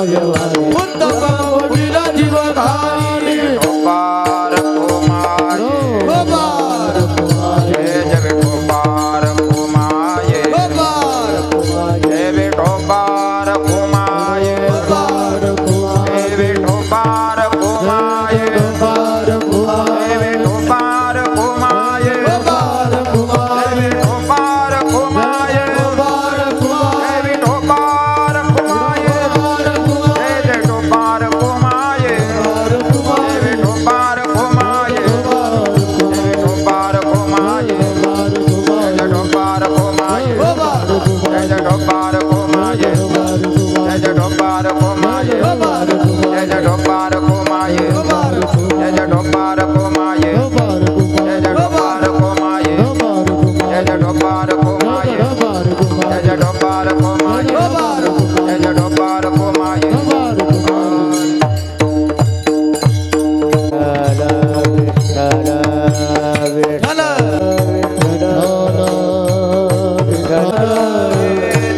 व्यवहारी उत्तम भोगील जीव घारी विठोबार कुमाये गोपाळ कुमारी जय विठोबार कुमाये गोपाळ कुमारी जय विठोबार कुमाये गोपाळ कुमारी जय विठोबार कुमाये गोपाळ कुमारी जय विठोबार कुमाये गोपाळ कुमारी विठोबार कुमाये गोपाळ कुमारी जय विठोबार कुमाये जय विठोबार कुमाये जय विठोबार कुमाये जय विठोबार कुमाये जय विठोबार कुमाये जय विठोबार कुमाये जय विठोबार कुमाये जय विठोबार कुमाये जय विठोबार कुमाये जय विठोबार कुमाये जय विठोबार कुमाये जय विठोबार कुमाये जय विठोबार कुमाये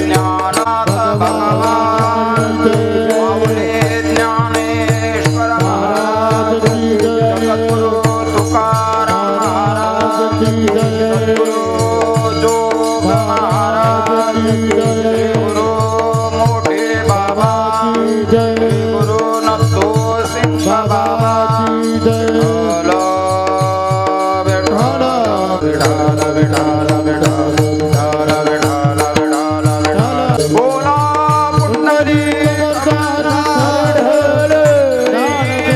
ज्ञानात भगवान माऊली ज्ञानेश्वर महाराज जगद्गुरु तुकाराम महाराज सद्गुरु जोग महाराज गुरु मोठे बाबा गुरु नंदू सिंह बाबा विठाल विठाल विठाल विठाल विठाल विठाल विठाल बोला पुंडरी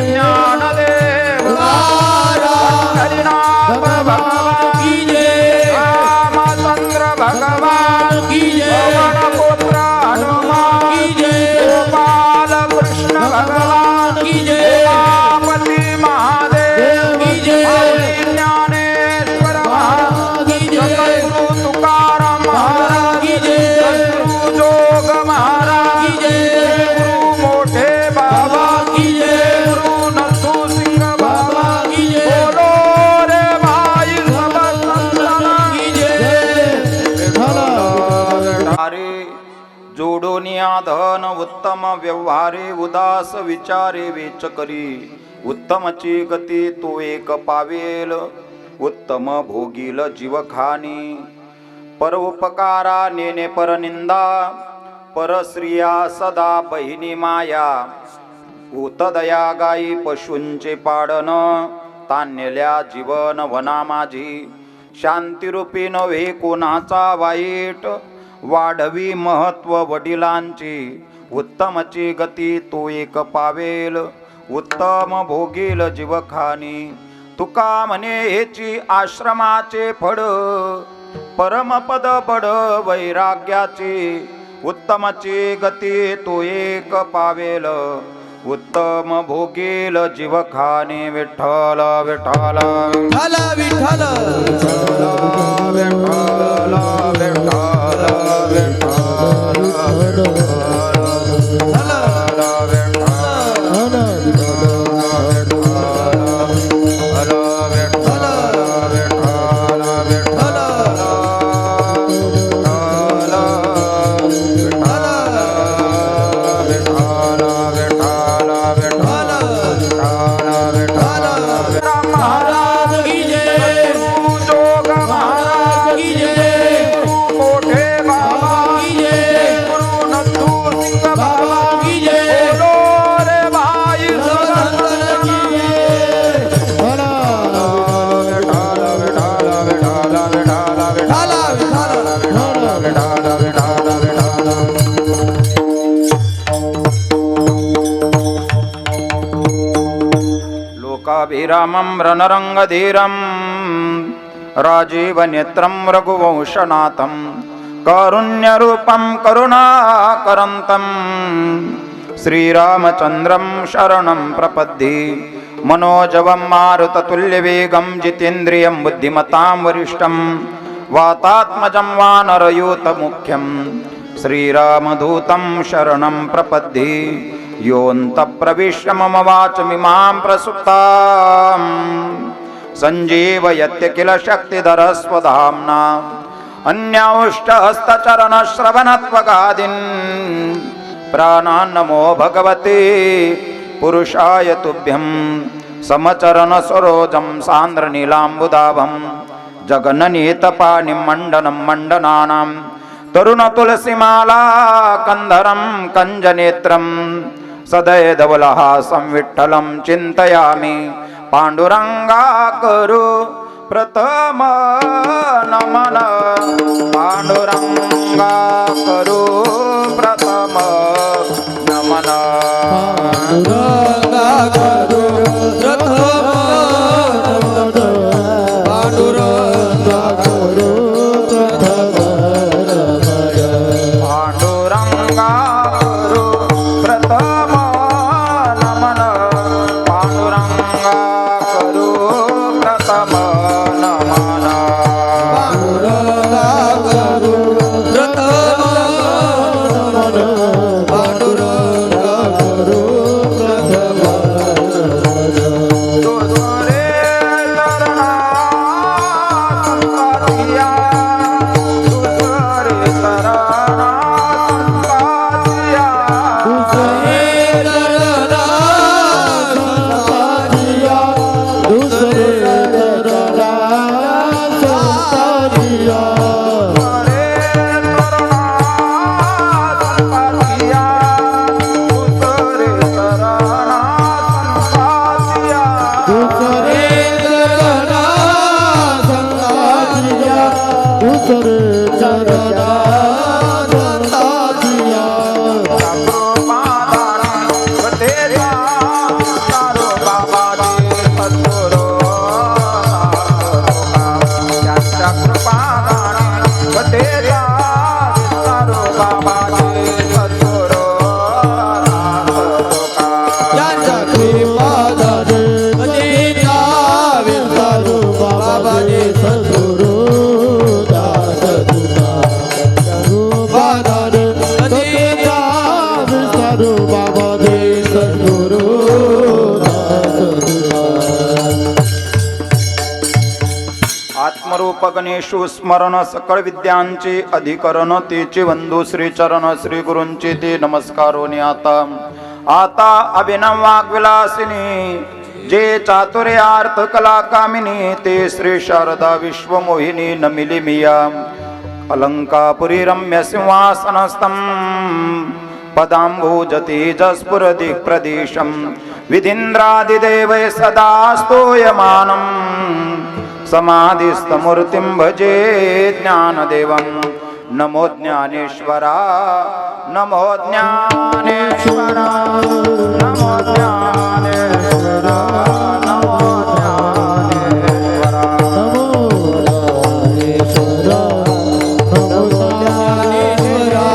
ज्ञानदेव हरिनाथ भगवान की जय रामचंद्र भगवान की जय पवन पुत्र हनुमान की जय गोपाल कृष्ण भगवान की जय उमापति महादेव की जय ज्ञानेश्वर महाराज की जय सद्गुरु तुकाराम महाराज की जय सद्गुरु जोग महाराज की जय गुरु मोठे बाबा की जय गुरु नंदू सिंह बाबा की जय बोलो रे भाई सब संतना की जय विठारे जोडून धन उत्तम व्यवहारे उदास विचारे वेच करी उत्तमची गती तो एक पावेल उत्तम भोगील जीवखानी परोपकारा नेने परनिंदा परश्रिया सदा बहिणी माया उतदया गाई पशूंचे पाडन तान्यल्या जीवन वना माझी शांतिरूपी नव्हे कोणाचा वाईट वाढवी महत्व वडिलांची उत्तमची गती तो एक पावेल उत्तम भोगील जीवखानी तुका म्हणे हेची आश्रमाचे फळ परमपद बड वैराग्याची उत्तमची गती तो एक पावेल उत्तम भोगील जीवखानी विठ्ठल विठ्ठल विठ्ठल विठ्ठल विठ्ठल विठ्ठल लोकाभिरामं रणरंगधीरं राजीवनेत्रं रघुवंशनाथं कारुण्यरूपं करुणाकरन्तं श्रीरामचन्द्रं शरणं प्रपद्ये मनोजवं मारुततुल्यवेगं जितेन्द्रियं बुद्धिमतां वरिष्ठं वातात्मजं वानरयूतमुख्यं श्रीरामदूतं शरणं प्रपद्ये योऽन्तःप्रविश्य मम वाचमिमां प्रसुप्तां सञ्जीवयत्य किल शक्तिधरस्वधाम्ना अन्याउष्टहस्तचरणश्रवणत्वगादीन् प्राणान्नमो भगवते पुरुषाय तुभ्यं समचरण सरोजं सान्द्रनीलाम्बुदाभं जगन्नीतपाणिं मण्डनं मण्डनानां तरुणतुलसीमाला कन्धरं कञ्जनेत्रं सदयधवलहासं विठ्ठलं चिन्तयामि पाण्डुरङ्गा कुरु प्रथम नमन पाण्डुरङ्गा कुरु प्रथम नमन पांडुरंगा करू प्रथम नमन पांडुरंगा करू प्रथम नमन पांडुरंगा करू प्रथम नमन पांडुरंगा करू प्रथम नमन पांडुरंगा करू प्रथम नमन पांडुरंगा करू प्रथम नमन दुसरे चरणा संपातिया दुसरे चरणा संपातिया दुसरे चरणा संताजिया दुसरे चरणा संताजिया दुसरे चरणा संताजिया दुसरे चरणा संताजिया यांच्या कृपाधारे गजेचा विस्तारू बाबाने सद्गुरु दास तुका कृपाधारे गजेचा विस्तारू बाबाने सद्गुरु दास तुका आत्मरूप गणेशु स्मरण सकळ विद्यांचे अधिकरण तेचे बंधू श्री चरण श्री गुरूंचे ते नमस्कारोनी आता अभिनव वाग्विलासिनी जे चातुर्यार्थ कला कामिनी ते श्री शारदा विश्वमोहिनी नमिली मिया अलंकापुरी रम्य सिंहासनस्थं पदाम्बुजते जस्फुरदिक् प्रदेशं विधीन्द्रादिदेवै सदा स्तूयमानं समाधिस्थमूर्तिं भजे ज्ञानदेवं नमो ज्ञानेश्वरा नमो ज्ञानेश्वरा नमो ज्ञानेश्वरा नमो ज्ञानेश्वरा नमो ज्ञानेश्वरा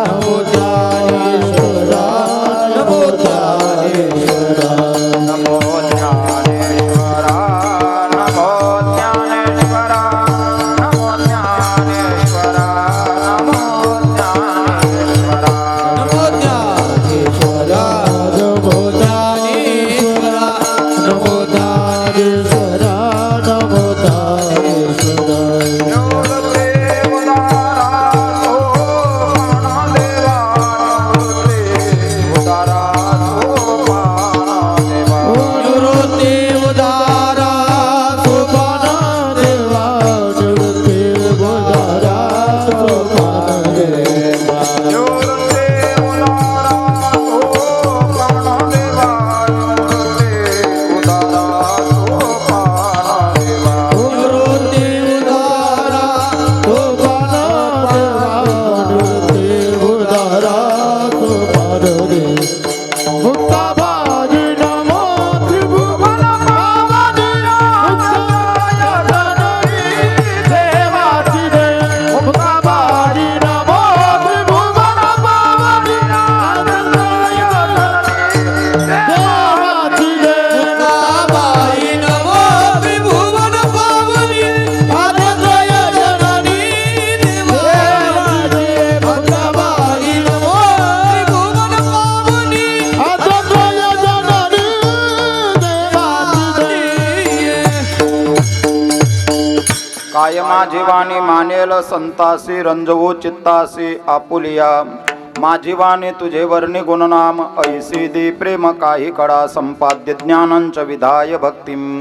नमो ज्ञानेश्वरा नमो ज्ञानेश्वरा नमो ज्ञानेश्वरा नमो ज्ञानेश्वरा नमो ज्ञानेश्वरा नमो ज्ञानेश्वरा नमो ज्ञानेश्वरा नमो ज्ञानेश्वरा नमो ज्ञानेश्वरा नमो ज्ञानेश्वरा योग प्रेमदारा सोपानदेवा निवृत्ती उदारा सोपानदेवा निवृत्ती उदारा सोपान देवा निवृत्ती उदारा सोपान देवा निवृत्ती उदारा सोपान देवा निवृत्ती उदारा सोपान देवा मुक्ताबाजी नमो त्रिभुवन पावनी मुक्ताय जननी देवाची दे मुक्ताबाजी नमो त्रिभुवन पावनी आनंदाय जननी देवाची दे मुक्ताबाई नमो त्रिभुवन पावनी आनंदाय जननी देवाची दे मुक्ताबाई नमो त्रिभुवन पावनी आनंदाय जननी देवाची दे कायमा जीवानी मानेल संतासी रंजवू चित्तासी आपुलिया माझी वाणी तुझे वर्णी गुणनाम ऐसी दे प्रेम काही कडा संपाद्य ज्ञानांच विधाय भक्तिम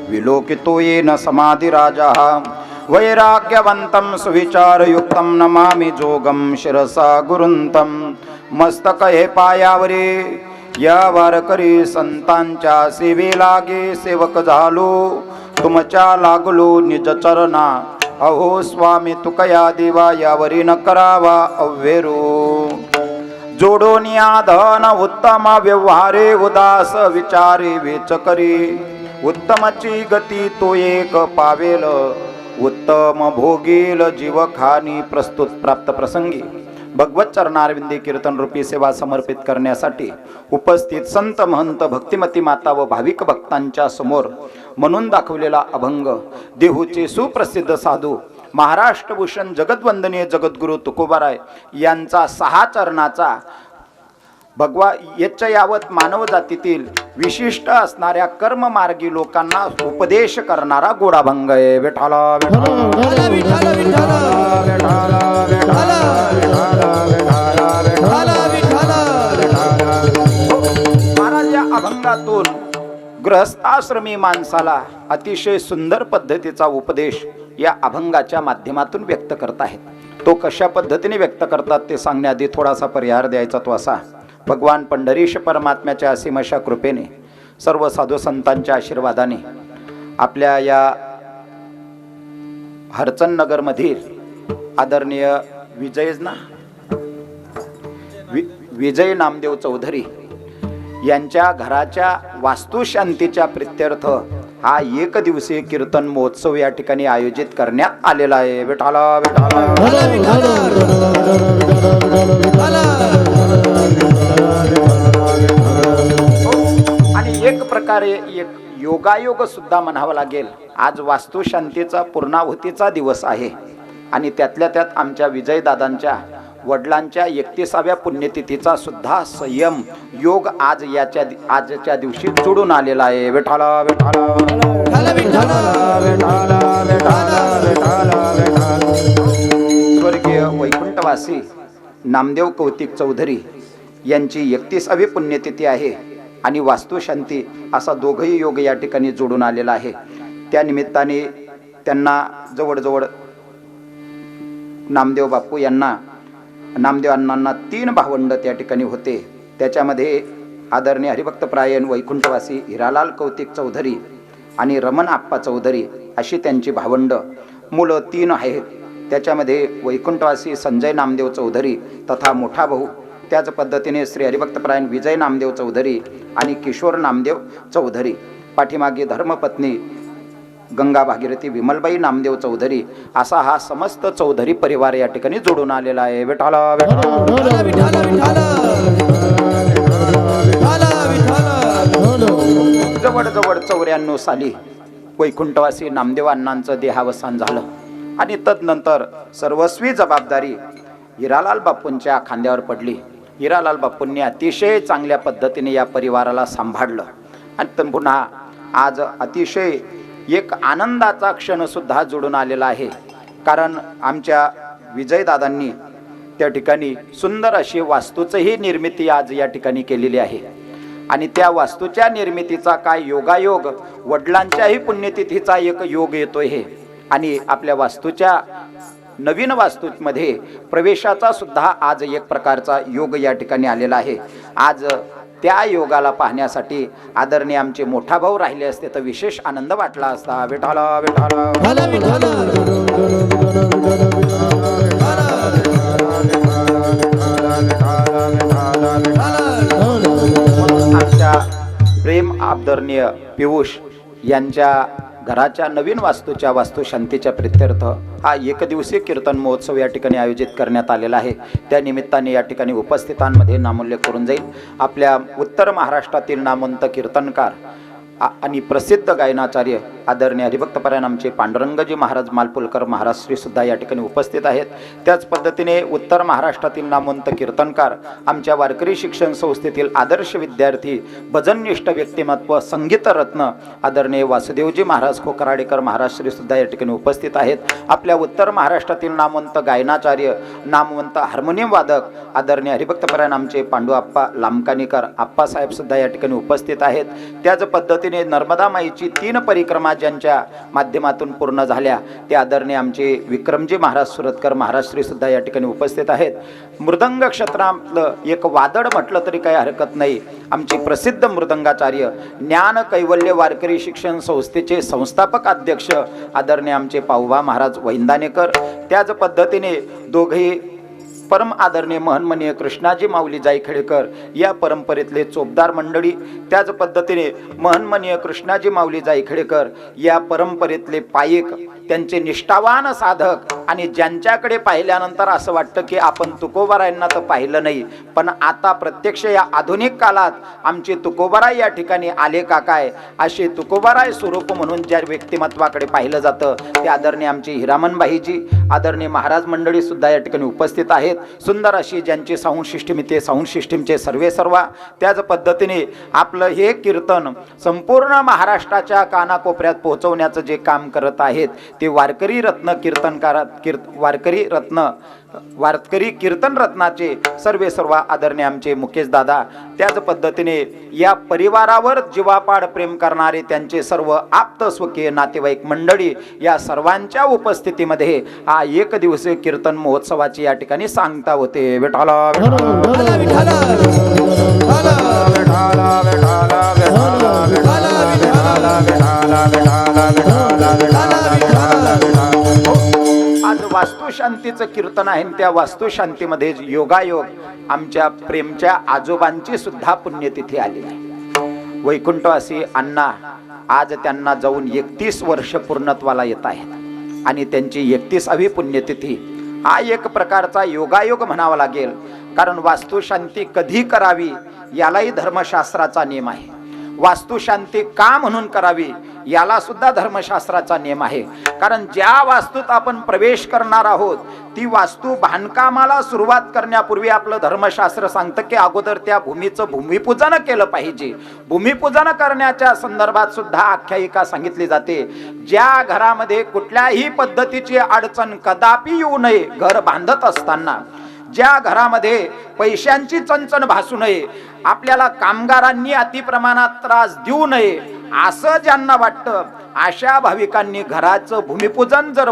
विलोकितो येन समाधी राजा वैराग्यवंतं सुविचारयुक्तं नमामि जोगं शिरसा गुरुंतं मस्तक हे पायावरी या वारकरी संतांच्या सेवे लागे सेवक झालो तुमच्या लागलो निज चरणा अहो स्वामी तुकया देवा यावरी न करावा अव्हेरो जोडून धन उत्तम व्यवहारे उदास विचारे वेच करी उत्तमची गती तो एक पावेल उत्तम भोगील जीवखानी प्रस्तुत प्राप्त प्रसंगी भगवत चरणारविंदी कीर्तन रूपी सेवा समर्पित करण्यासाठी उपस्थित संत महंत भक्तिमती माता व भाविक भक्तांच्या समोर म्हणून दाखवलेला अभंग देहूचे सुप्रसिद्ध साधू महाराष्ट्रभूषण जगद्वंदनीय जगद्गुरु तुकोबाराय यांचा 6 चरणाचा भगवा यावत मानव जातीतील विशिष्ट असणाऱ्या कर्ममार्गी लोकांना उपदेश करणारा गोडाभंग आहे. विठाला विठाला विठाला विठाला महाराज या अभंगातून गृहस्थाश्रमी माणसाला अतिशय सुंदर पद्धतीचा उपदेश या अभंगाच्या माध्यमातून व्यक्त करत आहेत. तो कशा पद्धतीने व्यक्त करतात ते सांगण्याआधी थोडासा परिहार द्यायचा तो असा. भगवान पंढरीश परमात्म्याच्या असीम अशा कृपेने सर्व साधू संतांच्या आशीर्वादाने आपल्या या हरचंद नगरमधील आदरणीय विजय नामदेव चौधरी यांच्या घराच्या वास्तुशांतीच्या प्रित्यर्थ हा 1 दिवसीय कीर्तन महोत्सव या ठिकाणी आयोजित करण्यात आलेला आहे. विठाला आणि एक प्रकारे एक योगायोग सुद्धा म्हणावा लागेल. आज वास्तुशांतीचा पूर्णाहुतीचा दिवस आहे आणि त्यातल्या त्यात आमच्या विजयदादांच्या वडिलांच्या 31व्या पुण्यतिथीचा सुद्धा संयम योग आजच्या दिवशी जुडून आलेला आहे. विठाला स्वर्गीय वैकुंठवासी नामदेव कौतिक चौधरी यांची 31वी पुण्यतिथी आहे आणि वास्तुशांती असा दोघही योग या ठिकाणी जोडून आलेला आहे. त्या निमित्ताने त्यांना जवळजवळ नामदेव बापू यांना नामदेव अण्णांना 3 भावंड त्या ठिकाणी होते. त्याच्यामध्ये आदरणीय हरिभक्तपरायण वैकुंठवासी हिरालाल कौतिक चौधरी आणि रमण आप्पा चौधरी अशी त्यांची भावंड. मुलं 3 आहेत. त्याच्यामध्ये वैकुंठवासी संजय नामदेव चौधरी तथा मोठा भाऊ, त्याच पद्धतीने श्री हरिभक्तपरायण विजय नामदेव चौधरी आणि किशोर नामदेव चौधरी. पाठीमागे धर्मपत्नी गंगा भागीरथी विमलबाई नामदेव चौधरी असा हा समस्त चौधरी परिवार या ठिकाणी जोडून आलेला आहे. विठाला जवळजवळ 94 साली वैकुंठवासी नामदेव अण्णांचं देहावसान झालं आणि तदनंतर सर्वस्वी जबाबदारी हिरालाल बापूंच्या खांद्यावर पडली. हिरालाल बापूंनी अतिशय चांगल्या पद्धतीने या परिवाराला सांभाळलं आणि पुन्हा आज अतिशय एक आनंदाचा क्षण सुद्धा जोडून आलेला आहे. कारण आमच्या विजयदादांनी त्या ठिकाणी सुंदर अशी वास्तूचीही निर्मिती आज या ठिकाणी केलेली आहे आणि त्या वास्तूच्या निर्मितीचा काय योगायोग वडिलांच्याही पुण्यतिथीचा एक योग येतोय हे आणि आपल्या वास्तूच्या नवीन वास्तूमध्ये प्रवेशाचा सुद्धा आज एक प्रकारचा योग या ठिकाणी आलेला आहे. आज त्या योगाला पाहण्यासाठी आदरणीय आमचे मोठा भाऊ राहिले असते तर विशेष आनंद वाटला असता. विठाला आमच्या प्रेम आदरणीय पियुष यांच्या घराच्या नवीन वास्तूच्या वास्तुशांतीच्या प्रित्यर्थ हा 1 दिवसीय कीर्तन महोत्सव या ठिकाणी आयोजित करण्यात आलेला आहे. त्या निमित्ताने या ठिकाणी उपस्थितांमध्ये नामोल्लेख करून जाईल. आपल्या उत्तर महाराष्ट्रातील नामवंत कीर्तनकार आणि प्रसिद्ध गायनाचार्य आदरणीय हरिभक्तपरायण आमचे पांडुरंगजी महाराज मालपुलकर महाराज श्री सुद्धा या ठिकाणी उपस्थित आहेत। त्याच पद्धतीने उत्तर महाराष्ट्रातील नामवंत कीर्तनकार, आमच्या वारकरी शिक्षण संस्थेतील आदर्श विद्यार्थी, भजननिष्ठ व्यक्तिमत्व, संगीत रत्न आदरणीय वासुदेवजी महाराज खोकराडेकर महाराज श्री सुद्धा या ठिकाणी उपस्थित आहेत। आपल्या उत्तर महाराष्ट्रातील नामवंत गायनाचार्य, नामवंत हार्मोनियम वादक आदरणीय हरिभक्तपरायण आमचे पांडू आप्पा लांबकानीकर आप्पासाहेब सुद्धा या ठिकाणी उपस्थित आहेत। त्याच पद्धतीने नर्मदा माईची 3 परिक्रमा ज्यांच्या माध्यमातून पूर्ण झाल्या ते आदरणीय आमचे विक्रमजी महाराज सुरतकर महाराज श्री सुद्धा या ठिकाणी उपस्थित आहेत। मृदंग क्षेत्रातलं एक वादळ म्हटलं तरी काही हरकत नाही, आमची प्रसिद्ध मृदंगाचार्य, ज्ञान कैवल्य वारकरी शिक्षण संस्थेचे संस्थापक अध्यक्ष आदरणीय आमचे पाऊबा महाराज वैंदानेकर। त्याच पद्धतीने दोघेही परम आदरणीय महन्मनीय कृष्णाजी माऊली जायखेडकर या परंपरेतले चोपदार मंडळी। त्याच पद्धतीने महन्मनीय कृष्णाजी माऊली जायखेडकर या परंपरेतले पायक, त्यांचे निष्ठावान साधक, आणि ज्यांच्याकडे पाहिल्यानंतर असं वाटतं की आपण तुकोबारायांना तर पाहिलं नाही, पण आता प्रत्यक्ष या आधुनिक काळात आमचे तुकोबाराय या ठिकाणी आले का काय, असे तुकोबाराय स्वरूप म्हणून ज्या व्यक्तिमत्वाकडे पाहिलं जातं ते आदरणीय आमचे हिरामनबाईजी, आदरणीय महाराज मंडळी सुद्धा या ठिकाणी उपस्थित आहेत। सुंदर अशी ज्यांची साऊंड सिस्टीम ते साऊंड सिस्टीमचे सर्वेसर्वा। त्याच पद्धतीने आपलं हे कीर्तन संपूर्ण महाराष्ट्राच्या कानाकोपऱ्यात पोहोचवण्याचं जे काम करत आहेत ते वारकरी रत्न वारकरी कीर्तन रत्नाचे सर्व आदरणीय आमचे मुकेश दादा। त्याच पद्धतीने या परिवारावर जीवापाड प्रेम करणारे त्यांचे सर्व आप्त स्वकीय नातेवाईक मंडळी, या सर्वांच्या उपस्थितीमध्ये हा 1 दिवसीय कीर्तन महोत्सवाची या ठिकाणी सांगता होते। विठाला आज वास्तुशांतीचं कीर्तन आहे। त्या वास्तुशांतीमध्ये योगायोग आमच्या प्रेमच्या आजोबांची सुद्धा पुण्यतिथी आली आहे। वैकुंठवासी अण्णा आज त्यांना जाऊन 31 वर्ष पूर्णत्वाला येत आहेत आणि त्यांची 31वी पुण्यतिथी हा एक प्रकारचा योगायोग म्हणावा लागेल। कारण वास्तुशांती कधी करावी यालाही धर्मशास्त्राचा नियम आहे, वास्तुशांती का म्हणून करावी याला सुद्धा धर्मशास्त्राचा नियम आहे। कारण ज्या वास्तूत आपण प्रवेश करणार आहोत ती वास्तू बांधकामाला सुरुवात करण्यापूर्वी आपलं धर्मशास्त्र सांगतं की अगोदर त्या भूमीचं भूमिपूजन केलं पाहिजे। भूमिपूजन करण्याच्या संदर्भात सुद्धा आख्यायिका सांगितली जाते, ज्या घरामध्ये कुठल्याही पद्धतीची अडचण कदापि येऊ नये, घर बांधत असताना ज्या घरामध्ये पैशांची चणचण भासू नये, आपल्याला कामगारांनी अतिप्रमाणात त्रास देऊ नये असं ज्यांना वाटतं अशा भाविकांनी घराचं भूमिपूजन जर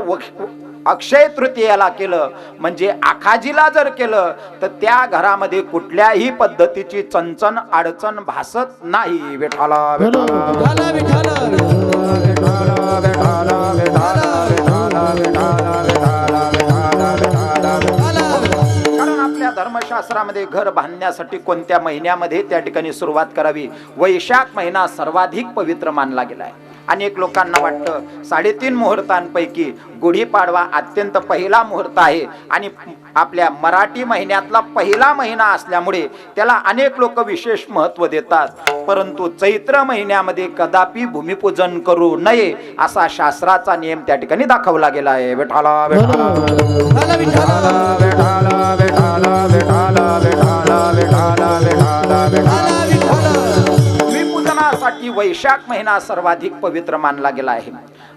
अक्षय तृतीयेला केलं, म्हणजे आखाजीला जर केलं, तर त्या घरामध्ये कुठल्याही पद्धतीची चणचण अडचण भासत नाही। विठाला धर्मशास्त्रामध्ये घर बांधण्यासाठी कोणत्या महिन्यामध्ये त्या ठिकाणी सुरुवात करावी, वैशाख महिना सर्वाधिक पवित्र मानला गेला आहे। अनेक लोकांना वाटतं 3.5 मुहूर्तांपैकी गुढीपाडवा अत्यंत पहिला मुहूर्त आहे आणि आपल्या मराठी महिन्यातला पहिला महिना असल्यामुळे त्याला अनेक लोक विशेष महत्त्व देतात, परंतु चैत्र महिन्यामध्ये कदापि भूमिपूजन करू नये असा शास्त्राचा नियम त्या ठिकाणी दाखवला गेला आहे। विठाला भूमिपूजनासाठी वैशाख महिना सर्वाधिक पवित्र मानला गेला आहे।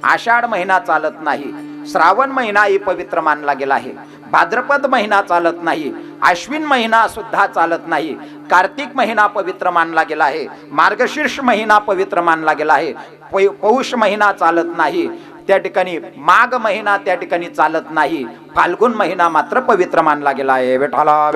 आषाढ महिना चालत नाही, श्रावण महिनाही पवित्र मानला गेला आहे, भाद्रपद महिना चालत नाही, आश्विन महिना सुद्धा चालत नाही, कार्तिक महिना पवित्र मानला गेला आहे, मार्गशीर्ष महिना पवित्र मानला गेला आहे, पौष महिना चालत नाही, त्या ठिकाणी माघ महिना त्या ठिकाणी चालत नाही, फाल्गुन महिना मात्र पवित्र मानला गेला आहे। विठाला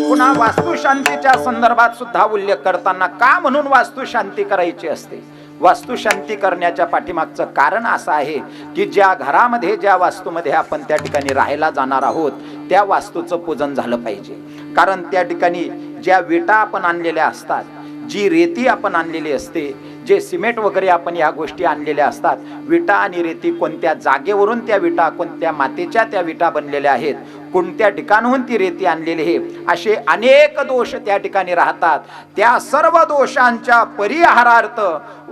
पुन्हा वास्तुशांतीच्या संदर्भात सुद्धा उल्लेख करताना का म्हणून वास्तुशांती करायची असते, वास्तुशांती करण्याच्या पाठीमागचं कारण असं आहे की ज्या घरामध्ये ज्या वास्तूमध्ये आपण त्या ठिकाणी राहायला जाणार आहोत त्या वास्तूचं पूजन झालं पाहिजे। कारण त्या ठिकाणी ज्या विटा आपण आणलेल्या असतात, जी रेती आपण आणलेली असते जे सिमेंट वगैरे आपण या गोष्टी आणलेल्या असतात, विटा आणि रेती कोणत्या जागेवरून त्या विटा, कोणत्या मातीच्या त्या विटा बनलेल्या आहेत, कोणत्या ठिकाणाहून ती रेती आणलेली आहे, असे अनेक दोष त्या ठिकाणी राहतात. त्या सर्व दोषांच्या परिहारार्थ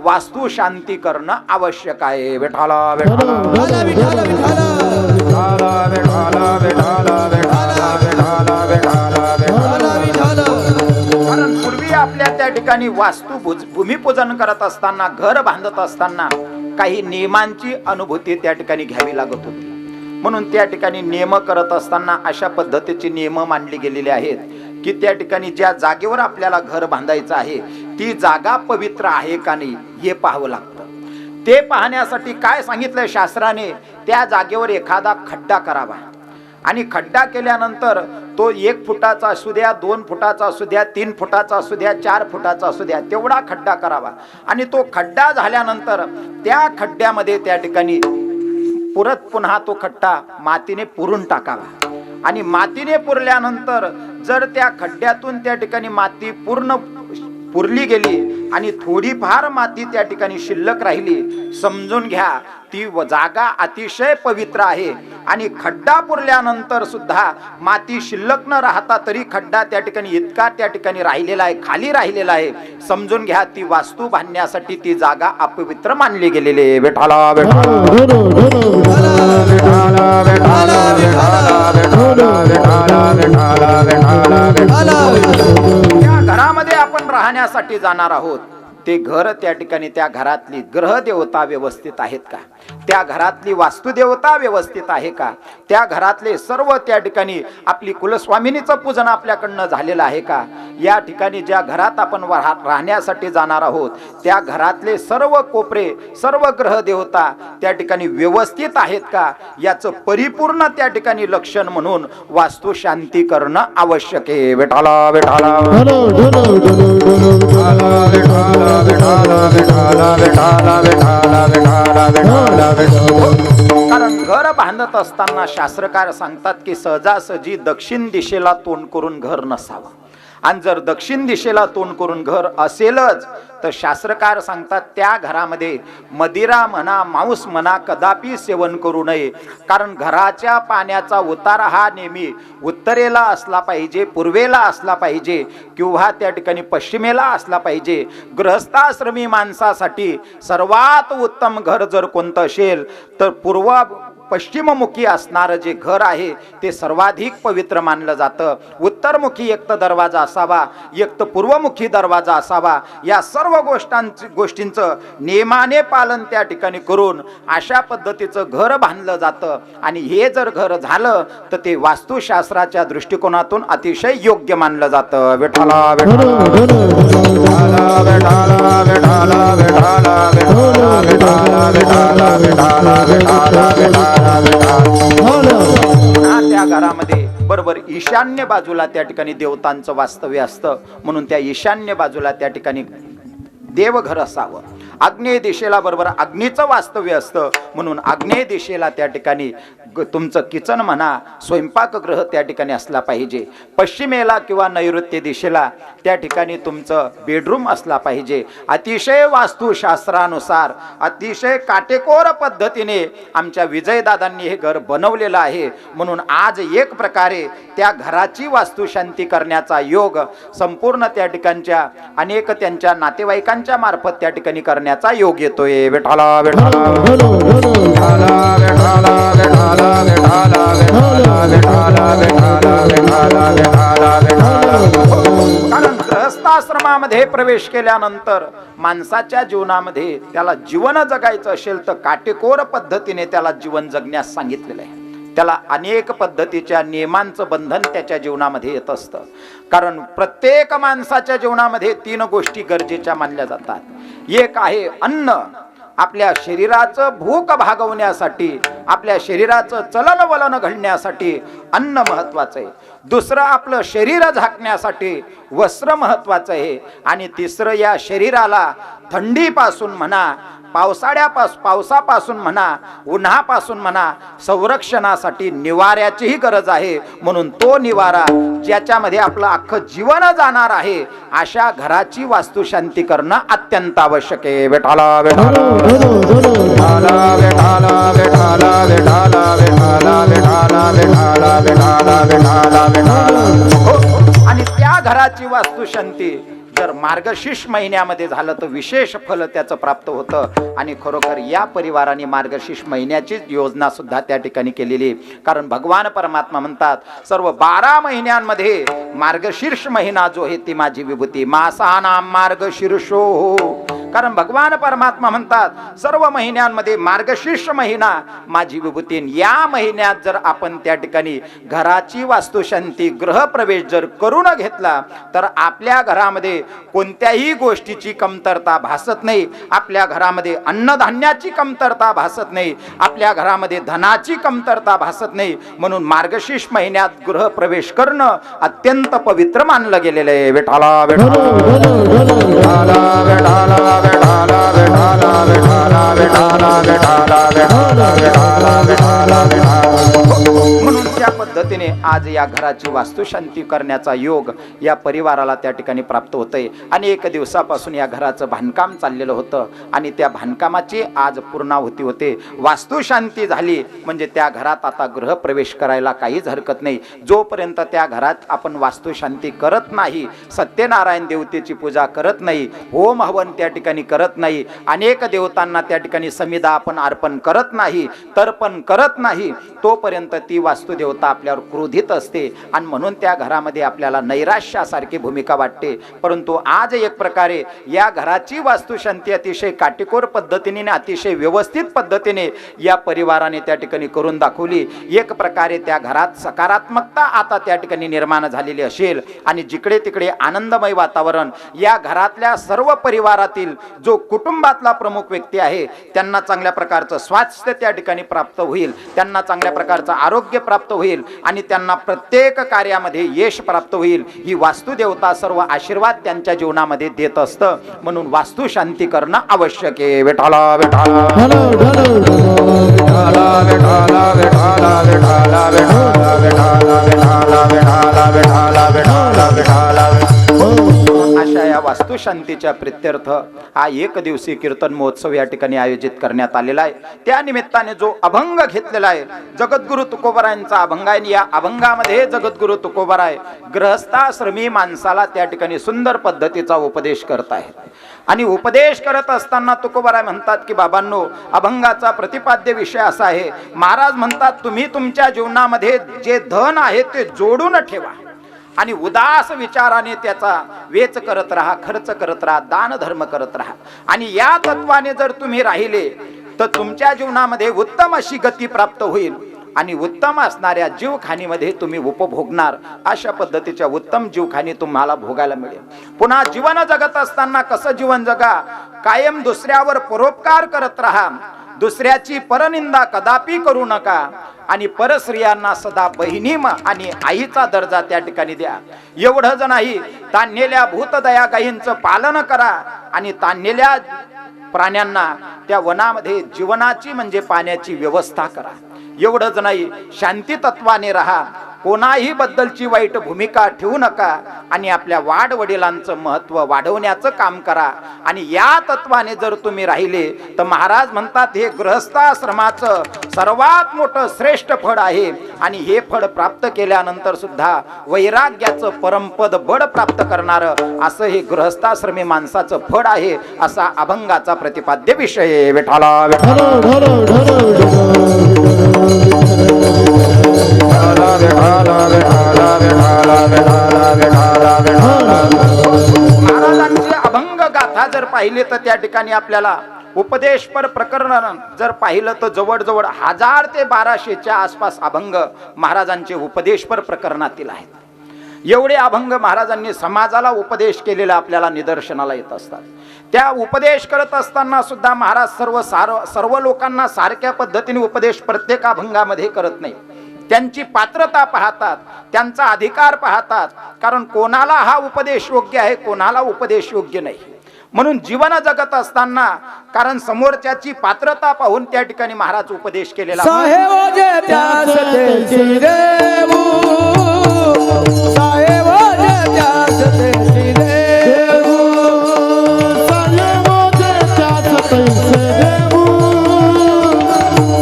वास्तू शांती करणं आवश्यक आहे. विठाला विठाला विठाला विठाला विठाला विठाला विठाला विठाला विठाला विठाला विठाला विठाला कारण पूर्वी आपल्या त्या ठिकाणी वास्तू भूमिपूजन करत असताना, घर बांधत असताना काही नियमांची अनुभूती त्या ठिकाणी घ्यावी लागत होती. म्हणून त्या ठिकाणी नियम करत असताना अशा पद्धतीचे नियम मांडले गेलेले आहेत की त्या ठिकाणी ज्या जागेवर आपल्याला घर बांधायचं आहे ती जागा पवित्र आहे का नाही हे पाहावं लागतं. ते पाहण्यासाठी काय सांगितलंय शास्त्राने, त्या जागेवर एखादा खड्डा करावा आणि खड्डा केल्यानंतर तो 1 फुटाचा असू द्या, 2 फुटाचा असू द्या, 3 फुटाचा असू द्या, 4 फुटाचा असू द्या, तेवढा खड्डा करावा. आणि तो खड्डा झाल्यानंतर त्या खड्ड्यामध्ये त्या ठिकाणी पुन्हा तो खड्डा मातीने पुरून टाकावा. आणि मातीने पुरल्यानंतर जर त्या खड्ड्यातून त्या ठिकाणी माती पूर्ण पुरली गेली आणि थोडीफार माती त्या ठिकाणी शिल्लक राहिली, समजून घ्या ती जागा अतिशय पवित्र आहे. आणि खड्डा पुरल्यानंतर सुद्धा माती शिल्लक न राहता तरी खड्डा त्या ठिकाणी इतका त्या ठिकाणी राहिलेला आहे, खाली राहिलेला आहे, समजून घ्या ती वास्तू बांधण्यासाठी ती जागा अपवित्र मानली गेलेली आहे. विठाला विठाला विठाला विठाला विठाला विठाला विठाला विठाला. त्या घरामध्ये आपण राहण्यासाठी जाणार आहोत, ते घर त्या ठिकाणी त्या घरातली ग्रह देवता व्यवस्थित आहेत का, त्या घरातली वास्तुदेवता व्यवस्थित आहे का, त्या घरातले सर्व त्या ठिकाणी आपली कुलस्वामिनीचं पूजन आपल्याकडनं झालेलं आहे का, या ठिकाणी ज्या घरात आपण राहण्यासाठी जाणार आहोत त्या घरातले सर्व कोपरे, सर्व ग्रह देवता त्या ठिकाणी व्यवस्थित आहेत का, याचं परिपूर्ण त्या ठिकाणी लक्षण म्हणून वास्तू शांती करणं आवश्यक आहे. विठाला विठाला कारण घर बांधत असताना शास्त्रकार सांगतात की सहजासहजी दक्षिण दिशेला तोंड करून घर नसावं. आणि जर दक्षिण दिशेला तोंड करून घर असेलच तर शास्त्रकार सांगतात त्या घरामध्ये मदिरा म्हणा, मांस म्हणा कदापि सेवन करू नये. कारण घराच्या पाण्याचा उतारा हा नेहमी उत्तरेला असला पाहिजे, पूर्वेला असला पाहिजे किंवा त्या ठिकाणी पश्चिमेला असला पाहिजे. गृहस्थाश्रमी माणसासाठी सर्वात उत्तम घर जर कोणतं असेल तर पश्चिममुखी असणारं जे घर आहे ते सर्वाधिक पवित्र मानलं जातं. उत्तरमुखी एक तर दरवाजा असावा, एक तर पूर्वमुखी दरवाजा असावा. या सर्व गोष्टींचं नियमाने पालन त्या ठिकाणी करून अशा पद्धतीचं घर बांधलं जातं. आणि हे जर घर झालं तर ते वास्तुशास्त्राच्या दृष्टिकोनातून अतिशय योग्य मानलं जातं. विठाला विठाला विठाला विठाला विठाला विठाला विठाला विठाला विठाला विठाला विठाला. त्या घरामध्ये बरोबर ईशान्य बाजूला त्या ठिकाणी देवतांचं वास्तव्य असतं, म्हणून त्या ईशान्य बाजूला त्या ठिकाणी देवघर असावं. आग्नेय दिशेला बरोबर अग्नीचं वास्तव्य असतं, म्हणून आग्नेय दिशेला त्या ठिकाणी तुमचं किचन म्हणा, स्वयंपाकगृह त्या ठिकाणी असला पाहिजे. पश्चिमेला किंवा नैऋत्य दिशेला त्या ठिकाणी तुमचं बेडरूम असला पाहिजे. अतिशय वास्तुशास्त्रानुसार अतिशय काटेकोर पद्धतीने आमच्या विजयदादांनी हे घर बनवलेलं आहे. म्हणून आज एक प्रकारे त्या घराची वास्तुशांती करण्याचा योग संपूर्ण त्या ठिकाणच्या अनेक त्यांच्या नातेवाईकांच्या मार्फत त्या ठिकाणी करण्याचा योग येतोय. विठाला विठाला विठाला विठाला विठाला कारण गृहस्थाश्रमामध्ये प्रवेश केल्यानंतर माणसाच्या जीवनामध्ये त्याला जीवन जगायचं असेल तर काटेकोर पद्धतीने त्याला जीवन जगण्यास सांगितलेलं आहे. त्याला अनेक पद्धतीच्या नियमांचं बंधन त्याच्या जीवनामध्ये येत असतं. कारण प्रत्येक माणसाच्या जीवनामध्ये 3 गोष्टी गरजेच्या मानल्या जातात. एक आहे अन्न, आपल्या शरीराचं भूक भागवण्यासाठी, आपल्या शरीराचं चलनवलन घडण्यासाठी अन्न महत्वाचं आहे. दुसरं आपलं शरीर झाकण्यासाठी वस्त्र महत्वाचं आहे. आणि तिसरं या शरीराला थंडीपासून म्हणा पावसापासून म्हणा, उन्हापासून म्हणा, संरक्षणासाठी निवाऱ्याचीही गरज आहे. म्हणून तो निवारा ज्याच्यामध्ये आपलं अख्खं जीवन जाणार आहे, अशा घराची वास्तुशांती करणं अत्यंत आवश्यक आहे. विठाला विठाला विठाला विठाला विठाला विठाला विठाला विठाला विठाला विठाला विठाला विठाला. आणि त्या घराची वास्तुशांती जर मार्गशीर्ष महिन्यामध्ये झालं तर विशेष फल त्याचं प्राप्त होतं. आणि खरोखर या परिवाराने मार्गशीर्ष महिन्याची योजना सुद्धा त्या ठिकाणी केलेली. कारण भगवान परमात्मा म्हणतात सर्व 12 महिन्यांमध्ये मार्गशीर्ष महिना जो आहे ती माझी विभूती. मासानाम मार्गशीर्षो. कारण भगवान परमात्मा म्हणतात सर्व महिन्यांमध्ये मार्गशीर्ष महिना माझी विभूती. या महिन्यात जर आपण त्या ठिकाणी घराची वास्तुशांती, गृहप्रवेश जर करून घेतला तर आपल्या घरामध्ये कोणत्याही गोष्टीची कमतरता भासत नाही. आपल्या घरामध्ये अन्नधान्याची कमतरता भासत नाही. आपल्या घरामध्ये धनाची कमतरता भासत नाही. म्हणून मार्गशीर्ष महिन्यात गृहप्रवेश करणं अत्यंत पवित्र मानलं गेलेलं आहे. विठाला विठाला विठाला विठाला विठाला विठाला विठाला विठाला विठाला विठाला विठाला विठाला. म्हणून त्या पद्धतीने आज या घराची वास्तुशांती करण्याचा योग या परिवाराला त्या ठिकाणी प्राप्त होतंय. आणि 1 दिवसापासून या घराचं बांधकाम चाललेलं होतं आणि त्या बांधकामाची आज पूर्णाहुती होते. वास्तुशांती झाली म्हणजे त्या घरात आता गृहप्रवेश करायला काहीच हरकत नाही. जोपर्यंत त्या घरात आपण वास्तुशांती करत नाही, सत्यनारायण देवतेची पूजा करत नाही, होम हवन त्या ठिकाणी करत नाही, अनेक देवतांना त्या ठिकाणी समिधा आपण अर्पण करत नाही, तर्पण करत नाही, तोपर्यंत ती वास्तुदेवता आपल्यावर क्रोधित असते. आणि म्हणून त्या घरामध्ये आपल्याला नैराश्यासारखी भूमिका वाटते. परंतु आज एक प्रकारे या घराची वास्तुशांती अतिशय काटेकोर पद्धतीने, अतिशय व्यवस्थित पद्धतीने या परिवाराने त्या ठिकाणी करून दाखवली. एक प्रकारे त्या घरात सकारात्मकता आता त्या ठिकाणी निर्माण झालेली असेल. आणि जिकडे तिकडे आनंदमय वातावरण. या घरातल्या सर्व परिवारातील जो कुटुंबातला प्रमुख व्यक्ती आहे त्यांना चांगल्या प्रकारचं स्वास्थ्य त्या ठिकाणी प्राप्त होईल, त्यांना चांगल्या प्रकारचं आरोग्य प्राप्त होईल आणि त्यांना प्रत्येक कार्यामध्ये यश प्राप्त होईल. ही वास्तुदेवता सर्व आशीर्वाद त्यांच्या जीवनामध्ये देत असतं. म्हणून वास्तुशांती करणं आवश्यक आहे. विठाला विठाला विठाला विठाला विठाला विठाला विठाला विठाला विठाला विठाला विठाला विठाला. अशा या वास्तुशांतीच्या प्रित्यर्थ हा 1 दिवसीय कीर्तन महोत्सव या ठिकाणी आयोजित करण्यात आलेला आहे. त्या निमित्ताने जो अभंग घेतलेला आहे जगद्गुरु तुकोबारायांचा अभंग आहे. या अभंगामध्ये जगद्गुरु तुकोबाराय गृहस्थाश्रमी माणसाला त्या ठिकाणी सुंदर पद्धतीचा उपदेश करत आहेत. आणि उपदेश करत असताना तुकोबाराय म्हणतात की बाबांनो, अभंगाचा प्रतिपाद्य विषय असा आहे. महाराज म्हणतात तुम्ही तुमच्या जीवनामध्ये जे धन आहे ते जोडून ठेवा आणि उदास विचाराने त्याचा वेच करत राहा, खर्च करत राहा, दान धर्म करत राहा. आणि या तत्वाने जर तुम्ही राहिले तर तुमच्या जीवनामध्ये उत्तम अशी गती प्राप्त होईल आणि उत्तम असणाऱ्या जीवखानीमध्ये तुम्ही उपभोगणार. अशा पद्धतीच्या उत्तम जीवखानी तुम्हाला भोगायला मिळेल. पुन्हा जीवन जगत असताना कसं जीवन जगा, कायम दुसऱ्यावर परोपकार करत राहा, दुसऱ्याची परनिंदा कदापि करू नका आणि परस्त्रियांना सदा बहिणी आणि आईचा दर्जा त्या ठिकाणी द्या. एवढंच नाही, ताणलेल्या भूतदया गायींचं पालन करा आणि ताणलेल्या प्राण्यांना त्या वनामध्ये जीवनाची म्हणजे पाण्याची व्यवस्था करा. एवढंच नाही, शांती तत्वाने राहा, कोणाही बद्दलची वाईट भूमिका ठेवू नका आणि आपल्या वाडवडिलांचं महत्व वाढवण्याचं काम करा. आणि या तत्वाने जर तुम्ही राहिले तर महाराज म्हणतात हे गृहस्थाश्रमाचं सर्वात मोठं श्रेष्ठ फळ आहे. आणि हे फळ प्राप्त केल्यानंतर सुद्धा वैराग्याचं परमपद बळ प्राप्त करणारं असं हे गृहस्थाश्रमी माणसाचं फळ आहे. असा अभंगाचा प्रतिपाद्य विषय. विठाला महाराजांची अभंग गाथा जर पाहिली तर त्या ठिकाणी आपल्याला उपदेशपर प्रकरण जर पाहिलं तर जवळजवळ 1000 ते 1200च्या आसपास अभंग महाराजांचे उपदेशपर प्रकरणातील आहेत. एवढे अभंग महाराजांनी समाजाला उपदेश केलेला आपल्याला निदर्शनाला येत असतात. त्या उपदेश करत असताना सुद्धा महाराज सर्व लोकांना सारख्या पद्धतीने उपदेश प्रत्येक अभंगामध्ये करत नाही. त्यांची पात्रता पाहतात, त्यांचा अधिकार पाहतात. कारण कोणाला हा उपदेश योग्य आहे, कोणाला उपदेश योग्य नाही. म्हणून जीवन जगत असताना, कारण समोरच्याची पात्रता पाहून त्या ठिकाणी महाराज उपदेश केलेला. साहेब जे त्यास तेची देऊ, साहेब जे त्यास तेची देऊ, साहेब जे त्यास तैसे देऊ,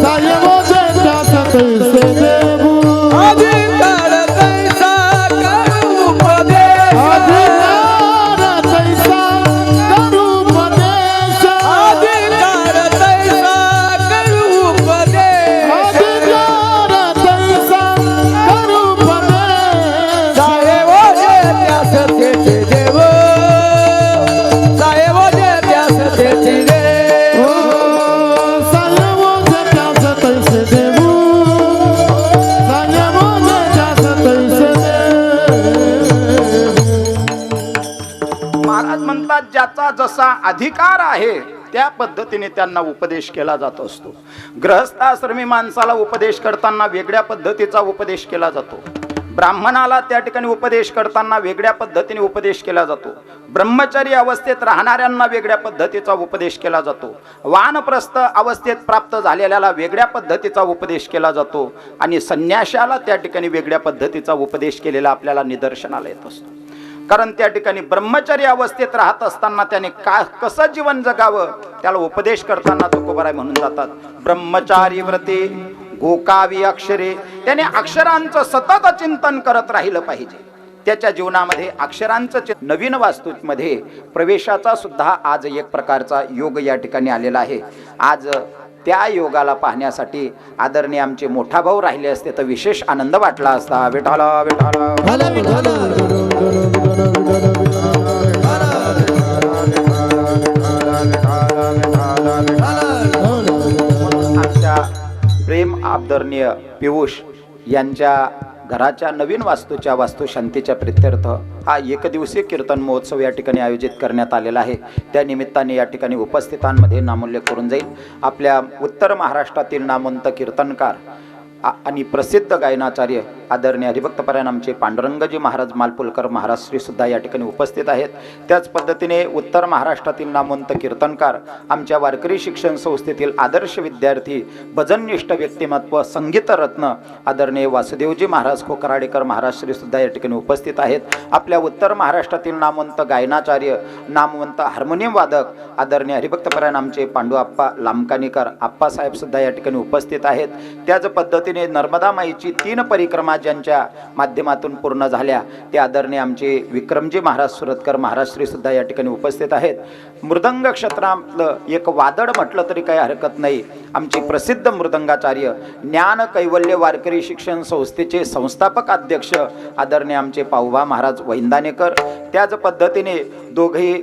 साहेब जे त्यास तैसे देऊ, अधिकार तैसा करू उपदेश, अधिकार तैसा करू उपदेश, अधिकार तैसा करू उपदेश, अधिकार तैसा करू उपदेश. साहेब जे त्यास तेची देऊ, साहेब जे त्यास तेची देऊ, साहेब जे त्यास तैसे देऊ, साहेब जे त्यास तैसे देऊ. महाराज म्हणतात ज्याचा जसा अधिकार आहे त्या पद्धतीने त्यांना उपदेश केला जात असतो. गृहस्थाश्रमी माणसाला उपदेश करताना वेगळ्या पद्धतीचा उपदेश केला जातो. ब्राह्मणाला त्या ठिकाणी उपदेश करताना वेगळ्या पद्धतीने उपदेश केला जातो. ब्रह्मचारी अवस्थेत राहणाऱ्यांना वेगळ्या पद्धतीचा उपदेश केला जातो. वानप्रस्थ अवस्थेत प्राप्त झालेल्याला वेगळ्या पद्धतीचा उपदेश केला जातो आणि संन्याशाला त्या ठिकाणी वेगळ्या पद्धतीचा उपदेश केलेला आपल्याला निदर्शनाला येत असतो. कारण त्या ठिकाणी ब्रह्मचारी अवस्थेत राहत असताना त्याने कसं जीवन जगावं त्याला उपदेश करताना तुकोबाराय म्हणून जातात, ब्रह्मचारी व्रते गोकावी अक्षरे. त्याने अक्षरांचं सतत चिंतन करत राहिलं पाहिजे. त्याच्या जीवनामध्ये अक्षरांचं नवीन वास्तूमध्ये प्रवेशाचा सुद्धा आज एक प्रकारचा योग या ठिकाणी आलेला आहे. आज त्या योगाला पाहण्यासाठी आदरणीय आमचे मोठा भाऊ राहिले असते तर विशेष आनंद वाटला असता. विठाला विठाला भला विठाला, आमच्या प्रेम आदरणीय पियुष यांच्या घराच्या नवीन वास्तूच्या वास्तुशांतीच्या प्रित्यर्थ हा एकदिवसीय कीर्तन महोत्सव या ठिकाणी आयोजित करण्यात आलेला आहे. त्या निमित्ताने या ठिकाणी उपस्थितांमध्ये नामोल्लेख करून जाईल. आपल्या उत्तर महाराष्ट्रातील नामवंत कीर्तनकार आणि प्रसिद्ध गायनाचार्य आदरणीय हरिभक्तपरायण आमचे पांडुरंगजी महाराज मालपुलकर महाराज श्री सुद्धा या ठिकाणी उपस्थित आहेत. त्याच पद्धतीने उत्तर महाराष्ट्रातील नामवंत कीर्तनकार आमच्या वारकरी शिक्षण संस्थेतील आदर्श विद्यार्थी भजननिष्ठ व्यक्तिमत्व संगीत रत्न आदरणीय वासुदेवजी महाराज खोकराडेकर महाराज श्री सुद्धा या ठिकाणी उपस्थित आहेत. आपल्या उत्तर महाराष्ट्रातील नामवंत गायनाचार्य नामवंत हार्मोनियम वादक आदरणीय हरिभक्तपरायण आमचे पांडू आप्पा लांबकानीकर आप्पासाहेब सुद्धा या ठिकाणी उपस्थित आहेत. त्याच पद्धतीने नर्मदा माईची 3 परिक्रमा ज्यांच्या माध्यमातून पूर्ण झाल्या ते आदरणीय आमचे विक्रमजी महाराज सुरतकर महाराज श्री सुद्धा या ठिकाणी उपस्थित आहेत. मृदंग क्षेत्रातलं एक वादळ म्हटलं तरी काही हरकत नाही. आमचे प्रसिद्ध मृदंगाचार्य ज्ञान कैवल्य वारकरी शिक्षण संस्थेचे संस्थापक अध्यक्ष आदरणीय आमचे पाऊबा महाराज वैंदानेकर. त्याच पद्धतीने दोघेही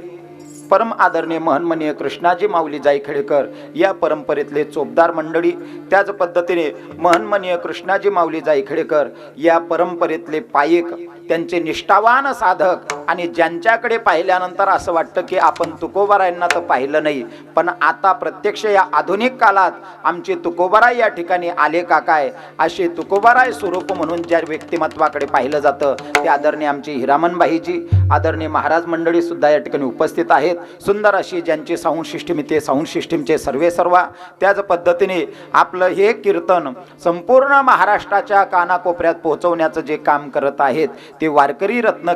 परम आदरणीय महनमनीय कृष्णाजी माऊली जायखेडेकर या परंपरेतले चोपदार मंडळी. त्याच पद्धतीने महनमनीय कृष्णाजी माऊली जायखेडेकर या परंपरेतले पायक, त्यांचे निष्ठावान साधक आणि ज्यांच्याकडे पाहिल्यानंतर असं वाटतं की आपण तुकोबारायांना तर पाहिलं नाही, पण आता प्रत्यक्ष या आधुनिक काळात आमचे तुकोबाराय या ठिकाणी आले का काय असे तुकोबाराय स्वरूप म्हणून ज्या व्यक्तिमत्वाकडे पाहिलं जातं ते आदरणीय आमचे हिरामनबाईजी आदरणीय महाराज मंडळी सुद्धा या ठिकाणी उपस्थित आहेत. सुंदर अशी ज्यांची साऊंड सिस्टीम ते साऊंड सिस्टीमचे सर्वेसर्वा. त्याच पद्धतीने आपलं हे कीर्तन संपूर्ण महाराष्ट्राच्या कानाकोपऱ्यात पोहोचवण्याचं जे काम करत आहेत ते वारकरी रत्न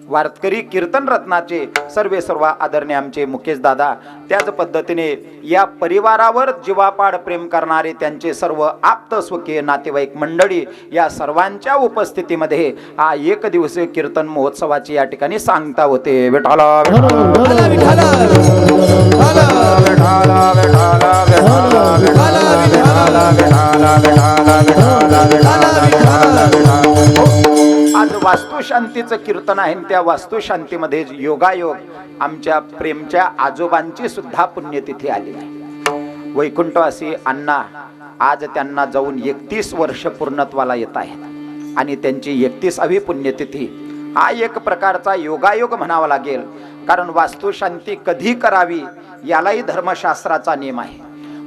वारकरी कीर्तन रत्नाचे सर्वेसर्वा आदरणीय आमचे मुकेश दादा. त्याच पद्धतीने या परिवारावर जीवापाड प्रेम करणारे त्यांचे सर्व आप्त स्वकीय नातेवाईक मंडळी या सर्वांच्या उपस्थितीमध्ये हा एक दिवसीय कीर्तन महोत्सवाची या ठिकाणी सांगता होते. विठाला भला विठाला, भला विठाला विठाला विठाला विठाला विठाला विठाला विठाला विठाला विठाला. आज वास्तुशांतीचं कीर्तन आहे. त्या वास्तुशांतीमध्ये योगायोग आमच्या प्रेमच्या आजोबांची सुद्धा पुण्यतिथी आली आहे. वैकुंठवासी अण्णा आज त्यांना जाऊन 31 वर्ष पूर्णत्वाला येत आहेत आणि त्यांची 31वी पुण्यतिथी हा एक प्रकारचा योगायोग म्हणावा लागेल. कारण वास्तुशांती कधी करावी यालाही धर्मशास्त्राचा नियम आहे.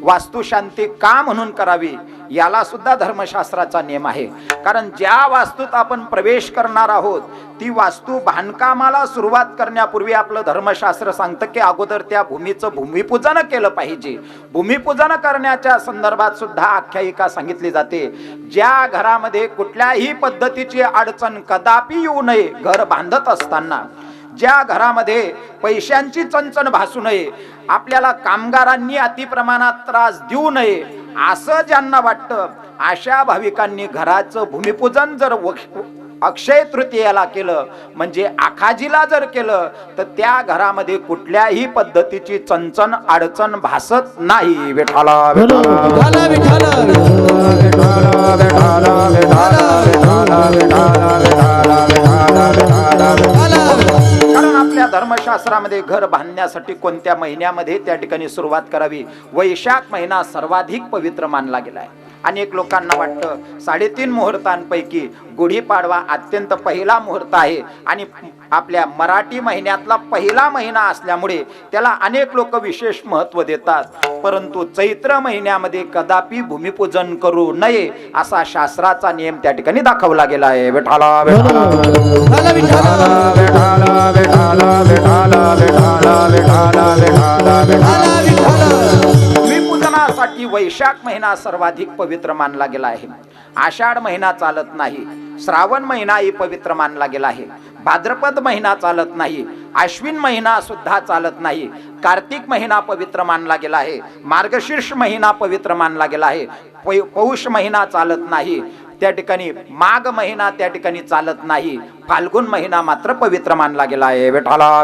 वास्तुशांती का म्हणून करावी याला सुद्धा धर्मशास्त्राचा नियम आहे. कारण ज्या वास्तूत आपण प्रवेश करणार आहोत ती वास्तू बांधकामाला सुरुवात करण्यापूर्वी आपलं धर्मशास्त्र सांगतं की अगोदर त्या भूमीचं भूमिपूजन केलं पाहिजे. भूमिपूजन करण्याच्या संदर्भात सुद्धा आख्यायिका सांगितली जाते. ज्या घरामध्ये कुठल्याही पद्धतीची अडचण कदापि येऊ नये, घर बांधत असताना ज्या घरामध्ये पैशांची चणचण भासू नये, आपल्याला कामगारांनी अतिप्रमाणात त्रास देऊ नये असं ज्यांना वाटतं अशा भाविकांनी घराचं भूमिपूजन जर अक्षय तृतीयेला केलं म्हणजे आखाजीला जर केलं तर त्या घरामध्ये कुठल्याही पद्धतीची चणचण अडचण भासत नाही. विठाला विठाला कारण आपल्या धर्मशास्त्रामध्ये घर बांधण्यासाठी कोणत्या महिन्यामध्ये त्या ठिकाणी सुरुवात करावी. वैशाख महिना सर्वाधिक पवित्र मानला गेला आहे. अनेक लोकांना वाटतं 3.5 मुहूर्तांपैकी गुढीपाडवा अत्यंत पहिला मुहूर्त आहे आणि आपल्या मराठी महिन्यातला पहिला महिना असल्यामुळे त्याला अनेक लोक विशेष महत्त्व देतात. परंतु चैत्र महिन्यामध्ये कदापि भूमिपूजन करू नये असा शास्त्राचा नियम त्या ठिकाणी दाखवला गेला आहे. विठाला भूमिपूजनासाठी वैशाख महिना सर्वाधिक पवित्र मानला गेला आहे. आषाढ महिना चालत नाही, श्रावण महिनाही पवित्र मानला गेला आहे, भाद्रपद महिना चालत नाही, आश्विन महिना सुद्धा चालत नाही, कार्तिक महिना पवित्र मानला गेला आहे, मार्गशीर्ष महिना पवित्र मानला गेला आहे, पौष महिना चालत नाही, त्या ठिकाणी माघ महिना त्या ठिकाणी चालत नाही, फाल्गुन महिना मात्र पवित्र मानला गेला आहे. विठाला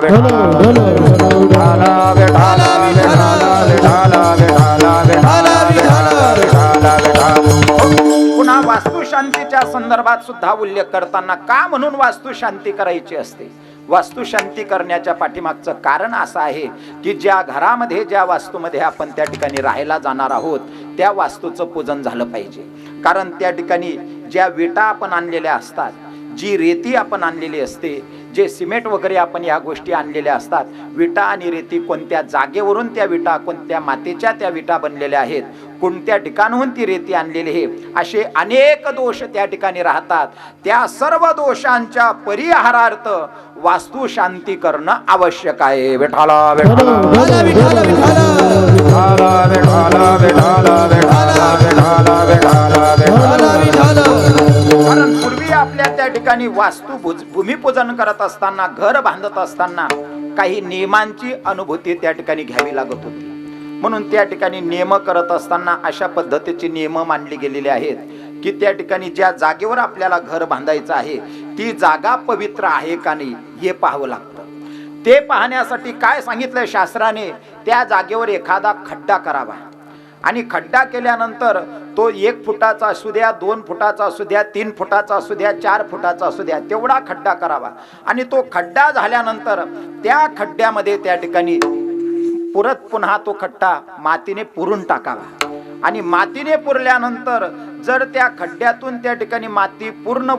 पुन्हा वास्तुशांतीच्या संदर्भात सुद्धा उल्लेख करताना का म्हणून वास्तुशांती करायची असते. वास्तुशांती करण्याच्या पाठीमागचं कारण असं आहे की ज्या घरामध्ये ज्या वास्तूमध्ये आपण त्या ठिकाणी राहायला जाणार आहोत त्या वास्तूचं पूजन झालं पाहिजे. कारण त्या ठिकाणी ज्या विटा आपण आणलेल्या असतात, जी रेती आपण आणलेली असते, जे सिमेंट वगैरे आपण या गोष्टी आणलेल्या असतात, विटा आणि रेती कोणत्या जागेवरून त्या विटा, कोणत्या मातीच्या त्या विटा बनलेल्या आहेत, कोणत्या ठिकाणाहून ती रेती आणलेली आहे, असे अनेक दोष त्या ठिकाणी राहतात. त्या सर्व दोषांच्या परिहारार्थ वास्तु शांती करणं आवश्यक आहे. विठाला कारण पूर्वी आपल्या त्या ठिकाणी वास्तू भूमिपूजन करत असताना, घर बांधत असताना काही नियमांची अनुभूती त्या ठिकाणी घ्यावी लागत होती. म्हणून त्या ठिकाणी नियम करत असताना अशा पद्धतीची नियम मांडली गेलेली आहेत की त्या ठिकाणी ज्या जागेवर आपल्याला घर बांधायचं आहे ती जागा पवित्र आहे का नाही हे पाहावं लागतं. ते पाहण्यासाठी काय सांगितलंय शास्त्राने, त्या जागेवर एखादा खड्डा करावा आणि खड्डा केल्यानंतर तो 1 फुटाचा असू द्या, 2 फुटाचा असू द्या, 3 फुटाचा असू द्या, 4 फुटाचा असू द्या, तेवढा खड्डा करावा. आणि तो खड्डा झाल्यानंतर त्या खड्ड्यामध्ये त्या ठिकाणी पुन्हा तो खड्डा मातीने पुरून टाकावा. आणि मातीने पुरल्यानंतर जर त्या खड्ड्यातून त्या ठिकाणी माती पूर्ण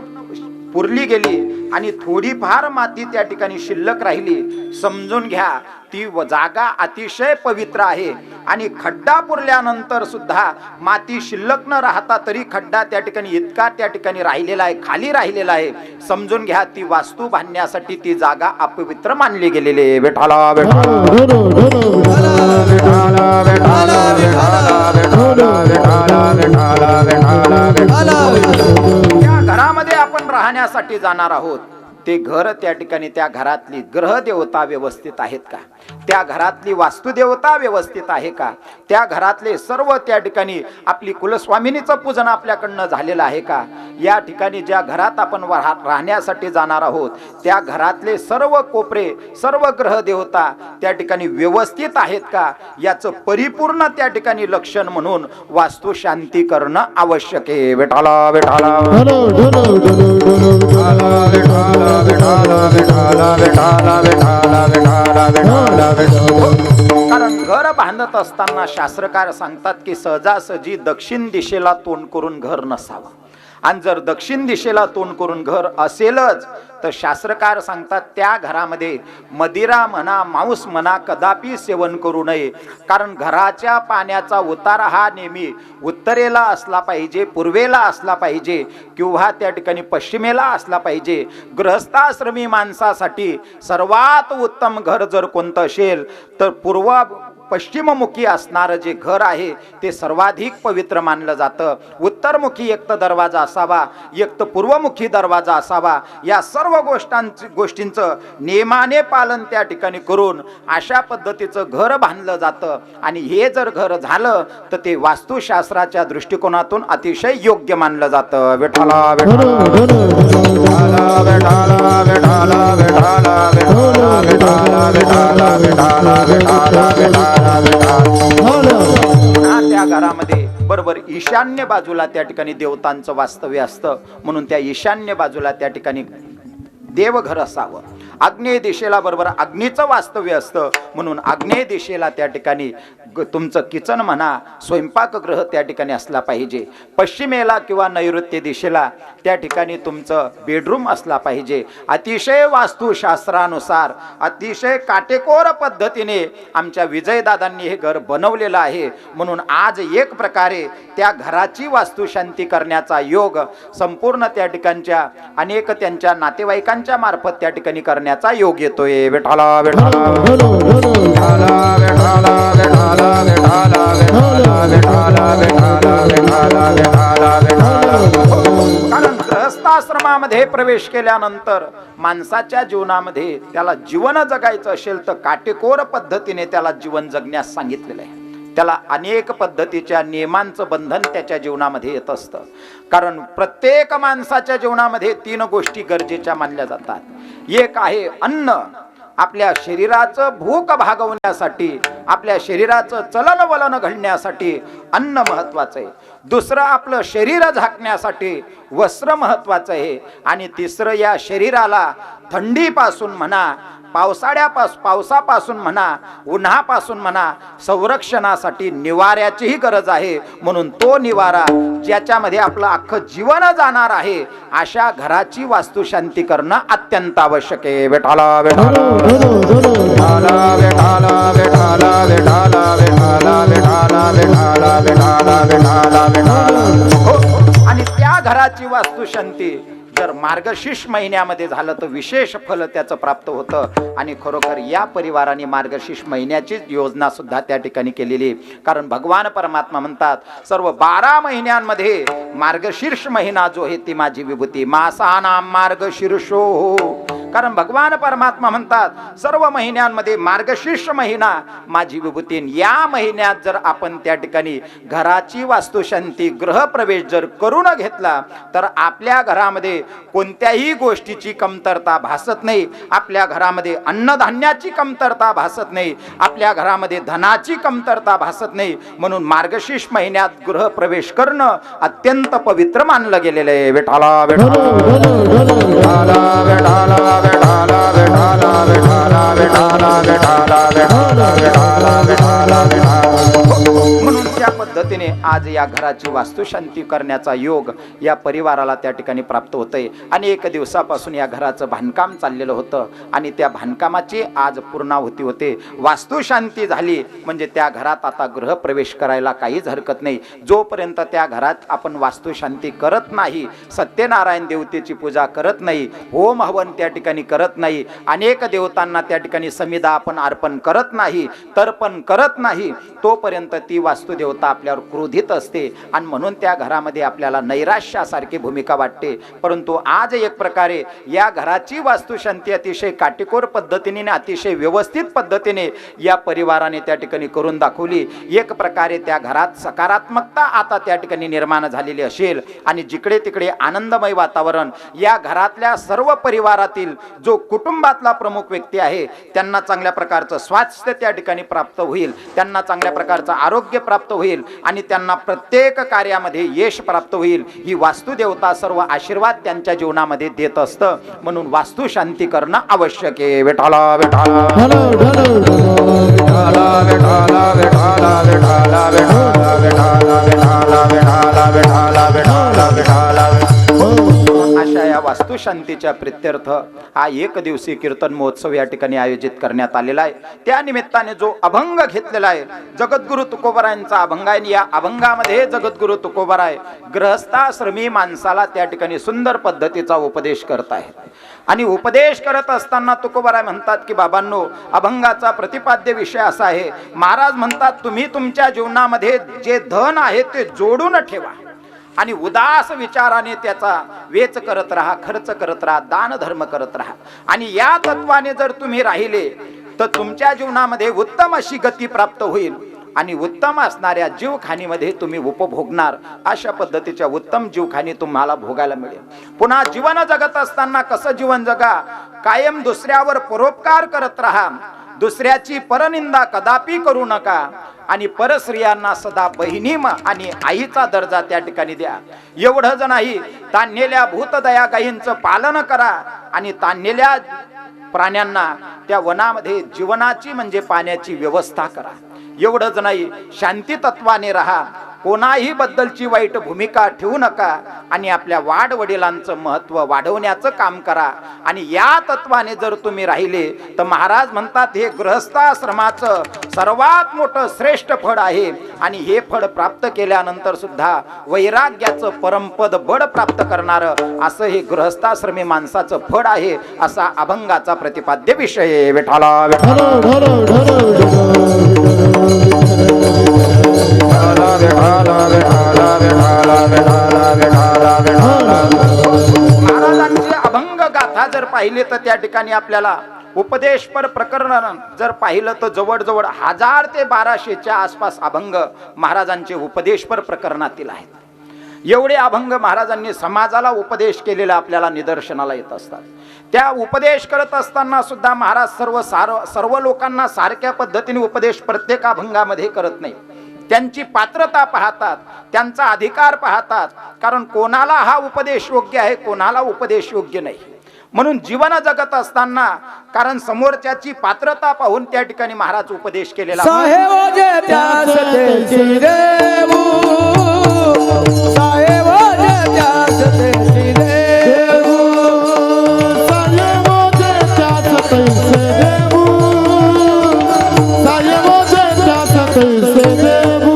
पुरली गेली आणि थोडीफार माती त्या ठिकाणी शिल्लक राहिली, समजून घ्या ती जागा अतिशय पवित्र आहे. आणि खड्डा पुरल्यानंतर सुद्धा माती शिल्लक न राहता तरी खड्डा त्या ठिकाणी इतका त्या ठिकाणी राहिलेला आहे, खाली राहिलेला आहे, समजून घ्या ती वास्तू बांधण्यासाठी ती जागा अपवित्र मानली गेलेली आहे. विठाला त्या घरामध्ये आपण राहण्यासाठी जाणार आहोत, ते घर त्या ठिकाणी त्या घरातली ग्रह देवता व्यवस्थित आहेत का, त्या घरातली वास्तुदेवता व्यवस्थित आहे का, त्या घरातले सर्व त्या ठिकाणी आपली कुलस्वामिनीचं पूजन आपल्याकडनं झालेलं आहे का, या ठिकाणी ज्या घरात आपण राहण्यासाठी जाणार आहोत त्या घरातले सर्व कोपरे, सर्व ग्रह देवता त्या ठिकाणी व्यवस्थित आहेत का, याचं परिपूर्ण त्या ठिकाणी लक्षण म्हणून वास्तु शांती करणं आवश्यक आहे. विठाला विठाला कारण घर बांधत असताना शास्त्रकार सांगतात की सहजासहजी दक्षिण दिशेला तोंड करून घर नसावं. आणि जर दक्षिण दिशेला तोंड करून घर असेलच तर शास्त्रकार सांगतात त्या घरामध्ये मदिरा म्हणा मांस म्हणा कदापि सेवन करू नये. कारण घराच्या पाण्याचा उतारा हा नेहमी उत्तरेला असला पाहिजे, पूर्वेला असला पाहिजे किंवा त्या ठिकाणी पश्चिमेला असला पाहिजे. गृहस्थाश्रमी माणसासाठी सर्वात उत्तम घर जर कोणतं असेल तर पश्चिममुखी असणारं जे घर आहे ते सर्वाधिक पवित्र मानलं जातं. उत्तरमुखी एक तर दरवाजा असावा, एक तर पूर्वमुखी दरवाजा असावा. या सर्व गोष्टींचं नियमाने पालन त्या ठिकाणी करून अशा पद्धतीचं घर बांधलं जातं. आणि हे जर घर झालं तर ते वास्तुशास्त्राच्या दृष्टिकोनातून अतिशय योग्य मानलं जातं. विठ्ठला विठ्ठला विठ्ठला विठ्ठला विठ्ठला विठ्ठला विठ्ठला विठ्ठला विठ्ठला विठ्ठला विठ्ठला. त्या घरामध्ये बरोबर ईशान्य बाजूला त्या ठिकाणी देवतांचं वास्तव्य असतं. म्हणून त्या ईशान्य बाजूला त्या ठिकाणी देवघर असावं. आग्नेय दिशेला बरोबर अग्नीचं वास्तव्य असतं. म्हणून आग्नेय दिशेला त्या ठिकाणी तुमचं किचन म्हणा स्वयंपाकगृह त्या ठिकाणी असला पाहिजे. पश्चिमेला किंवा नैऋत्य दिशेला त्या ठिकाणी तुमचं बेडरूम असला पाहिजे. अतिशय वास्तुशास्त्रानुसार अतिशय काटेकोर पद्धतीने आमच्या विजयदादांनी हे घर बनवलेलं आहे. म्हणून आज एक प्रकारे त्या घराची वास्तुशांती करण्याचा योग संपूर्ण त्या ठिकाणच्या अनेक त्यांच्या नातेवाईकांच्या मार्फत त्या ठिकाणी करण्याचा योग येतोय. विठ्ठला विठ्ठला विठ्ठला विठ्ठला विठ्ठला कारण गृहस्थाश्रमामध्ये प्रवेश केल्यानंतर माणसाच्या जीवनामध्ये त्याला जीवन जगायचं असेल तर काटेकोर पद्धतीने त्याला जीवन जगण्यास सांगितलेलं आहे. त्याला अनेक पद्धतीच्या नियमांचं बंधन त्याच्या जीवनामध्ये येत असतं. कारण प्रत्येक माणसाच्या जीवनामध्ये 3 गोष्टी गरजेच्या मानल्या जातात. एक आहे अन्न, आपल्या शरीराचं भूक भागवण्यासाठी आपल्या शरीराचं चलनवलन घडण्यासाठी अन्न महत्वाचं आहे. दुसरं आपलं शरीर झाकण्यासाठी वस्त्र महत्वाचं आहे. आणि तिसरं या शरीराला थंडीपासून म्हणा पावसापासून म्हणा उन्हापासून म्हणा संरक्षणासाठी निवाऱ्याचीही गरज आहे. म्हणून तो निवारा ज्याच्यामध्ये आपलं अख्खं जीवन जाणार आहे अशा घराची वास्तुशांती करणं अत्यंत आवश्यक आहे. विठ्ठला विठ्ठला विठ्ठला विठ्ठला विठ्ठला विठ्ठला विठ्ठला विठ्ठला विठ्ठला विठ्ठला विठ्ठला विठ्ठला. आणि त्या घराची वास्तुशांती जर मार्गशीर्ष महिन्यामध्ये झालं तर विशेष फल त्याचं प्राप्त होतं. आणि खरोखर या परिवाराने मार्गशीर्ष महिन्याची योजना सुद्धा त्या ठिकाणी केलेली. कारण भगवान परमात्मा म्हणतात सर्व 12 महिन्यांमध्ये मार्गशीर्ष महिना जो आहे ती माझी विभूती. मासानाम मार्गशीर्षो. कारण भगवान परमात्मा म्हणतात सर्व महिन्यांमध्ये मार्गशीर्ष महिना माझी विभूती. या महिन्यात जर आपण त्या ठिकाणी घराची वास्तुशांती गृहप्रवेश जर करून घेतला तर आपल्या घरामध्ये कोणत्याही गोष्टीची कमतरता भासत नाही. आपल्या घरामध्ये अन्नधान्याची कमतरता भासत नाही. आपल्या घरामध्ये धनाची कमतरता भासत नाही. म्हणून मार्गशीर्ष महिन्यात गृहप्रवेश करणं अत्यंत पवित्र मानलं गेलेलं आहे. विठ्ठला विठ्ठला विठ्ठला विठ्ठला विठ्ठला विठ्ठला विठ्ठला विठ्ठला विठ्ठला विठ्ठला विठ्ठला विठ्ठला. म्हणून त्या पद्धतीने आज या घराची वास्तुशांती करण्याचा योग या परिवाराला त्या ठिकाणी प्राप्त होतंय. आणि 1 दिवसापासून या घराचं बांधकाम चाललेलं होतं आणि त्या बांधकामाची आज पूर्णाहुती होते. वास्तुशांती झाली म्हणजे त्या घरात आता गृहप्रवेश करायला काहीच हरकत नाही. जोपर्यंत त्या घरात आपण वास्तुशांती करत नाही, सत्यनारायण देवतेची पूजा करत नाही, होम हवन त्या ठिकाणी करत नाही, अनेक देवतांना त्या ठिकाणी समिधा आपण अर्पण करत नाही, तर्पण करत नाही, तोपर्यंत ती वास्तुदेवता आपल्यावर क्रोधित असते. आणि म्हणून त्या घरामध्ये आपल्याला नैराश्यासारखी भूमिका वाटते. परंतु आज एक प्रकारे या घराची वास्तुशांती अतिशय काटेकोर पद्धतीने अतिशय व्यवस्थित पद्धतीने या परिवाराने त्या ठिकाणी करून दाखवली. एक प्रकारे त्या घरात सकारात्मकता आता त्या ठिकाणी निर्माण झालेली असेल. आणि जिकडे तिकडे आनंदमय वातावरण या घरातल्या सर्व परिवारातील जो कुटुंबातला प्रमुख व्यक्ती आहे त्यांना चांगल्या प्रकारचं स्वास्थ्य त्या ठिकाणी प्राप्त होईल, त्यांना चांगल्या प्रकारचं आरोग्य प्राप्त होईल आणि त्यांना प्रत्येक कार्यामध्ये यश प्राप्त होईल. ही वास्तुदेवता सर्व आशीर्वाद त्यांच्या जीवनामध्ये देत असतं. म्हणून वास्तुशांती करणं आवश्यक आहे. विठ्ठला विठ्ठला विठ्ठला विठ्ठला विठ्ठला विठ्ठला विठ्ठला विठ्ठला विठ्ठला विठ्ठला विठ्ठला विठ्ठला विठ्ठला या वास्तुशांतीच्या प्रित्यर्थ हा एक दिवसीय कीर्तन महोत्सव या ठिकाणी आयोजित करण्यात आलेला आहे. त्या निमित्ताने जो अभंग घेतलेला आहे जगद्गुरु तुकोबरायांचा अभंग आहे. या अभंगामध्ये जगद्गुरु तुकोबराय गृहस्थाश्रमी माणसाला त्या ठिकाणी सुंदर पद्धतीचा उपदेश करत आहेत. आणि उपदेश करत असताना तुकोबराय म्हणतात की बाबांनो, अभंगाचा प्रतिपाद्य विषय असा आहे. महाराज म्हणतात तुम्ही तुमच्या जीवनामध्ये जे धन आहे ते जोडून ठेवा आणि उदास विचाराने त्याचा वेच करत राहा, खर्च करत राहा, दान धर्म करत राहा. आणि या तत्वाने जर तुम्ही राहिले तर तुमच्या जीवनामध्ये उत्तम अशी गती प्राप्त होईल आणि उत्तम असणाऱ्या जीवखानीमध्ये तुम्ही उपभोगणार. अशा पद्धतीच्या उत्तम जीवखानी तुम्हाला भोगायला मिळेल. पुन्हा जीवन जगत असताना कसं जीवन जगा, कायम दुसऱ्यावर परोपकार करत राहा, दुसऱ्याची परनिंदा कदापि करू नका आणि परस्त्रियांना सदा बहिणी आणि आईचा दर्जा त्या ठिकाणी द्या. एवढंच नाही, तान्हेल्या भूतदया गायींचं पालन करा आणि तान्हेल्या प्राण्यांना त्या वनामध्ये जीवनाची म्हणजे पाण्याची व्यवस्था करा. एवढंच नाही, शांती तत्वाने राहा, कोणाही बद्दलची वाईट भूमिका ठेवू नका आणि आपल्या वाडवडिलांचं महत्त्व वाढवण्याचं काम करा. आणि या तत्वाने जर तुम्ही राहिले तर महाराज म्हणतात हे गृहस्थाश्रमाचं सर्वात मोठं श्रेष्ठ फळ आहे. आणि हे फळ प्राप्त केल्यानंतर सुद्धा वैराग्याचं परमपद बळ प्राप्त करणारं असं हे गृहस्थाश्रमी माणसाचं फळ आहे. असा अभंगाचा प्रतिपाद्य विषय. विठाला महाराजांची अभंग गाथा जर पाहिले तर त्या ठिकाणी आपल्याला उपदेशपर प्रकरण जर पाहिलं तर जवळजवळ 1000 ते 1200च्या आसपास अभंग महाराजांचे उपदेशपर प्रकरणातील आहेत. एवढे अभंग महाराजांनी समाजाला उपदेश केलेला आपल्याला निदर्शनाला येत असतात. त्या उपदेश करत असताना सुद्धा महाराज सर्व लोकांना सारख्या पद्धतीने उपदेश प्रत्येक अभंगामध्ये करत नाही. त्यांची पात्रता पाहतात, त्यांचा अधिकार पाहतात. कारण कोणाला हा उपदेश योग्य आहे, कोणाला उपदेश योग्य नाही. म्हणून जीवन जगत असताना कारण समोरच्याची पात्रता पाहून त्या ठिकाणी महाराज उपदेश केलेला. साहेब जे त्यास तेची देऊ, साहेब जे त्यास तेची देऊ, साहेब जे त्यास तैसे देऊ, साहेब जे त्यास तैसे देऊ,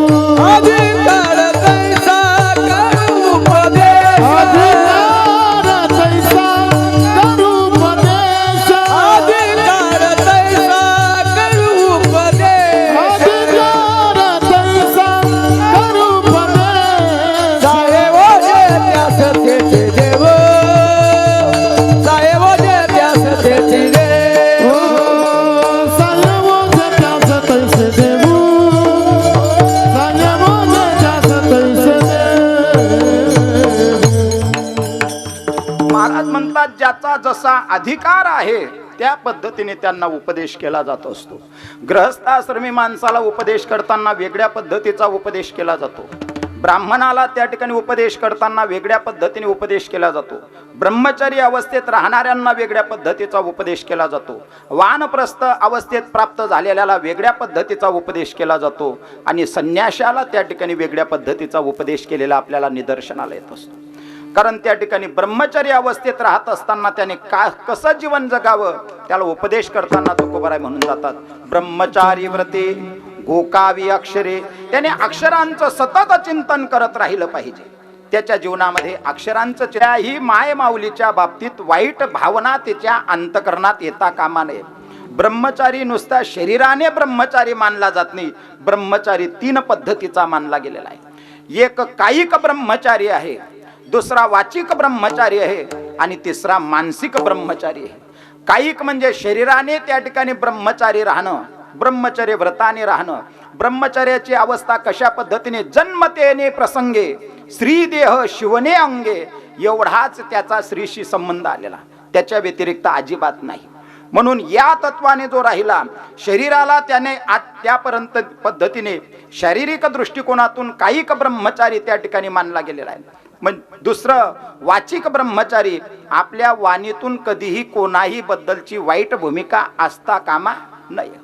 अधिकार तैसा करू उपदेश, अधिकार तैसा करू उपदेश, अधिकार तैसा करू उपदेश, अधिकार तैसा करू उपदेश. साहेब जे त्यास तेची देऊ, साहेब जे त्यास तेची देऊ, साहेब जे त्यास तैसे देऊ, साहेब जे त्यास तैसे देऊ. महाराज म्हणतात ज्याचा जसा अधिकार आहे त्या पद्धतीने त्यांना उपदेश केला जात असतो. गृहस्थाश्रमी माणसाला उपदेश करताना वेगळ्या पद्धतीचा उपदेश केला जातो. ब्राह्मणाला त्या ठिकाणी उपदेश करताना वेगळ्या पद्धतीने उपदेश केला जातो. ब्रह्मचारी अवस्थेत राहणाऱ्यांना वेगळ्या पद्धतीचा उपदेश केला जातो. वानप्रस्थ अवस्थेत प्राप्त झालेल्याला वेगळ्या पद्धतीचा उपदेश केला जातो. आणि संन्याशाला त्या ठिकाणी वेगळ्या पद्धतीचा उपदेश केलेला आपल्याला निदर्शनाला येत असतो. कारण त्या ठिकाणी ब्रह्मचारी अवस्थेत राहत असताना त्याने कसं जीवन जगावं त्याला उपदेश करताना तुकोबराय म्हणून जातात, ब्रह्मचारी व्रते गोकावी अक्षरे. त्याने अक्षरांचं सतत चिंतन करत राहिलं पाहिजे. त्याच्या जीवनामध्ये अक्षरांचं ही माय माऊलीच्या बाबतीत वाईट भावना त्याच्या अंतकरणात येता कामा नये. ब्रह्मचारी नुसता शरीराने ब्रह्मचारी मानला जात नाही. ब्रह्मचारी 3 पद्धतीचा मानला गेलेला आहे. एक कायिक ब्रह्मचारी आहे, दुसरा वाचिक ब्रह्मचारी आहे आणि तिसरा मानसिक ब्रह्मचारी आहे. कायिक म्हणजे शरीराने त्या ठिकाणी ब्रह्मचारी राहणं, ब्रह्मचर्य व्रताने राहणं. ब्रह्मचर्याची अवस्था कशा पद्धतीने, जन्मतेने प्रसंगे श्रीदेह शिवने अंगे, एवढाच त्याचा श्रीशी संबंध आलेला, त्याच्या व्यतिरिक्त अजिबात नाही. म्हणून या तत्वाने जो राहिला, शरीराला त्याने त्यापर्यंत पद्धतीने शारीरिक दृष्टिकोनातून कायिक ब्रह्मचारी त्या ठिकाणी मानला गेलेला आहे. मग दुसरं वाचिक ब्रह्मचारी, आपल्या वाणीतून कधीही कोणाही बद्दलची वाईट भूमिका असता कामा नये.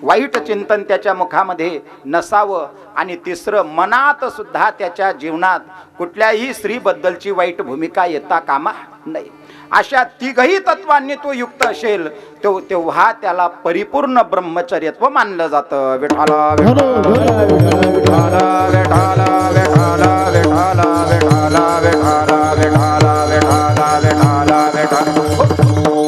वाईट चिंतन त्याच्या मुखामध्ये नसावं. आणि तिसरं, मनात सुद्धा त्याच्या जीवनात कुठल्याही स्त्रीबद्दलची वाईट भूमिका येता कामा नाही. अशा तिघही तत्वांनी तो युक्त असेल तेव्हा त्याला परिपूर्ण ब्रह्मचर्यत्व मानलं जातं. विठाला विठाला विठाला विठाला विठाला विठाला विठाला विठाला विठाला विठाला विठाला.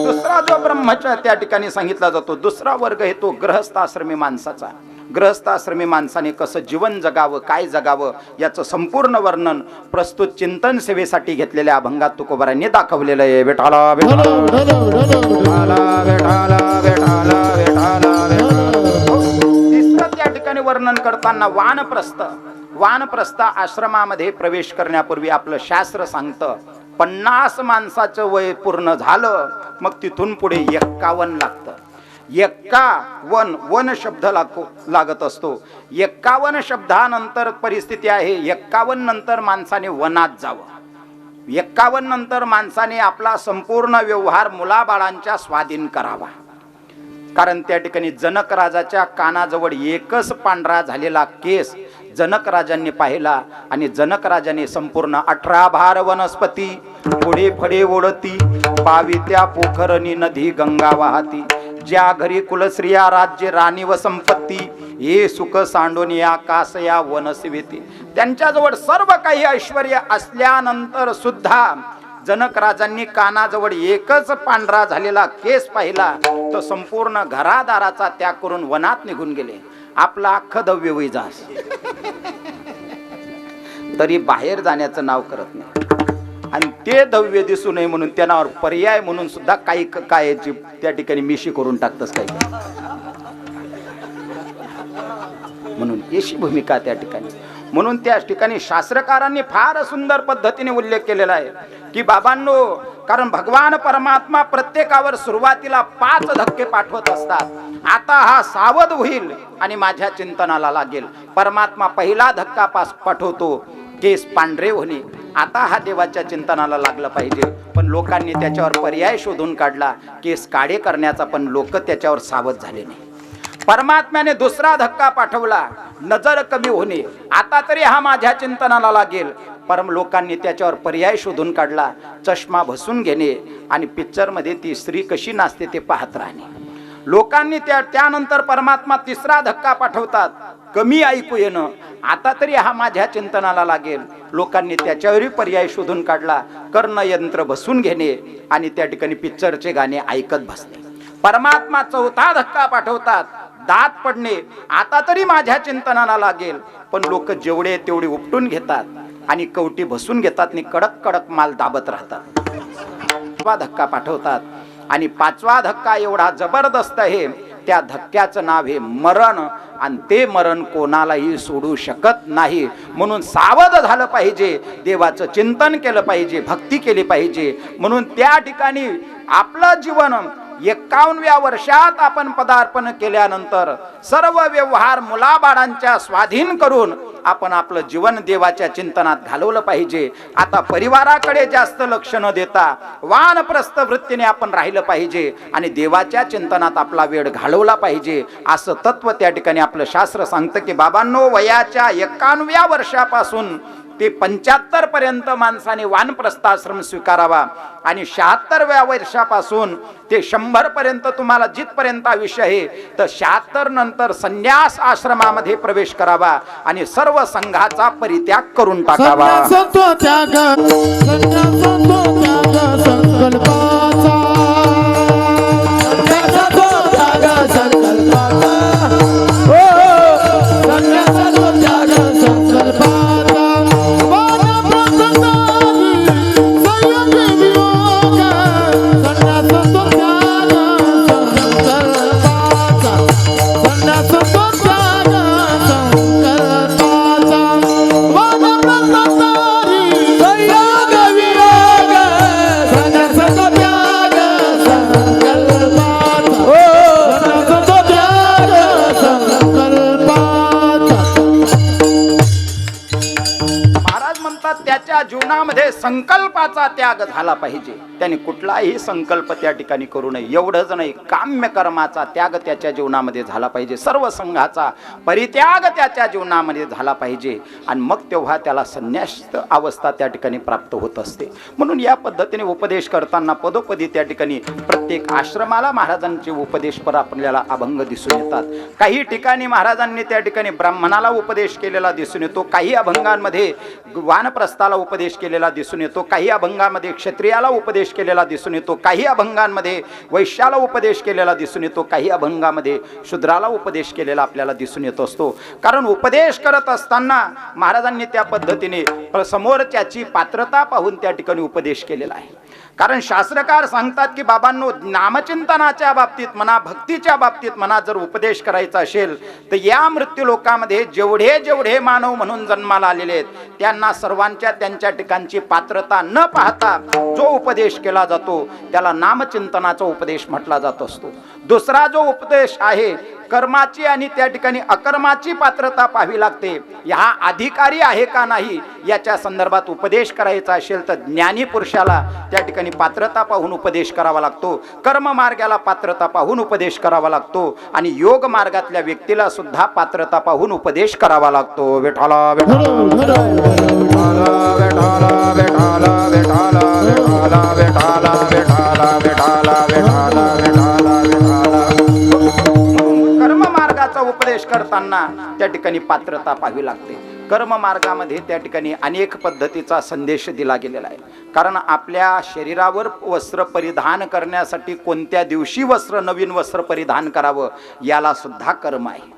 दुसरा जो ब्रह्मचर्य त्या ठिकाणी सांगितला जातो, दुसरा वर्ग आहे तो गृहस्थाश्रमी माणसाचा. गृहस्थाश्रमी माणसाने कसं जीवन जगावं, काय जगावं याचं संपूर्ण वर्णन प्रस्तुत चिंतन सेवेसाठी घेतलेल्या अभंगात तुकोबारांनी दाखवलेलं आहे. विठाला विठाला विठाला विठाला विठाला विठाला. तिसरं त्या ठिकाणी वर्णन करताना वानप्रस्थ आश्रमामध्ये प्रवेश करण्यापूर्वी आपलं शास्त्र सांगतं 50 माणसाचं वय पूर्ण झालं मग तिथून पुढे 51 लागतं. 51 वन शब्द लागत असतो. 51 शब्दानंतर परिस्थिती आहे 51 नंतर माणसाने वनात जावं. 51 नंतर माणसाने आपला संपूर्ण व्यवहार मुलाबाळांच्या स्वाधीन करावा. कारण त्या ठिकाणी जनक राजाच्या कानाजवळ एकच पांढरा झालेला केस जनक राजांनी पाहिला आणि जनक राजाने संपूर्ण 18 भार वनस्पती पुढे फडे ओढती पावित्या पोखरणी नदी गंगा वाहती. ज्या घरी कुलश्रिया राज्य राणी व संपत्ती हे सुख सांडून या कास या वनसेवेती. त्यांच्याजवळ सर्व काही ऐश्वर्य असल्यानंतर सुद्धा जनक राजांनी कानाजवळ एकच पांढरा झालेला केस पाहिला तर संपूर्ण घरादाराचा त्याग करून वनात निघून गेले. आपला अख्खं दव्य वैजास तरी बाहेर जाण्याचं नाव करत नाही. आणि ते दव्य दिसू नये म्हणून त्यांनावर पर्याय म्हणून सुद्धा काही काय त्या ठिकाणी मिशी करून टाकतच काही म्हणून अशी भूमिका त्या ठिकाणी. म्हणून त्या ठिकाणी शास्त्रकारांनी फार सुंदर पद्धतीने उल्लेख केलेला आहे की बाबांनो, कारण भगवान परमात्मा प्रत्येकावर सुरुवातीला 5 धक्के पाठवत असतात. आता हा सावध होईल आणि माझ्या चिंतनाला लागेल. परमात्मा पहिला धक्का पाठवतो केस पांढरे होणे. आता हा देवाच्या चिंतनाला लागलं पाहिजे, पण लोकांनी त्याच्यावर पर्याय शोधून काढला केस काळे करण्याचा, पण लोक त्याच्यावर सावध झाले नाही. परमात्म्याने दुसरा धक्का पाठवला नजर कमी होणे. आता तरी हा माझ्या चिंतनाला लागेल, परम लोकांनी त्याच्यावर पर्याय शोधून काढला चष्मा बसून घेणे आणि पिक्चरमध्ये ती स्त्री कशी नाचते ते पाहत राहणे. लोकांनी त्यानंतर परमात्मा तिसरा धक्का पाठवतात कमी ऐकू येणं. आता तरी हा माझ्या चिंतनाला लागेल. लोकांनी त्याच्यावरही पर्याय शोधून काढला कर्णयंत्र बसून घेणे आणि त्या ठिकाणी पिक्चरचे गाणे ऐकत बसणे. परमात्मा चौथा धक्का पाठवतात दात पडणे. आता तरी माझ्या चिंतनाला लागेल, पण लोक जेवढे तेवढे उपटून घेतात आणि कवटी बसून घेतात आणि कडक कडक माल दाबत राहतात. 5वा धक्का पाठवतात आणि 5वा धक्का एवढा जबरदस्त आहे त्या धक्क्याचं नाव हे मरण. आणि ते मरण कोणालाही सोडू शकत नाही. म्हणून सावध झालं पाहिजे, देवाचं चिंतन केलं पाहिजे, भक्ती केली पाहिजे. म्हणून त्या ठिकाणी आपलं जीवन 51व्या वर्षात आपण पदार्पण केल्यानंतर सर्व व्यवहार मुलाबाळांच्या स्वाधीन करून आपण आपलं जीवन देवाच्या चिंतनात घालवलं पाहिजे. आता परिवाराकडे जास्त लक्ष न देता वानप्रस्थ वृत्तीने आपण राहिलं पाहिजे आणि देवाच्या चिंतनात आपला वेळ घालवला पाहिजे असं तत्व त्या ठिकाणी आपलं शास्त्र सांगतं की बाबांनो, वयाच्या 51व्या वर्षापासून ते 75 पर्यंत माणसाने वानप्रस्थाश्रम स्वीकारावा आणि 76व्या वर्षापासून ते 100 पर्यंत तुम्हाला जिथपर्यंत आयुष्य आहे तर 76 नंतर संन्यास आश्रमामध्ये प्रवेश करावा आणि सर्व संघाचा परित्याग करून टाकावा. संन्यासत्व त्याग संकल्पाचा संन्यासत्व त्याग त्याच्या जीवनामध्ये संकल्पाचा त्याग झाला पाहिजे. त्याने कुठलाही संकल्प त्या ठिकाणी करू नये. एवढंच नाही, काम्य कर्माचा त्याग त्याच्या जीवनामध्ये झाला पाहिजे. सर्व संघाचा परित्याग त्याच्या जीवनामध्ये झाला पाहिजे आणि मग तेव्हा त्याला संन्यास अवस्था त्या ठिकाणी प्राप्त होत असते. म्हणून या पद्धतीने उपदेश करताना पदोपदी त्या ठिकाणी प्रत्येक आश्रमाला महाराजांचे उपदेश पर आपल्याला अभंग दिसून येतात. काही ठिकाणी महाराजांनी त्या ठिकाणी ब्राह्मणाला उपदेश केलेला दिसून येतो, काही अभंगांमध्ये वानप्रस्थाला उपदेश केलेला दिसून येतो, काही अभंगांमध्ये क्षत्रियाला उपदेश केलेला दिसून येतो, काही अभंगांमध्ये वैश्याला उपदेश केलेला दिसून येतो, काही अभंगामध्ये शूद्राला उपदेश केलेला आपल्याला दिसून येत असतो. कारण उपदेश करत असताना महाराजांनी त्या पद्धतीने समोरच्याची पात्रता पाहून त्या ठिकाणी उपदेश केलेला आहे. कारण शास्त्रकार सांगतात की बाबांनो, नामचिंतनाच्या बाबतीत म्हणा, भक्तीच्या बाबतीत म्हणा, जर उपदेश करायचा असेल तर या मृत्यू लोकामध्ये जेवढे जेवढे मानव म्हणून जन्माला आलेले आहेत त्यांना सर्वांच्या त्यांच्या ठिकाणची पात्रता न पाहता जो उपदेश केला जातो त्याला नामचिंतनाचा उपदेश म्हटला जात असतो. दुसरा जो उपदेश आहे कर्माची आणि त्या ठिकाणी अकर्माची पात्रता पाहावी लागते. हा अधिकारी आहे का नाही याच्या संदर्भात उपदेश करायचा असेल तर ज्ञानी पुरुषाला त्या ठिकाणी पात्रता पाहून उपदेश करावा लागतो, कर्म मार्गाला पात्रता पाहून उपदेश करावा लागतो आणि योग मार्गातल्या व्यक्तीला सुद्धा पात्रता पाहून उपदेश करावा लागतो. विठाला विठाला विठाला विठाला विठाला विठाला विठाला विठाला विठाला विठाला विठाला. कर्म मार्गाचा उपदेश करताना त्या ठिकाणी पात्रता पाहावी लागते. कर्म मार्गामध्ये त्या ठिकाणी अनेक पद्धतीचा संदेश दिला गेलेला आहे. कारण आपल्या शरीरावर वस्त्र परिधान करण्यासाठी कोणत्या दिवशी नवीन वस्त्र परिधान करावं याला सुद्धा कर्म आहे.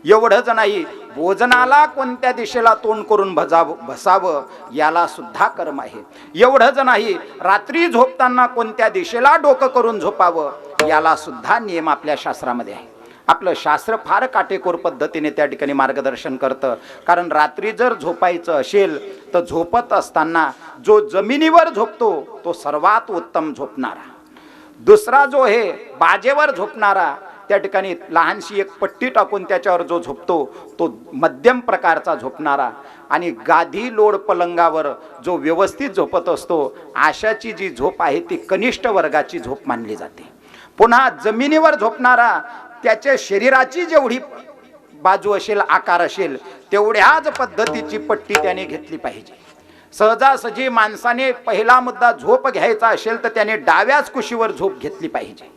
एवढंच नाही, भोजनाला कोणत्या दिशेला तोंड करून बसावं याला सुद्धा कर्म आहे. एवढंच नाही, रात्री झोपताना कोणत्या दिशेला डोकं करून झोपावं याला सुद्धा नियम आपल्या शास्त्रामध्ये आहे. आपलं शास्त्र फार काटेकोर पद्धतीने त्या ठिकाणी मार्गदर्शन करतं. कारण रात्री जर झोपायचं असेल तर झोपत असताना जो जमिनीवर झोपतो तो सर्वात उत्तम झोपणारा. दुसरा जो आहे बाजेवर झोपणारा, त्या ठिकाणी लहानशी एक पट्टी टाकून त्याच्यावर जो झोपतो तो मध्यम प्रकारचा झोपणारा. आणि गादी लोड पलंगावर जो व्यवस्थित झोपत असतो अशाची जी झोप आहे ती कनिष्ठ वर्गाची झोप मानली जाते. पुन्हा जमिनीवर झोपणारा, त्याच्या शरीराची जेवढी बाजू असेल, आकार असेल, तेवढ्याच पद्धतीची पट्टी त्याने घेतली पाहिजे. सहजासहजी माणसाने पहिला मुद्दा झोप घ्यायचा असेल तर त्याने डाव्याच कुशीवर झोप घेतली पाहिजे.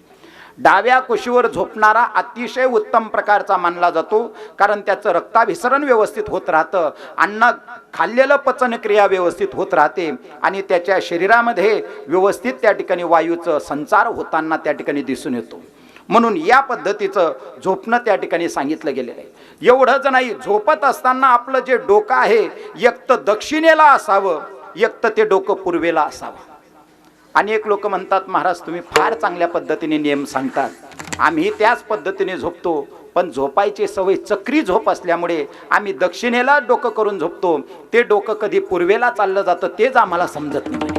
डाव्या कुशीवर झोपणारा अतिशय उत्तम प्रकारचा मानला जातो. कारण त्याचं रक्ताभिसरण व्यवस्थित होत राहतं, अन्न खाल्लेलं पचनक्रिया व्यवस्थित होत राहते आणि त्याच्या शरीरामध्ये व्यवस्थित त्या ठिकाणी वायूचं संचार होताना त्या ठिकाणी दिसून येतो. म्हणून या पद्धतीचं झोपणं त्या ठिकाणी सांगितलं गेलेलं आहे. एवढंच नाही, झोपत असताना आपलं जे डोकं आहे एक तर दक्षिणेला असावं, एक तर ते डोकं पूर्वेला असावं. अनेक लोक म्हणतात महाराज तुम्ही फार चांगल्या पद्धतीने नियम सांगतात, आम्ही त्याच पद्धतीने झोपतो, पण झोपायची सवय चक्री झोप असल्यामुळे आम्ही दक्षिणेला डोकं करून झोपतो, ते डोकं कधी पूर्वेला चाललं जातं तेच आम्हाला समजत नाही.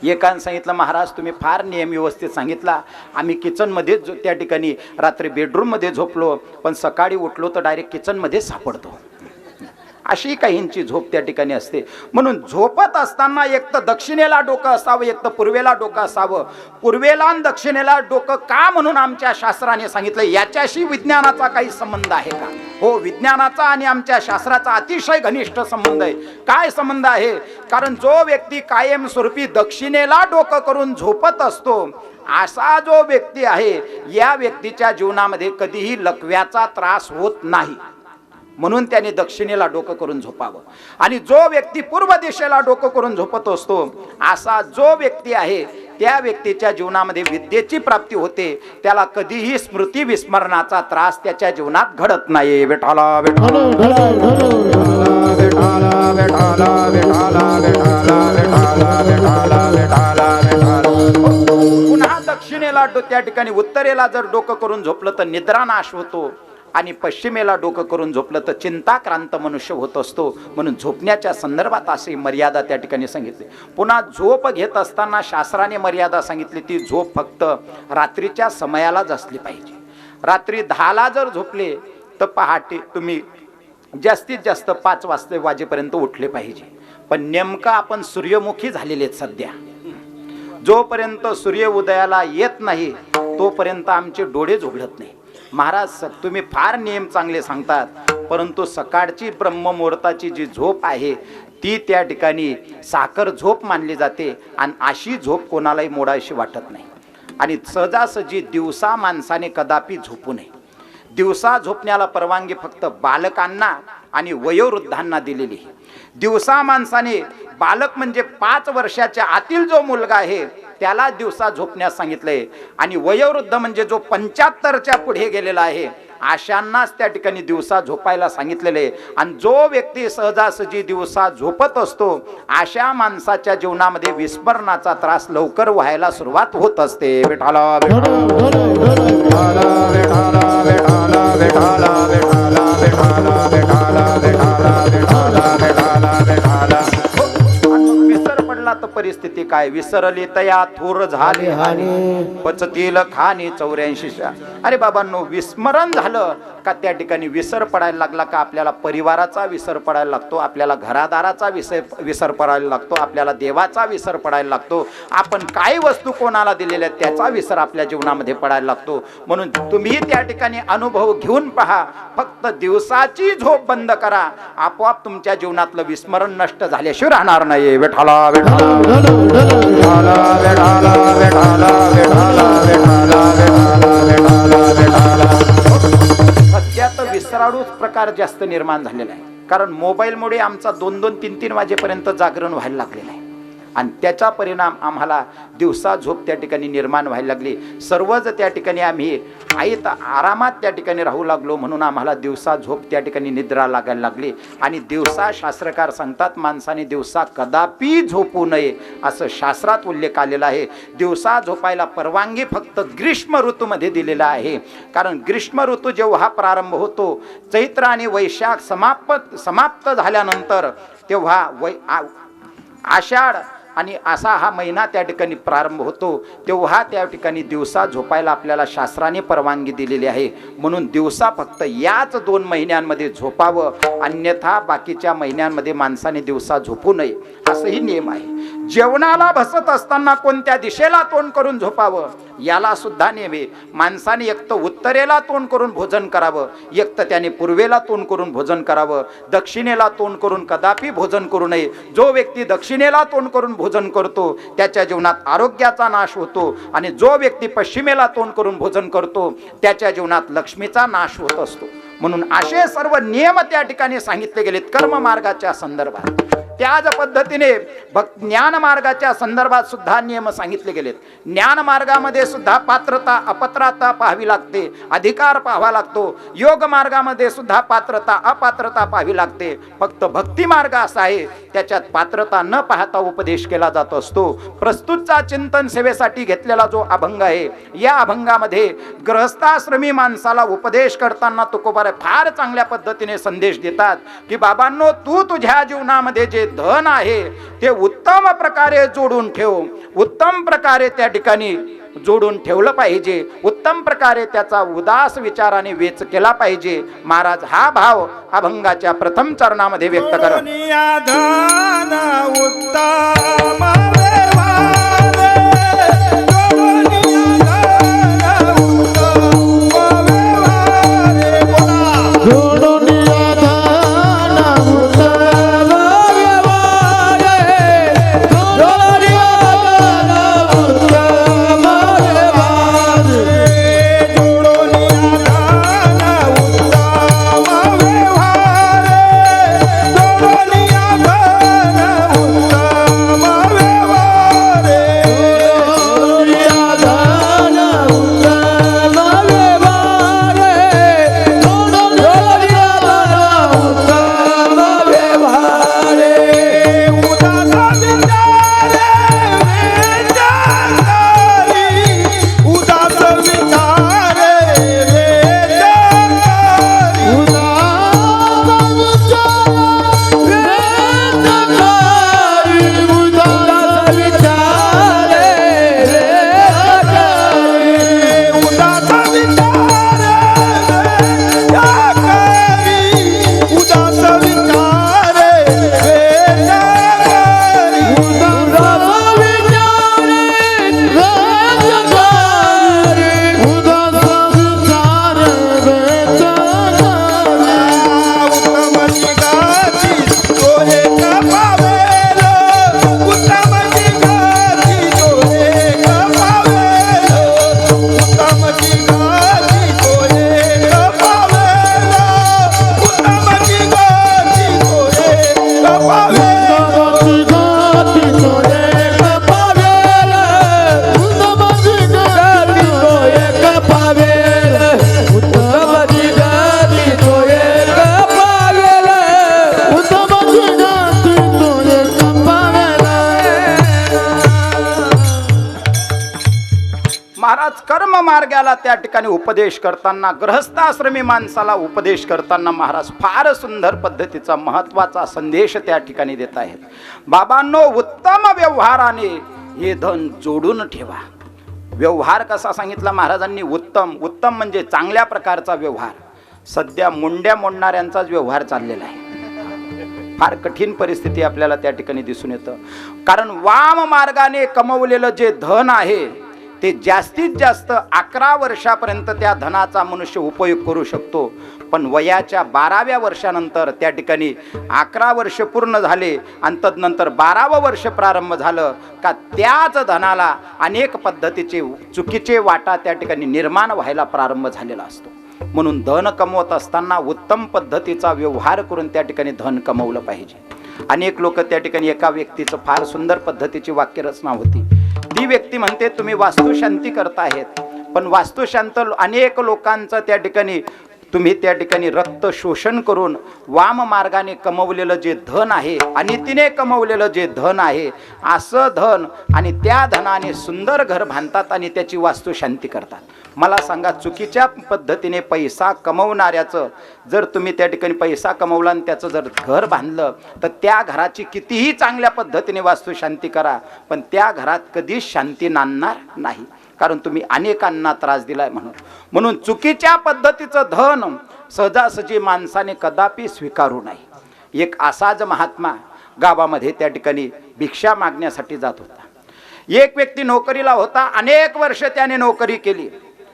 एकानं सांगितलं महाराज तुम्ही फार नियम व्यवस्थित सांगितला, आम्ही किचनमध्ये त्या ठिकाणी रात्री बेडरूममध्ये झोपलो पण सकाळी उठलो तर डायरेक्ट किचनमध्ये सापडतो. अशी काहींची झोप त्या ठिकाणी असते. म्हणून झोपत असताना एक तर दक्षिणेला डोकं असावं, एक तर पूर्वेला डोकं असावं. पूर्वेला आणि दक्षिणेला डोकं का म्हणून आमच्या शास्त्राने सांगितलं, याच्याशी विज्ञानाचा काही संबंध आहे का? हो, विज्ञानाचा आणि आमच्या शास्त्राचा अतिशय घनिष्ठ संबंध आहे. काय संबंध आहे? कारण जो व्यक्ती कायमस्वरूपी दक्षिणेला डोकं करून झोपत असतो असा जो व्यक्ती आहे, या व्यक्तीच्या जीवनामध्ये कधीही लकव्याचा त्रास होत नाही. म्हणून त्याने दक्षिणेला डोकं करून झोपावं. आणि जो व्यक्ती पूर्व दिशेला डोकं करून झोपत असतो असा जो व्यक्ती आहे त्या व्यक्तीच्या जीवनामध्ये विद्येची प्राप्ती होते, त्याला कधीही स्मृती विस्मरणाचा त्रास त्याच्या जीवनात घडत नाही. विठाला विठाला विठाला विठाला विठाला विठाला विठाला विठाला. पुन्हा दक्षिणेला त्या ठिकाणी उत्तरेला जर डोकं करून झोपलं तर निद्रानाश होतो आणि पश्चिमेला डोकं करून झोपलं तर चिंताक्रांत मनुष्य होत असतो. म्हणून झोपण्याच्या संदर्भात अशी मर्यादा त्या ठिकाणी सांगितली. पुन्हा झोप घेत असताना शास्त्राने मर्यादा सांगितली, ती झोप फक्त रात्रीच्या समयालाच असली पाहिजे. रात्री 10ला जर झोपले तर पहाटे तुम्ही जास्तीत जास्त 5 वाजेपर्यंत उठले पाहिजे. पण नेमकं आपण सूर्यमुखी झालेले आहेत सध्या. जोपर्यंत सूर्य उदयाला येत नाही तोपर्यंत आमचे डोळेच उघडत नाही. महाराज तुम्ही फार नियम चांगले सांगतात, परंतु सकाळची ब्रह्ममुहूर्ताची जी झोप आहे ती त्या ठिकाणी साखर झोप मानली जाते आणि अशी झोप कोणालाही मोडायशी वाटत नाही. आणि सहजासहजी दिवसा माणसाने कदापि झोपू नये. दिवसा झोपण्याला परवानगी फक्त बालकांना आणि वयोवृद्धांना दिलेली आहे. दिवसा माणसाने, बालक म्हणजे 5 वर्षाच्या आतील जो मुलगा आहे त्याला दिवसा झोपण्यास सांगितलंय, आणि वयोवृद्ध म्हणजे जो 75च्या पुढे गेलेला आहे अशांनाच त्या ठिकाणी दिवसा झोपायला सांगितलेले. आणि जो व्यक्ती सहजासहजी दिवसा झोपत असतो अशा माणसाच्या जीवनामध्ये विस्मरणाचा त्रास लवकर व्हायला सुरुवात होत असते. विठाला विठाला विठाला विठाला विठाला विठाला विठाला विठाला विठाला विठाला विठाला विठाला. विसर पडला तर परिस्थिती काय? विसरली तया थोर झाले हानी, पचतील खानी 84. अरे बाबांनो, विस्मरण झालं का त्या ठिकाणी विसर पडायला लागला का आपल्याला परिवाराचा विसर पडायला लागतो, आपल्याला घरादाराचा विसर पडायला लागतो, आपल्याला देवाचा विसर पडायला लागतो, आपण काय वस्तू कोणाला दिलेल्या त्याचा विसर आपल्या जीवनामध्ये पडायला लागतो. म्हणून तुम्ही त्या ठिकाणी अनुभव घेऊन पहा. फक्त दिवसाची झोप बंद करा, आपोआप तुमच्या जीवनातलं विस्मरण नष्ट झाल्याशिवाय राहणार नाही. विठाला विठाला विठाला विठाला विठाला विठाला विठाला विठाला विठाला. सध्या तर विसराळूच प्रकार जास्त निर्माण झालेला आहे, कारण मोबाईलमुळे आमचा 2-2, 3-3 वाजेपर्यंत जागरण व्हायला लागलेलं आहे. आणि त्याचा परिणाम आम्हाला दिवसा झोप त्या ठिकाणी निर्माण व्हायला लागली. सर्वच त्या ठिकाणी आम्ही आईत आरामात त्या ठिकाणी राहू लागलो, म्हणून आम्हाला दिवसा झोप त्या ठिकाणी निद्रा लागायला लागली. आणि दिवसा शास्त्रकार सांगतात माणसाने दिवसा कदापि झोपू नये असं शास्त्रात उल्लेख आलेला आहे. दिवसा झोपायला परवानगी फक्त ग्रीष्म ऋतूमध्ये दिलेला आहे, कारण ग्रीष्म ऋतू जेव्हा प्रारंभ होतो, चैत्र आणि वैशाख समाप्त झाल्यानंतर तेव्हा आषाढ आणि असा हा महिना त्या ठिकाणी प्रारंभ होतो, तेव्हा त्या ठिकाणी दिवसा झोपायला आपल्याला शास्त्राने परवानगी दिलेली आहे. म्हणून दिवसा फक्त याच 2 महिन्यांमध्ये झोपावं, अन्यथा बाकीच्या महिन्यांमध्ये माणसाने दिवसा झोपू नये असंही नियम आहे. जेवणाला बसत असताना कोणत्या दिशेला तोंड करून झोपावं याला सुद्धा नियम आहे. माणसाने एक तर उत्तरेला तोंड करून भोजन करावं, एक तर त्याने पूर्वेला तोंड करून भोजन करावं. दक्षिणेला तोंड करून कदापि भोजन करू नये. जो व्यक्ती दक्षिणेला तोंड करून भोजन करतो त्याच्या जीवनात आरोग्याचा नाश होतो, आणि जो व्यक्ती पश्चिमेला तोंड करून भोजन करतो त्याच्या जीवनात लक्ष्मीचा नाश होत असतो. म्हणून असे सर्व नियम त्या ठिकाणी सांगितले गेलेत कर्म मार्गाच्या संदर्भात. त्याच पद्धतीने ज्ञान मार्गाच्या संदर्भात सुद्धा नियम सांगितले गेलेत. ज्ञान मार्गामध्ये सुद्धा पात्रता अपात्रता पाहावी लागते, अधिकार पाहावा लागतो. योग मार्गामध्ये सुद्धा पात्रता अपात्रता पाहावी लागते. फक्त भक्ती मार्ग असा आहे त्याच्यात पात्रता न पाहता उपदेश केला जात असतो. प्रस्तुतचा चिंतन सेवेसाठी घेतलेला जो अभंग आहे, या अभंगामध्ये गृहस्थाश्रमी माणसाला उपदेश करताना तुकोबाराय फार चांगल्या पद्धतीने संदेश देतात की बाबांनो, तू तुझ्या जीवनामध्ये जे धन आहे ते उत्तम प्रकारे जोडून ठेव, उत्तम प्रकारे त्या ठिकाणी जोडून ठेवलं पाहिजे, उत्तम प्रकारे त्याचा उदास विचाराने वेच केला पाहिजे. महाराज हा भाव अभंगाच्या प्रथम चरणामध्ये व्यक्त करत मार्गाला त्या ठिकाणी उपदेश करताना, गृहस्थाश्रमी माणसाला उपदेश करताना महाराज फार सुंदर पद्धतीचा महत्त्वाचा संदेश त्या ठिकाणी देत आहेत. बाबांनो, उत्तम व्यवहाराने हे धन जोडून ठेवा. व्यवहार कसा सांगितला महाराजांनी? उत्तम. उत्तम म्हणजे चांगल्या प्रकारचा व्यवहार. सध्या मुंड्या मोडणाऱ्यांचाच व्यवहार चाललेला आहे. फार कठीण परिस्थिती आपल्याला त्या ठिकाणी दिसून येतं. कारण वाम मार्गाने कमवलेलं जे धन आहे ते जास्तीत जास्त 11 वर्षापर्यंत त्या धनाचा मनुष्य उपयोग करू शकतो. पण वयाच्या 12व्या वर्षानंतर त्या ठिकाणी 11 वर्ष पूर्ण झाले आणि तदनंतर 12वं वर्ष प्रारंभ झालं का त्याच धनाला अनेक पद्धतीचे चुकीचे वाटा त्या ठिकाणी निर्माण व्हायला प्रारंभ झालेला असतो. म्हणून धन कमवत असताना उत्तम पद्धतीचा व्यवहार करून त्या ठिकाणी धन कमवलं पाहिजे. अनेक लोक त्या ठिकाणी, एका व्यक्तीचं फार सुंदर पद्धतीची वाक्यरचना होती. ती व्यक्ती म्हणते, तुम्ही वास्तुशांती करताहेत, पण वास्तुशांत अनेक लोकांचं त्या ठिकाणी तुम्ही त्या ठिकाणी रक्त शोषण करून वाम मार्गाने कमवलेलं जे धन आहे, अनितीने कमवलेलं जे धन आहे, असं धन आणि त्या धनाने सुंदर घर बांधतात आणि त्याची वास्तुशांती करतात. मला सांगा, चुकीच्या पद्धतीने पैसा कमवणाऱ्याचं जर तुम्ही त्या ठिकाणी पैसा कमवला आणि त्याचं जर घर बांधलं तर त्या घराची कितीही चांगल्या पद्धतीने वास्तुशांती करा, पण त्या घरात कधीच शांती नांदणार नाही. कारण तुम्ही अनेकांना त्रास दिलाय म्हणून चुकीच्या पद्धतीचं धन सहजासहजी माणसाने कदापि स्वीकारू नये. एक असाच महात्मा गावामध्ये त्या ठिकाणी भिक्षा मागण्यासाठी जात होता. एक व्यक्ती नोकरीला होता. अनेक वर्ष त्याने नोकरी केली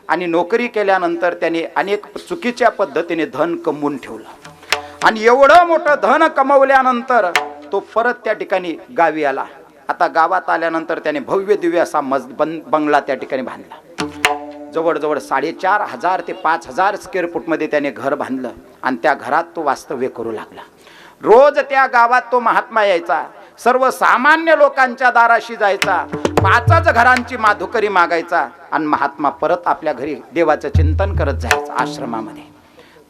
आणि नोकरी केल्यानंतर त्याने अनेक चुकीच्या पद्धतीने धन कमवून ठेवलं आणि एवढं मोठं धन कमवल्यानंतर तो परत त्या ठिकाणी गावी आला. आता गावात आल्यानंतर त्याने भव्य दिव्य असा बंगला त्या ठिकाणी बांधला. जवळजवळ 4,500 ते 5,000 स्क्वेअर फूटमध्ये त्याने घर बांधलं आणि त्या घरात तो वास्तव्य करू लागला. रोज त्या गावात तो महात्मा यायचा, सर्वसामान्य लोकांच्या दाराशी जायचा, 5 घरांची माधुकरी मागायचा आणि महात्मा परत आपल्या घरी देवाचं चिंतन करत जायचा आश्रमामध्ये.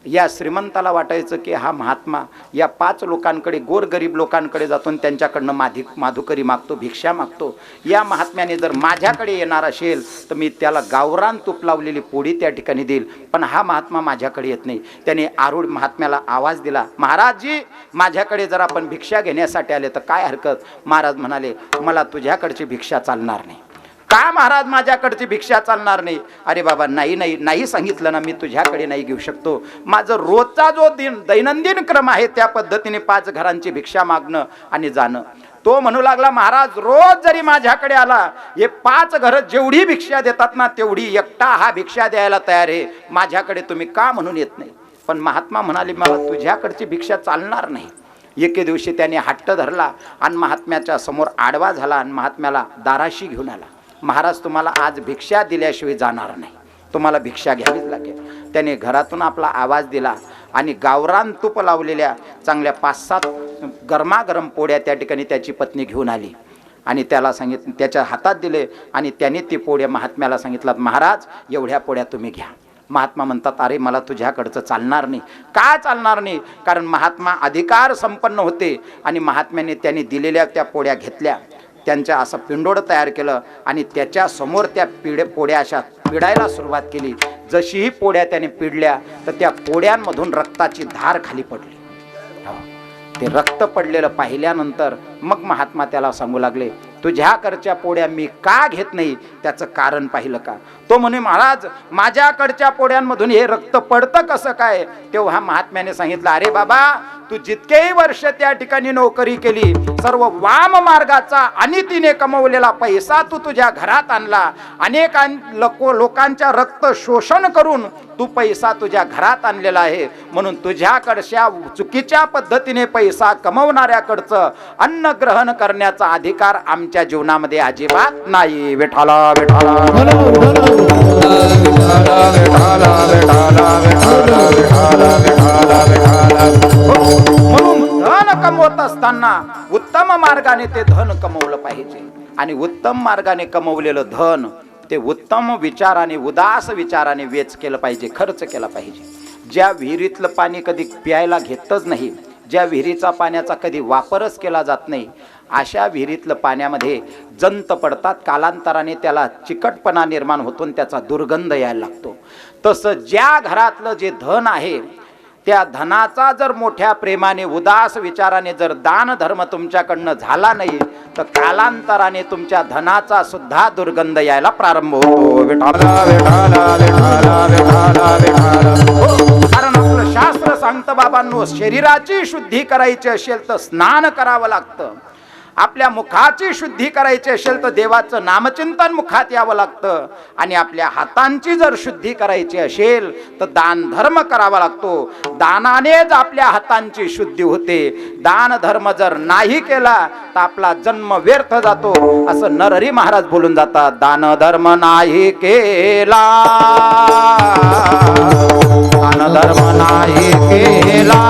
या श्रीमंताला वाटायचं की हा महात्मा या 5 लोकांकडे, गोरगरीब लोकांकडे जातो आणि त्यांच्याकडनं माधुकरी मागतो, भिक्षा मागतो. या महात्म्याने जर माझ्याकडे येणार असेल तर मी त्याला गावरान तूप लावलेली पोळी त्या ठिकाणी देईल, पण हा महात्मा माझ्याकडे येत नाही. त्याने आरूढ महात्म्याला आवाज दिला, महाराजजी माझ्याकडे जर आपण भिक्षा घेण्यासाठी आले तर काय हरकत? महाराज म्हणाले, मला तुझ्याकडची भिक्षा चालणार नाही. का महाराज माझ्याकडची भिक्षा चालणार नाही? अरे बाबा, नाही सांगितलं ना, मी तुझ्याकडे नाही घेऊ शकतो. माझं रोजचा जो दैनंदिन क्रम आहे त्या पद्धतीने 5 घरांची भिक्षा मागणं आणि जाणं. तो म्हणू लागला, महाराज रोज जरी माझ्याकडे आला, हे 5 घरं जेवढी भिक्षा देतात ना तेवढी एकटा हा भिक्षा द्यायला तयार आहे. माझ्याकडे तुम्ही का म्हणून येत नाही? पण महात्मा म्हणाले, मला तुझ्याकडची भिक्षा चालणार नाही. एके दिवशी त्याने हट्ट धरला आणि महात्म्याच्या समोर आडवा झाला आणि महात्म्याला दाराशी घेऊन आला. महाराज, तुम्हाला आज भिक्षा दिल्याशिवाय जाणार नाही, तुम्हाला भिक्षा घ्यावीच लागेल. त्याने घरातून आपला आवाज दिला आणि गावरान तूप लावलेल्या चांगल्या 5-7 गरमागरम पोळ्या त्या ठिकाणी त्याची पत्नी घेऊन आली आणि त्याला सांगितलं, त्याच्या हातात दिले आणि त्याने ती पोळ्या महात्म्याला सांगितलं, महाराज एवढ्या पोळ्या तुम्ही घ्या. महात्मा म्हणतात, अरे मला तुझ्याकडचं चालणार नाही. का चालणार नाही? कारण महात्मा अधिकार संपन्न होते आणि महात्म्याने त्याने दिलेल्या त्या पोळ्या घेतल्या, त्यांच्या असं पिंडोड तयार केलं आणि त्याच्या समोर त्या पोळ्या अशा पिडायला सुरुवात केली. जशीही पोळ्या त्याने पिडल्या तर त्या पोळ्यांमधून रक्ताची धार खाली पडली. ते रक्त पडलेलं पाहिल्यानंतर मग महात्मा त्याला सांगू लागले, तुझ्याकडच्या पोळ्या मी का घेत नाही त्याचं कारण पाहिलं का? तो म्हणे, महाराज माझ्याकडच्या पोळ्यांमधून हे रक्त पडतं कसं काय? तेव्हा महात्म्याने सांगितलं, अरे बाबा, तू जितकेही वर्ष त्या ठिकाणी नोकरी केली, सर्व वाम मार्गाचा अनितीने कमवलेला पैसा तू तुझ्या घरात आणला. अनेक लोकांच्या रक्त शोषण करून तू पैसा तुझ्या घरात आणलेला आहे. म्हणून तुझ्याकडच्या चुकीच्या पद्धतीने पैसा कमवणाऱ्याकडचं अन्न ग्रहण करण्याचा अधिकार आमच्या जीवनामध्ये अजिबात नाही. विठाला विठाला म्हणून धन कमवत असताना उत्तम मार्गाने ते धन कमवलं पाहिजे आणि उत्तम मार्गाने कमवलेलं धन ते उत्तम विचाराने, उदास विचाराने वेच केलं पाहिजे, खर्च केला पाहिजे. ज्या विहिरीतलं पाणी कधी प्यायला घेतच नाही ज्या विहिरीचा पाण्याचा कधी वापरच केला जात नाही, अशा विहिरीतलं पाण्यामध्ये जंत पडतात, कालांतराने त्याला चिकटपणा निर्माण होतो आणि त्याचा दुर्गंध यायला लागतो. तसं ज्या घरातलं जे धन आहे त्या धनाचा जर मोठ्या प्रेमाने उदास विचाराने जर दान धर्म तुमच्याकडनं झाला नाही तर कालांतराने तुमच्या धनाचा सुद्धा दुर्गंध यायला प्रारंभ होतो. विठाला विठाला विठाला विठाला विठाला. हो, कारण आपलं शास्त्र सांगतं बाबांनो, शरीराची शुद्धी करायची असेल तर स्नान करावं लागतं. आपल्या मुखाची शुद्धी करायची असेल तर देवाचं नामचिंतन मुखात यावं लागतं. आणि आपल्या हातांची जर शुद्धी करायची असेल तर दान धर्म करावा लागतो. दानानेच आपल्या हातांची शुद्धी होते. दान धर्म जर नाही केला तर आपला जन्म व्यर्थ जातो, असं नरहरी महाराज बोलून जातात. दान धर्म नाही केला, दान धर्म नाही केला,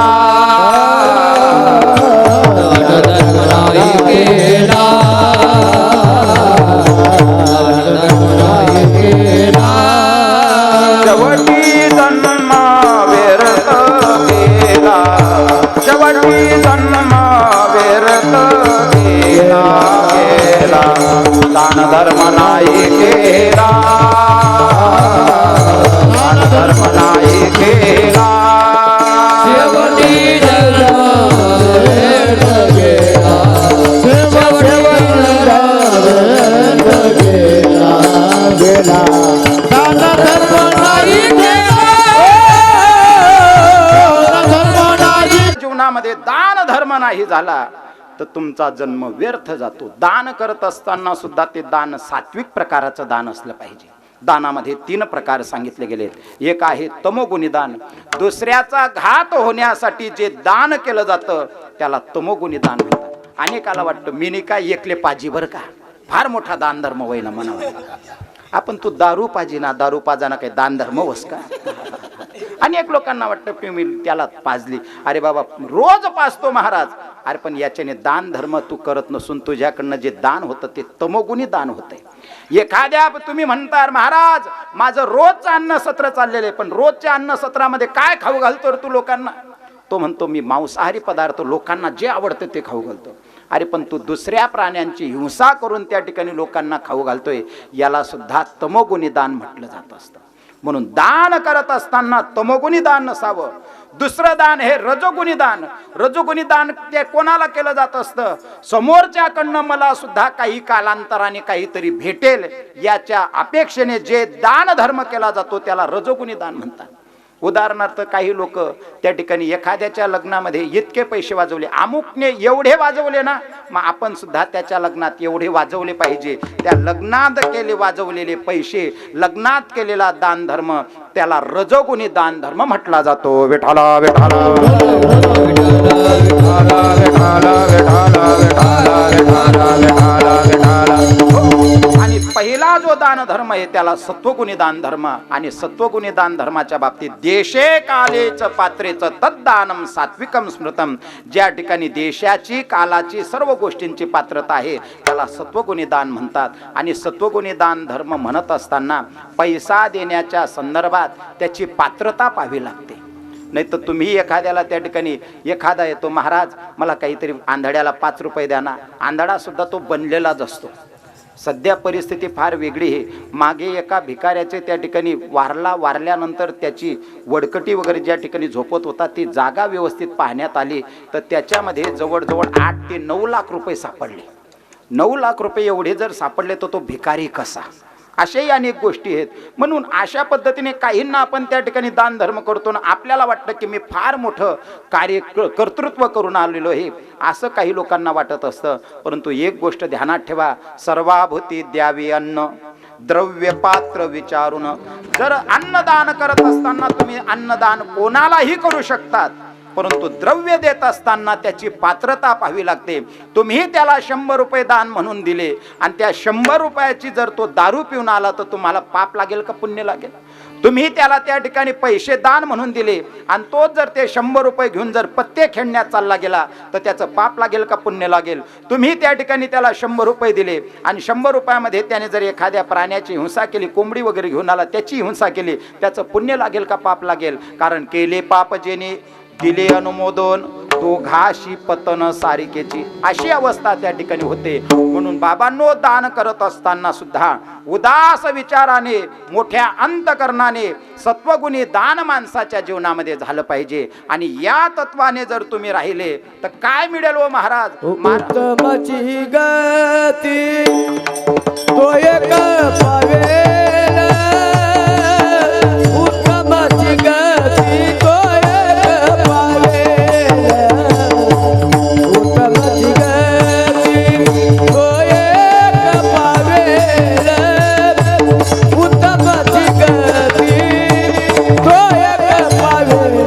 शेवटी जन्म व्यर्थ गेला, शेवटी जन्म व्यर्थ गेला गेला. दान धर्म नाही केला, दान धर्म नाही केला, शेवटी जन्म व्यर्थ गेला, शेवटी गेला दान धर्म नाही जीवनामध्ये दान धर्म नाही झाला तर तुमचा जन्म व्यर्थ जातो. दान करत असताना सुद्धा ते दान सात्विक प्रकाराचं दान असलं पाहिजे. दानामध्ये 3 प्रकार सांगितले गेले. एक आहे तमोगुणी दान. दुसऱ्याचा घात होण्यासाठी जे दान केलं जातं त्याला तमोगुणी दान म्हणतात. अनेकाला वाटतं मी नाही काय एकले पाजी बरं का, फार मोठा दान धर्म होईना म्हणावा. आपण तू दारू पाजी ना, दारू पाजाना काही दान धर्म वस का. अनेक लोकांना वाटतं की मी त्याला पाजली. अरे बाबा, रोज पाजतो महाराज. अरे पण याच्याने दान धर्म तू करत नसून तुझ्याकडनं जे दान होतं ते तमोगुणी दान होतंय. एखाद्या तुम्ही म्हणता महाराज माझं रोजचं अन्न सत्र चाललेलं आहे, पण रोजच्या अन्न सत्रामध्ये काय खाऊ घालतो रे तू लोकांना. तो म्हणतो मी मांसाहारी पदार्थ लोकांना जे आवडतं ते खाऊ घालतो. अरे पण तू दुसऱ्या प्राण्यांची हिंसा करून त्या ठिकाणी लोकांना खाऊ घालतोय, याला सुद्धा तमोगुणी दान म्हटलं जात असतं. म्हणून दान करत असताना तमोगुणी दान नसावं. दुसरं दान हे रजोगुणी दान. रजोगुणी दान ते कोणाला केलं जात असतं, समोरच्याकडनं मला सुद्धा काही कालांतराने काहीतरी भेटेल याच्या अपेक्षेने जे दान धर्म केला जातो त्याला रजोगुणी दान म्हणतात. उदाहरणार्थ काही लोक त्या ठिकाणी एखाद्याच्या लग्नामध्ये इतके पैसे वाजवले, अमुकने एवढे वाजवले ना, मग आपण सुद्धा त्याच्या लग्नात एवढे वाजवले पाहिजे. त्या लग्नात केले वाजवलेले पैसे, लग्नात केलेला दान धर्म त्याला रजोगुणी दान धर्म म्हटला जातो. विठाला विठाला आणि पहिला जो दान धर्म आहे त्याला सत्वगुणी दान धर्म. आणि सत्वगुणी दान धर्माच्या बाबतीत देशे कालेच पात्रेच तद्दानम सात्विकम स्मृतम. ज्या ठिकाणी देशाची कालाची सर्व गोष्टींची पात्रता आहे त्याला सत्वगुणी दान म्हणतात. आणि सत्वगुणी दान धर्म म्हणत असताना पैसा देण्याच्या संदर्भात त्याची पात्रता पाहावी लागते. नाही तर तुम्ही एखाद्याला त्या ठिकाणी एखादा येतो, महाराज मला काहीतरी आंधळ्याला 5 रुपये द्या ना. आंधळा सुद्धा तो बनलेलाच असतो. सध्या परिस्थिती फार वेगळी आहे. मागे एका भिकाऱ्याचे त्या ठिकाणी वारल्यानंतर त्याची वडकटी वगैरे ज्या ठिकाणी झोपत होता ती जागा व्यवस्थित पाहण्यात आली तर त्याच्यामध्ये जवळजवळ 8 ते 9 लाख रुपये सापडले. 9 लाख रुपये एवढे जर सापडले तर तो भिकारी कसा. अशाही अनेक गोष्टी आहेत. म्हणून अशा पद्धतीने काहींना आपण त्या ठिकाणी दान धर्म करतो ना, आपल्याला वाटतं की मी फार मोठं कार्य कर्तृत्व करून आलेलो आहे असं काही लोकांना वाटत असतं. परंतु एक गोष्ट ध्यानात ठेवा, सर्वाभूती द्यावी अन्न द्रव्य पात्र विचारून. जर अन्नदान करत असताना तुम्ही अन्नदान कोणालाही करू शकतात, परंतु द्रव्य देत असताना त्याची पात्रता पाहावी लागते. तुम्ही त्याला 100 रुपये दान म्हणून दिले आणि त्या 100 रुपयाची जर तो दारू पिऊन आला तर तुम्हाला पाप लागेल का पुण्य लागेल. तुम्ही त्याला त्या ठिकाणी पैसे दान म्हणून दिले आणि तो जर ते 100 रुपये घेऊन जर पत्ते खेळण्यात चालला गेला तर त्याचं पाप लागेल का पुण्य लागेल. तुम्ही त्या ठिकाणी त्याला 100 रुपये दिले आणि 100 रुपयामध्ये त्याने जर एखाद्या प्राण्याची हिंसा केली, कोंबडी वगैरे घेऊन आला त्याची हिंसा केली, त्याचं पुण्य लागेल का पाप लागेल. कारण केले पाप जेने दिले अनुमोदन दोघाशी पतन सारिकेची अशी अवस्था त्या ठिकाणी होते. म्हणून बाबांनो, दान करत असताना सुद्धा उदास विचाराने, मोठ्या अंतकरणाने, सत्वगुणी दान माणसाच्या जीवनामध्ये झालं पाहिजे. आणि या तत्वाने जर तुम्ही राहिले तर काय मिळेल हो महाराज? उत्तमाची गती तो एक पावेल, उत्तमाची गती तो एक पावेल, उत्तमाची गती तो एक पावेल, उत्तमाची गती तो एक पावेल.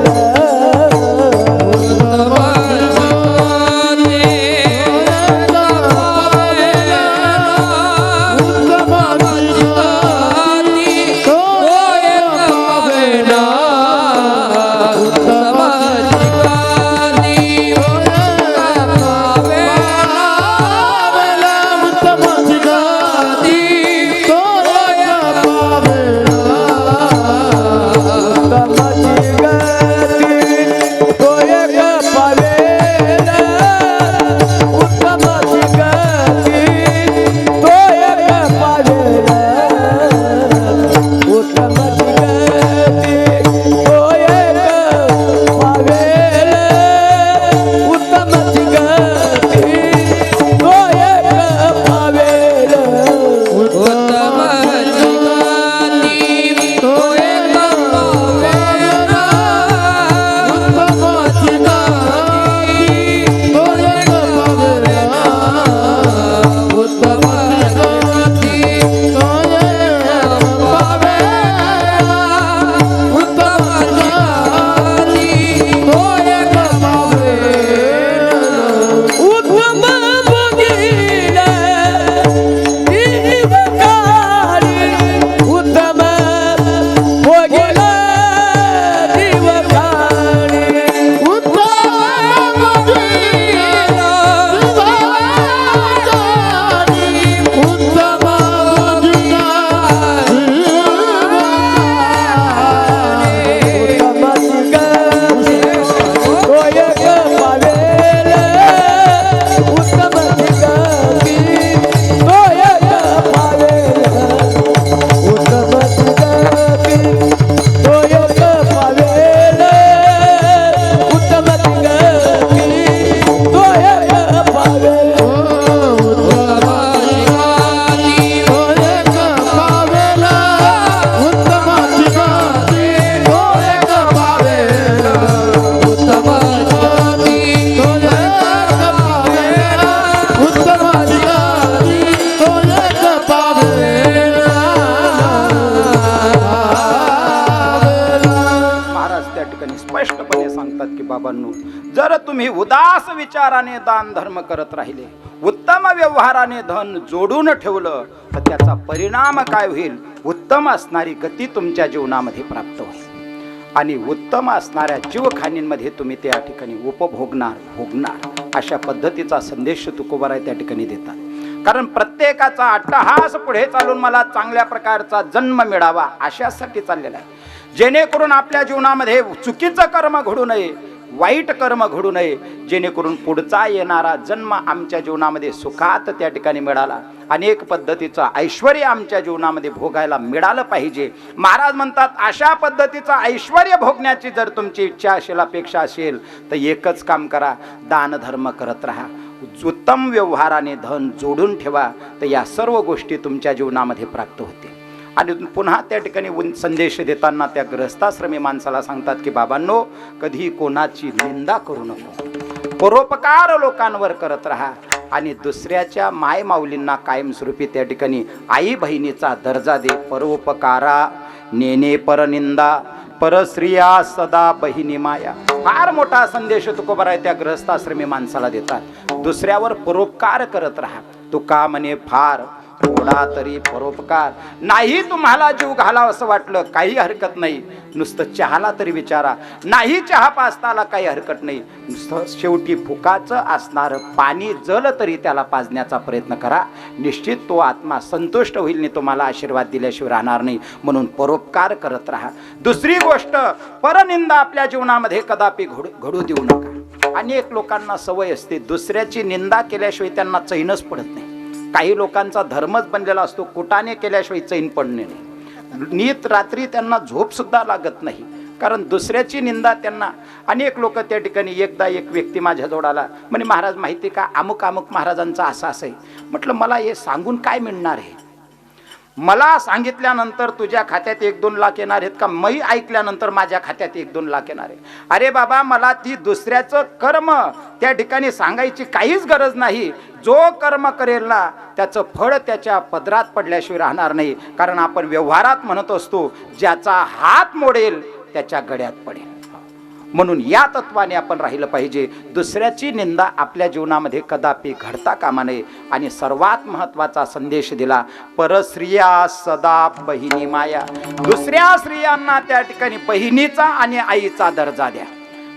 जर तुम्ही उदास विचाराने दान धर्म करत राहिले, उत्तम व्यवहाराने धन जोडून ठेवलं तर त्याचा परिणाम काय होईल? उत्तम असणारी गती तुमच्या जीवनामध्ये प्राप्त होईल आणि उत्तम असणाऱ्या जीवखानींमध्ये तुम्ही त्या ठिकाणी भोगणार अशा पद्धतीचा संदेश तुकोबाराय त्या ठिकाणी देतात. कारण प्रत्येकाचा अट्टहास पुढे चालून मला चांगल्या प्रकारचा जन्म मिळावा अशासाठी चाललेला आहे, जेणेकरून आपल्या जीवनामध्ये चुकीचं कर्म घडू नये, वाईट कर्म घडू नये, जेणेकरून पुढचा येणारा जन्म आमच्या जीवनामध्ये सुखात त्या ठिकाणी मिळाला, अनेक पद्धतीचं ऐश्वर्य आमच्या जीवनामध्ये भोगायला मिळालं पाहिजे. महाराज म्हणतात अशा पद्धतीचं ऐश्वर्य भोगण्याची जर तुमची इच्छा असेल, अपेक्षा असेल तर एकच काम करा, दान धर्म करत राहा, उत्तम व्यवहाराने धन जोडून ठेवा, तर या सर्व गोष्टी तुमच्या जीवनामध्ये प्राप्त होतील. आणि पुन्हा त्या ठिकाणी संदेश देताना त्या गृहस्थाश्रमी माणसाला सांगतात की बाबांनो, कधी कोणाची निंदा करू नको, परोपकार लोकांवर करत राहा आणि दुसऱ्याच्या माय माऊलींना कायमस्वरूपी त्या ठिकाणी आई बहिणीचा दर्जा दे. परोपकारा नेने परनिंदा, परस्त्रिया सदा बहिणी माया. फार मोठा संदेश तुकोबाराय त्या गृहस्थाश्रमी माणसाला देतात. दुसऱ्यावर परोपकार करत राहा. तुका म्हणे फार थोडा तरी परोपकार. नाही तुम्हाला जीव घालावं असं वाटलं काही हरकत नाही, नुसतं चहाला तरी विचारा. नाही चहा पाजताला काही हरकत नाही, नुसतं शेवटी फुकाचं असणारं पाणी जल तरी त्याला पाजण्याचा प्रयत्न करा. निश्चित तो आत्मा संतुष्ट होईल आणि तुम्हाला आशीर्वाद दिल्याशिवाय राहणार नाही. म्हणून परोपकार करत राहा. दुसरी गोष्ट, परनिंदा आपल्या जीवनामध्ये कदापि घडू देऊ नका. अनेक लोकांना सवय असते दुसऱ्याची निंदा केल्याशिवाय त्यांना चैनच पडत नाही. काही लोकांचा धर्मच बनलेला असतो कुटाने केल्याशिवाय चैन पडणे नाही. नीत रात्री त्यांना झोप सुद्धा लागत नाही, कारण दुसऱ्याची निंदा त्यांना. अनेक लोक त्या ठिकाणी, एकदा एक व्यक्ती माझ्या जोडाला म्हणे, महाराज माहिती का अमुक अमुक महाराजांचा असा आहे. म्हटलं मला हे सांगून काय मिळणार आहे? मला सांगितल्यानंतर तुझ्या खात्यात 1-2 लाख येणार आहेत का? मी ऐकल्यानंतर माझ्या खात्यात 1-2 लाख येणार आहे. अरे बाबा, मला ती दुसऱ्याचं कर्म त्या ठिकाणी सांगायची काहीच गरज नाही. जो कर्म करेल ना त्याचं फळ त्याच्या पदरात पडल्याशिवाय राहणार नाही. कारण आपण व्यवहारात म्हणत असतो, ज्याचा हात मोडेल त्याच्या गळ्यात पडेल. म्हणून या तत्वाने आपण राहिलं पाहिजे. दुसऱ्याची निंदा आपल्या जीवनामध्ये कदापि घडता कामा नये. आणि सर्वात महत्त्वाचा संदेश दिला, परस्त्रिया सदा बहिणी माया. दुसऱ्या स्त्रियांना त्या ठिकाणी बहिणीचा आणि आईचा दर्जा द्या.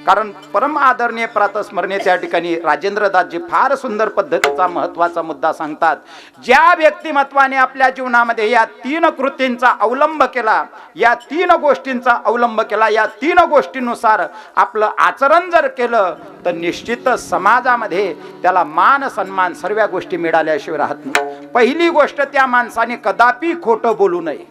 कारण परम आदरणीय प्रातस्मरणीय त्या ठिकाणी राजेंद्रदासजी फार सुंदर पद्धतीचा महत्त्वाचा मुद्दा सांगतात. ज्या व्यक्तिमत्वाने आपल्या जीवनामध्ये या 3 कृतींचा अवलंब केला, या 3 गोष्टींचा अवलंब केला, या 3 गोष्टींनुसार आपलं आचरण जर केलं तर निश्चितच समाजामध्ये त्याला मान सन्मान सर्व गोष्टी मिळाल्याशिवाय राहत नाही. पहिली गोष्ट, त्या माणसाने कदापि खोटं बोलू नये,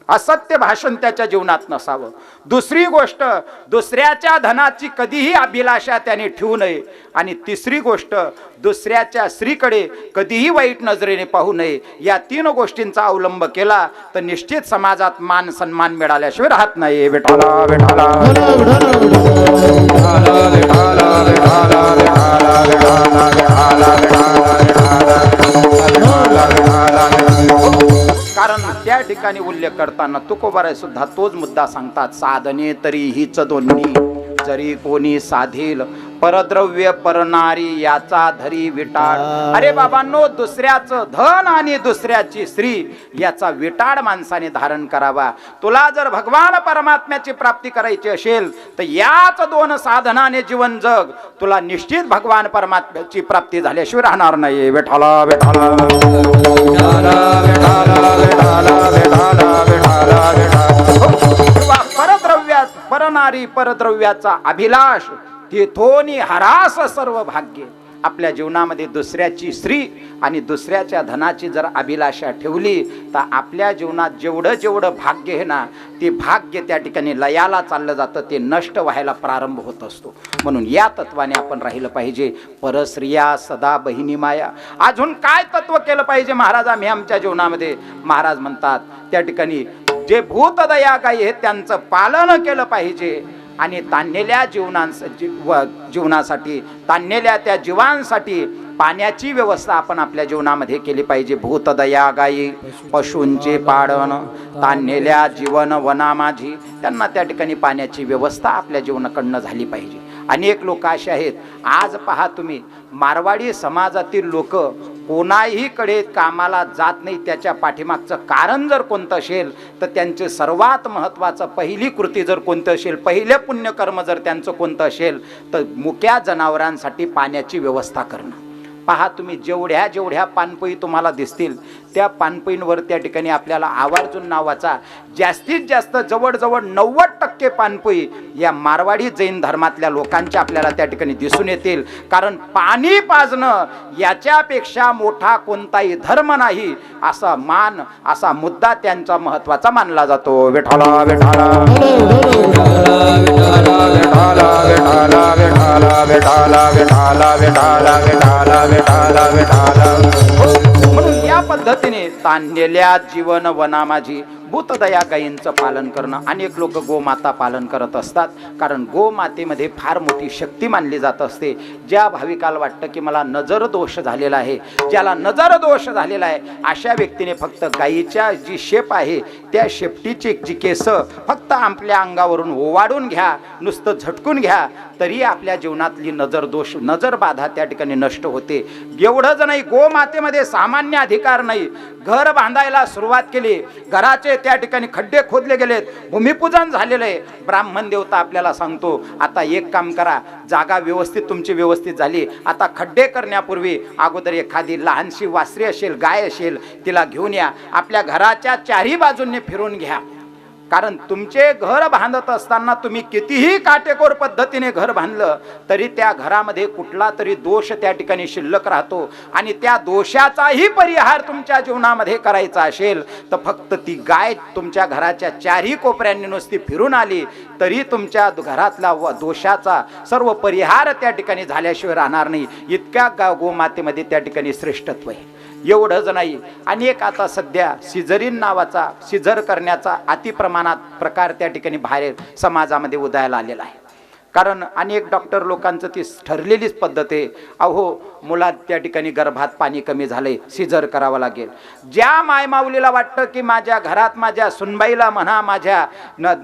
असत्य भाषण त्याच्या जीवनात नसावं. दुसरी गोष्ट, दुसऱ्याच्या धनाची कधीही अभिलाषा त्याने ठेवू नये. आणि तिसरी गोष्ट, दुसऱ्याच्या स्त्रीकडे कधीही वाईट नजरेने पाहू नये. या 3 गोष्टींचा अवलंब केला तर निश्चित समाजात मान सन्मान मिळाल्याशिवाय राहत नाही. विठाला विठाला कारण त्या ठिकाणी उल्लेख करताना तुकोबाराय सुद्धा तोच मुद्दा सांगतात. साधने तरी हीच दोन्ही, जरी कोणी साधेल परद्रव्य परनारी याचा धरी विटाळ. अरे बाबांनो, दुसऱ्याचं धन आणि दुसऱ्याची स्त्री याचा विटाळ माणसाने धारण करावा. तुला जर भगवान परमात्म्याची प्राप्ती करायची असेल तर याच 2 साधनाने जीवन जग. तुला निश्चित भगवान परमात्म्याची प्राप्ती झाल्याशिवाय राहणार नाही. विठाला विठाला परद्रव्यात परनारी परद्रव्याचा अभिलाष तेथोनी हरास सर्व भाग्य. आपल्या जीवनामध्ये दुसऱ्याची स्त्री आणि दुसऱ्याच्या धनाची जर अभिलाषा ठेवली तर आपल्या जीवनात जेवढं जेवढं भाग्य आहे ना, ते भाग्य त्या ठिकाणी लयाला चाललं जातं, ते नष्ट व्हायला प्रारंभ होत असतो. म्हणून या तत्वाने आपण राहिलं पाहिजे. परस्त्रिया सदा बहिणी माया. अजून काय तत्व केलं पाहिजे महाराज आम्ही आमच्या जीवनामध्ये? महाराज म्हणतात त्या ठिकाणी जे भूतदया गायी आहेत त्यांचं पालन केलं पाहिजे. आणि ताणलेल्या जीवनासाठी, ताणलेल्या त्या जीवांसाठी पाण्याची व्यवस्था आपण आपल्या जीवनामध्ये केली पाहिजे. भूतदया गायी पशूंचे पाळण, ताणलेल्या जीवन वना माझी. त्यांना त्या ठिकाणी पाण्याची व्यवस्था आपल्या जीवनाकडनं झाली पाहिजे. अनेक लोक असे आहेत, आज पहा तुम्ही, मारवाडी समाजातील लोक कोणाही कडे कामाला जात नाही. त्याच्या पाठीमागचं कारण जर कोणतं असेल तर त्यांचे सर्वात महत्त्वाचं पहिली कृती जर कोणतं असेल, पहिले पुण्यकर्म जर त्यांचं कोणतं असेल तर मुक्या जनावरांसाठी पाण्याची व्यवस्था करणं. पहा तुम्ही, जेवढ्या जेवढ्या पानपई तुम्हाला दिसतील त्या पानपईंवर त्या ठिकाणी आपल्याला आवर्जून नावाचा जास्तीत जास्त जवळजवळ 90% पानपई या मारवाडी जैन धर्मातल्या लोकांच्या आपल्याला त्या ठिकाणी दिसून येतील. कारण पाणी पाजणं याच्यापेक्षा मोठा कोणताही धर्म नाही, असा मान, असा मुद्दा त्यांचा महत्त्वाचा मानला जातो. विठाला विठाला म्हणून या पद्धतीने ताणलेल्या जीवन वना माझी भूतदया गायींचं पालन करणं. अनेक लोक गोमाता पालन करत असतात, कारण गोमातेमध्ये फार मोठी शक्ती मानली जात असते. ज्या भाविकाला वाटतं की मला नजर दोष झालेला आहे, ज्याला नजर दोष झालेला आहे, अशा व्यक्तीने फक्त गायीच्या जी शेप आहे त्या शेपटीची जी केस फक्त आपल्या अंगावरून ओवाळून घ्या, नुसतं झटकून घ्या, तरी आपल्या जीवनातली नजर दोष, नजर बाधा त्या ठिकाणी नष्ट होते. एवढंच नाही, गोमातेमध्ये सामान्य अधिकार नाही. घर बांधायला सुरुवात केली, घराचे त्या ठिकाणी खड्डे खोदले गेलेत, भूमिपूजन झालेलं आहे. ब्राह्मण देवता आपल्याला सांगतो आता एक काम करा, जागा व्यवस्थित तुमची व्यवस्थित झाली, आता खड्डे करण्यापूर्वी अगोदर एखादी लहानशी वासरी असेल, गाय असेल, तिला घेऊन या, आपल्या घराच्या चारही बाजूंनी फिरून घ्या. कारण तुमचे घर बांधत असताना तुम्ही कितीही काटेकोर पद्धतीने घर बांधलं तरी त्या घरामध्ये कुठला तरी दोष त्या ठिकाणी शिल्लक राहतो. आणि त्या दोषाचाही परिहार तुमच्या जीवनामध्ये करायचा असेल तर फक्त ती गाय तुमच्या घराच्या चारही कोपऱ्यांनी नुसती फिरून आली तरी तुमच्या घरातला दोषाचा सर्व परिहार त्या ठिकाणी झाल्याशिवाय राहणार नाही. इतक्या गोमातेमध्ये त्या ठिकाणी श्रेष्ठत्व आहे. एवढंच नाही, अनेक आता सध्या सिझरिन नावाचा सिझर करण्याचा अतिप्रमाणात प्रकार त्या ठिकाणी बाहेर समाजामध्ये उदयाला आलेला आहे. कारण अनेक डॉक्टर लोकांचं ती ठरलेलीच पद्धत आहे, अहो मुलात त्या ठिकाणी गर्भात पाणी कमी झाले, सिझर करावं लागेल. ज्या मायमाऊलीला वाटतं की माझ्या घरात माझ्या सुनबाईला म्हणा, माझ्या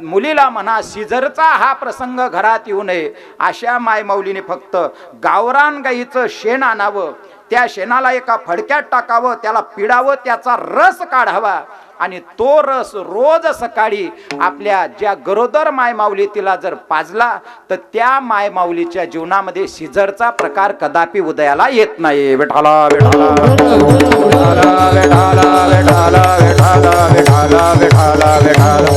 मुलीला म्हणा, सिझरचा हा प्रसंग घरात येऊ नये, अशा मायमाऊलीने फक्त गावरान गाईचं शेण आणावं, त्या शेणाला एका फडक्यात टाकावं, त्याला पिळावं, त्याचा रस काढावा आणि तो रस रोज सकाळी आपल्या ज्या गरोदर मायमाऊली तिला जर पाजला तर त्या मायमाऊलीच्या जीवनामध्ये सिझरचा प्रकार कदापि उदयाला येत नाही. विठाला विठाला विठाला विठाला विठाला विठाला विठाला विठाला.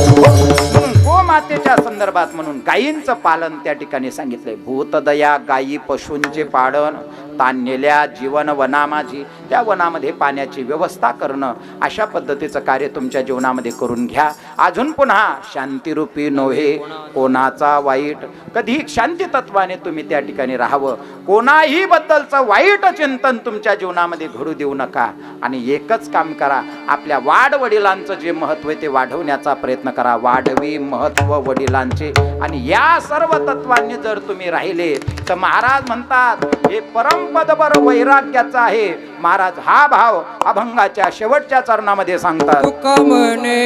गोमातेच्या संदर्भात म्हणून गायींचं पालन त्या ठिकाणी सांगितलंय. भूतदया गायी पशूंचे पालन, ताणलेल्या जीवन वना माझी, त्या वनामध्ये पाण्याची व्यवस्था करणं, अशा पद्धतीचं कार्य तुमच्या जीवनामध्ये करून घ्या. अजून पुन्हा शांतिरूपी नव्हे कोणाचा वाईट, कधी शांती तत्वाने तुम्ही त्या ठिकाणी राहावं. कोणाही बद्दलचं वाईट चिंतन तुमच्या जीवनामध्ये घडू देऊ नका. आणि एकच काम करा, आपल्या वाडवडिलांचं जे महत्व आहे ते वाढवण्याचा प्रयत्न करा. वाढवी महत्व वडिलांचे. आणि या सर्व तत्वांनी जर तुम्ही राहिले तर महाराज म्हणतात हे परमपदपर वैराग्याचा आहे. महाराज हा भाव अभंगाच्या शेवटच्या चरणामध्ये सांगतात. तुका म्हणे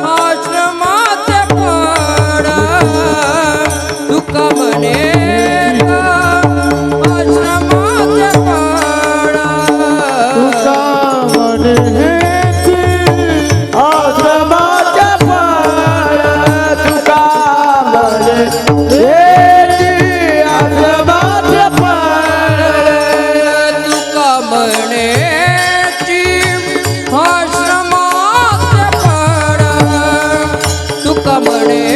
आश्रमाचे फळ, तुका म्हणे आश्रमाचे फळ, तुका म्हणे आश्रमाचे फळ, तुका म्हणे आश्रमाचे फळ, तुका म्हणे आश्रमाचे फळ, तुका म्हणे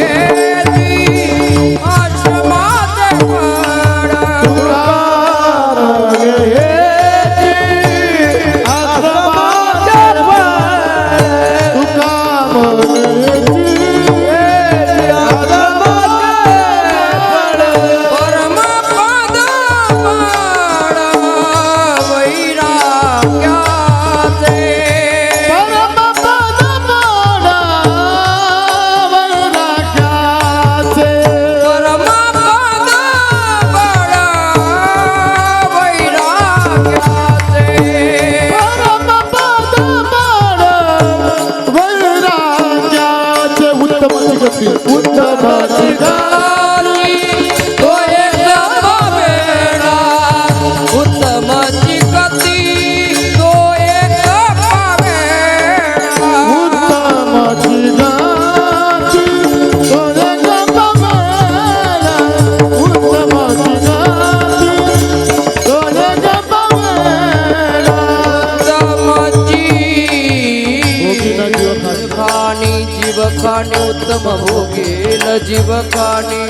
आश्रमाचे फळ, जीवखाणी उत्तम भोगेल जीवखाणी.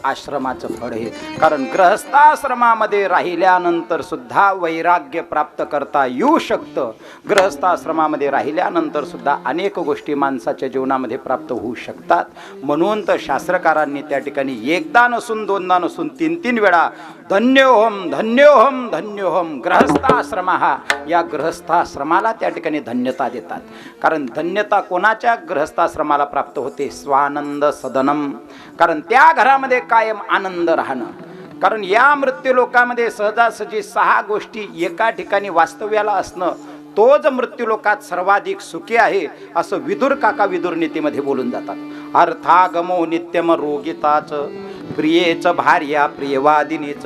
आश्रमाचं फळ आहे. कारण गृहस्थाश्रमामध्ये राहिल्यानंतर सुद्धा वैराग्य प्राप्त करता येऊ शकतं. गृहस्थाश्रमामध्ये राहिल्यानंतर सुद्धा अनेक गोष्टी माणसाच्या जीवनामध्ये प्राप्त होऊ शकतात. म्हणून तर शास्त्रकारांनी त्या ठिकाणी एकदा नसून दोनदा नसून 3-3 वेळा धन्योहम धन्योहम धन्योहम गृहस्थाश्रम हा, या गृहस्थाश्रमाला त्या ठिकाणी धन्यता देतात. कारण धन्यता कोणाच्या गृहस्थाश्रमाला प्राप्त होते? स्वानंद सदनम. कारण त्या घरामध्ये कायम आनंद राहणं. कारण या मृत्यूलोकामध्ये सहजासहजी 6 गोष्टी एका ठिकाणी वास्तव्याला असणं, तोच मृत्यूलोकात सर्वाधिक सुखी आहे असं विदुर काका विदुर नीतीमध्ये बोलून जातात. अर्थागमो नित्यम रोगिताच, प्रियेच भार्या प्रियवादिनीच,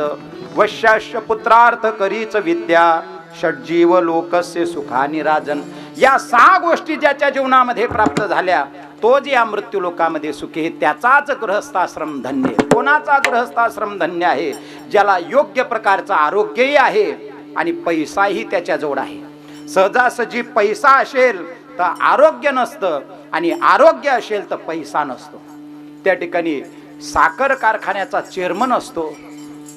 वश्याश्य पुत्रार्थ करीच विद्या, षड्जीव लोकस्य सुखानि राजन. या 6 गोष्टी ज्याच्या जीवनामध्ये प्राप्त झाल्या तो जे या मृत्यूलोकामध्ये सुखी आहे. त्याचाच गृहस्थाश्रम धन्य. कोणाचा गृहस्थाश्रम धन्य आहे? ज्याला योग्य प्रकारचं आरोग्यही आहे आणि पैसाही त्याच्याजवळ आहे. सहजासहजी पैसा असेल तर आरोग्य नसतं आणि आरोग्य असेल तर पैसा नसतो. त्या ठिकाणी साखर कारखान्याचा चेअरमन असतो,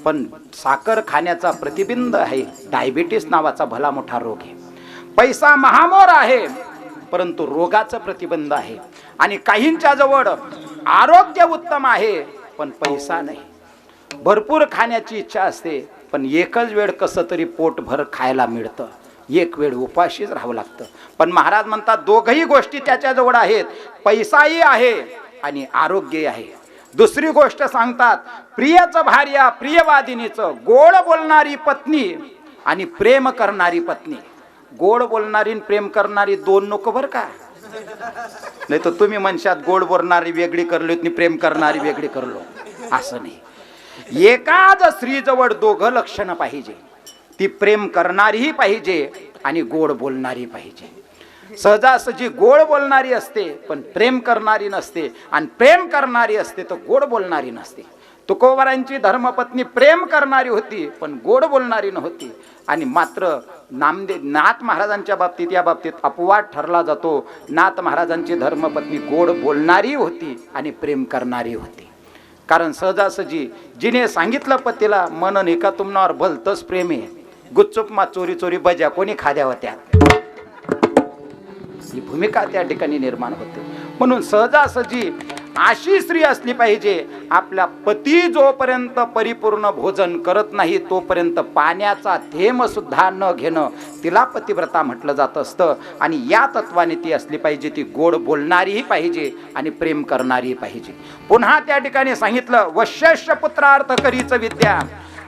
पण साखर खाण्याचा प्रतिबिंब आहे डायबिटीस नावाचा भला मोठा रोग आहे. पैसा महामोर आहे परंतु रोगाचं प्रतिबंध आहे. आणि काहींच्या जवळ आरोग्य उत्तम आहे पण पैसा नाही. भरपूर खाण्याची इच्छा असते पण एकच वेळ कसं तरी पोटभर खायला मिळतं, एक वेळ उपाशीच राहावं लागतं. पण महाराज म्हणतात दोघही गोष्टी त्याच्याजवळ आहेत. पैसाही आहे आणि आरोग्यही आहे. दुसरी गोष्ट सांगतात प्रियच भार्या प्रियवादिनीचं, गोड बोलणारी पत्नी आणि प्रेम करणारी पत्नी. गोड बोलणारी प्रेम करणारी 2 नको बरं का. नाही तर तुम्ही म्हणशात गोड बोलणारी वेगळी करलो आणि प्रेम करणारी वेगळी करलो, असं नाही. एकाच स्त्रीजवळ 2 लक्षणं पाहिजे. ती प्रेम करणारीही पाहिजे आणि गोड बोलणारी पाहिजे. सहजासहजी गोड बोलणारी असते पण प्रेम करणारी नसते, आणि प्रेम करणारी असते तर गोड बोलणारी नसते. तुकोबारांची धर्मपत्नी प्रेम करणारी होती पण गोड बोलणारी नव्हती. आणि मात्र नाथ महाराजांच्या बाबतीत या बाबतीत अपवाद ठरला जातो. नाथ महाराजांची धर्मपत्नी गोड बोलणारी होती आणि प्रेम करणारी होती. कारण सहजासहजी जिने सांगितलं पतीला मन निका तुमनावर भलतंच प्रेम आहे, गुच्चूप मा चोरी चोरी बजा कोणी खाद्या होत्या, ही भूमिका त्या ठिकाणी निर्माण होते. म्हणून सहजासहजी अशी स्त्री असली पाहिजे, आपला पती जोपर्यंत परिपूर्ण भोजन करत नाही तोपर्यंत पाण्याचा थेंब सुद्धा न घेणं तिला पतिव्रता म्हटलं जात असतं. आणि या तत्वाने ती असली पाहिजे. ती गोड बोलणारीही पाहिजे आणि प्रेम करणारीही पाहिजे. पुन्हा त्या ठिकाणी सांगितलं वश्यश्य पुत्रार्थ करीच विद्या,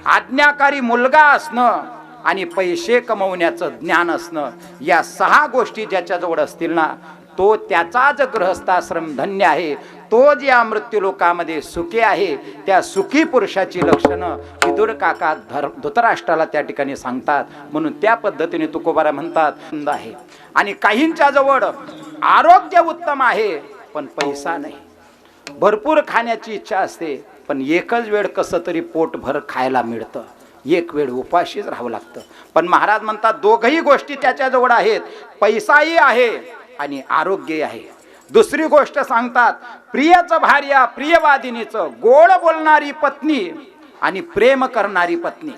आज्ञाकारी मुलगा असणं आणि पैसे कमवण्याचं ज्ञान असणं, या 6 गोष्टी ज्याच्याजवळ असतील ना तो त्याचाच गृहस्थाश्रम धन्य आहे. तो जे या मृत्यूलोकामध्ये सुखी आहे. त्या सुखी पुरुषाची लक्षणं विदुर काका धृतराष्ट्राला त्या ठिकाणी सांगतात. म्हणून त्या पद्धतीने तुकोबारा म्हणतात आहे. आणि काहींच्या जवळ आरोग्य उत्तम आहे पण पैसा नाही. भरपूर खाण्याची इच्छा असते पण एकच वेळ कसं तरी पोटभर खायला मिळतं, एक वेळ उपाशीच राहावं लागतं. पण महाराज म्हणतात दोघही गोष्टी त्याच्याजवळ आहेत. पैसाही आहे आणि आरोग्यही आहे. दुसरी गोष्ट सांगतात प्रियच भार्या प्रियवादिनीचं, गोड बोलणारी पत्नी आणि प्रेम करणारी पत्नी.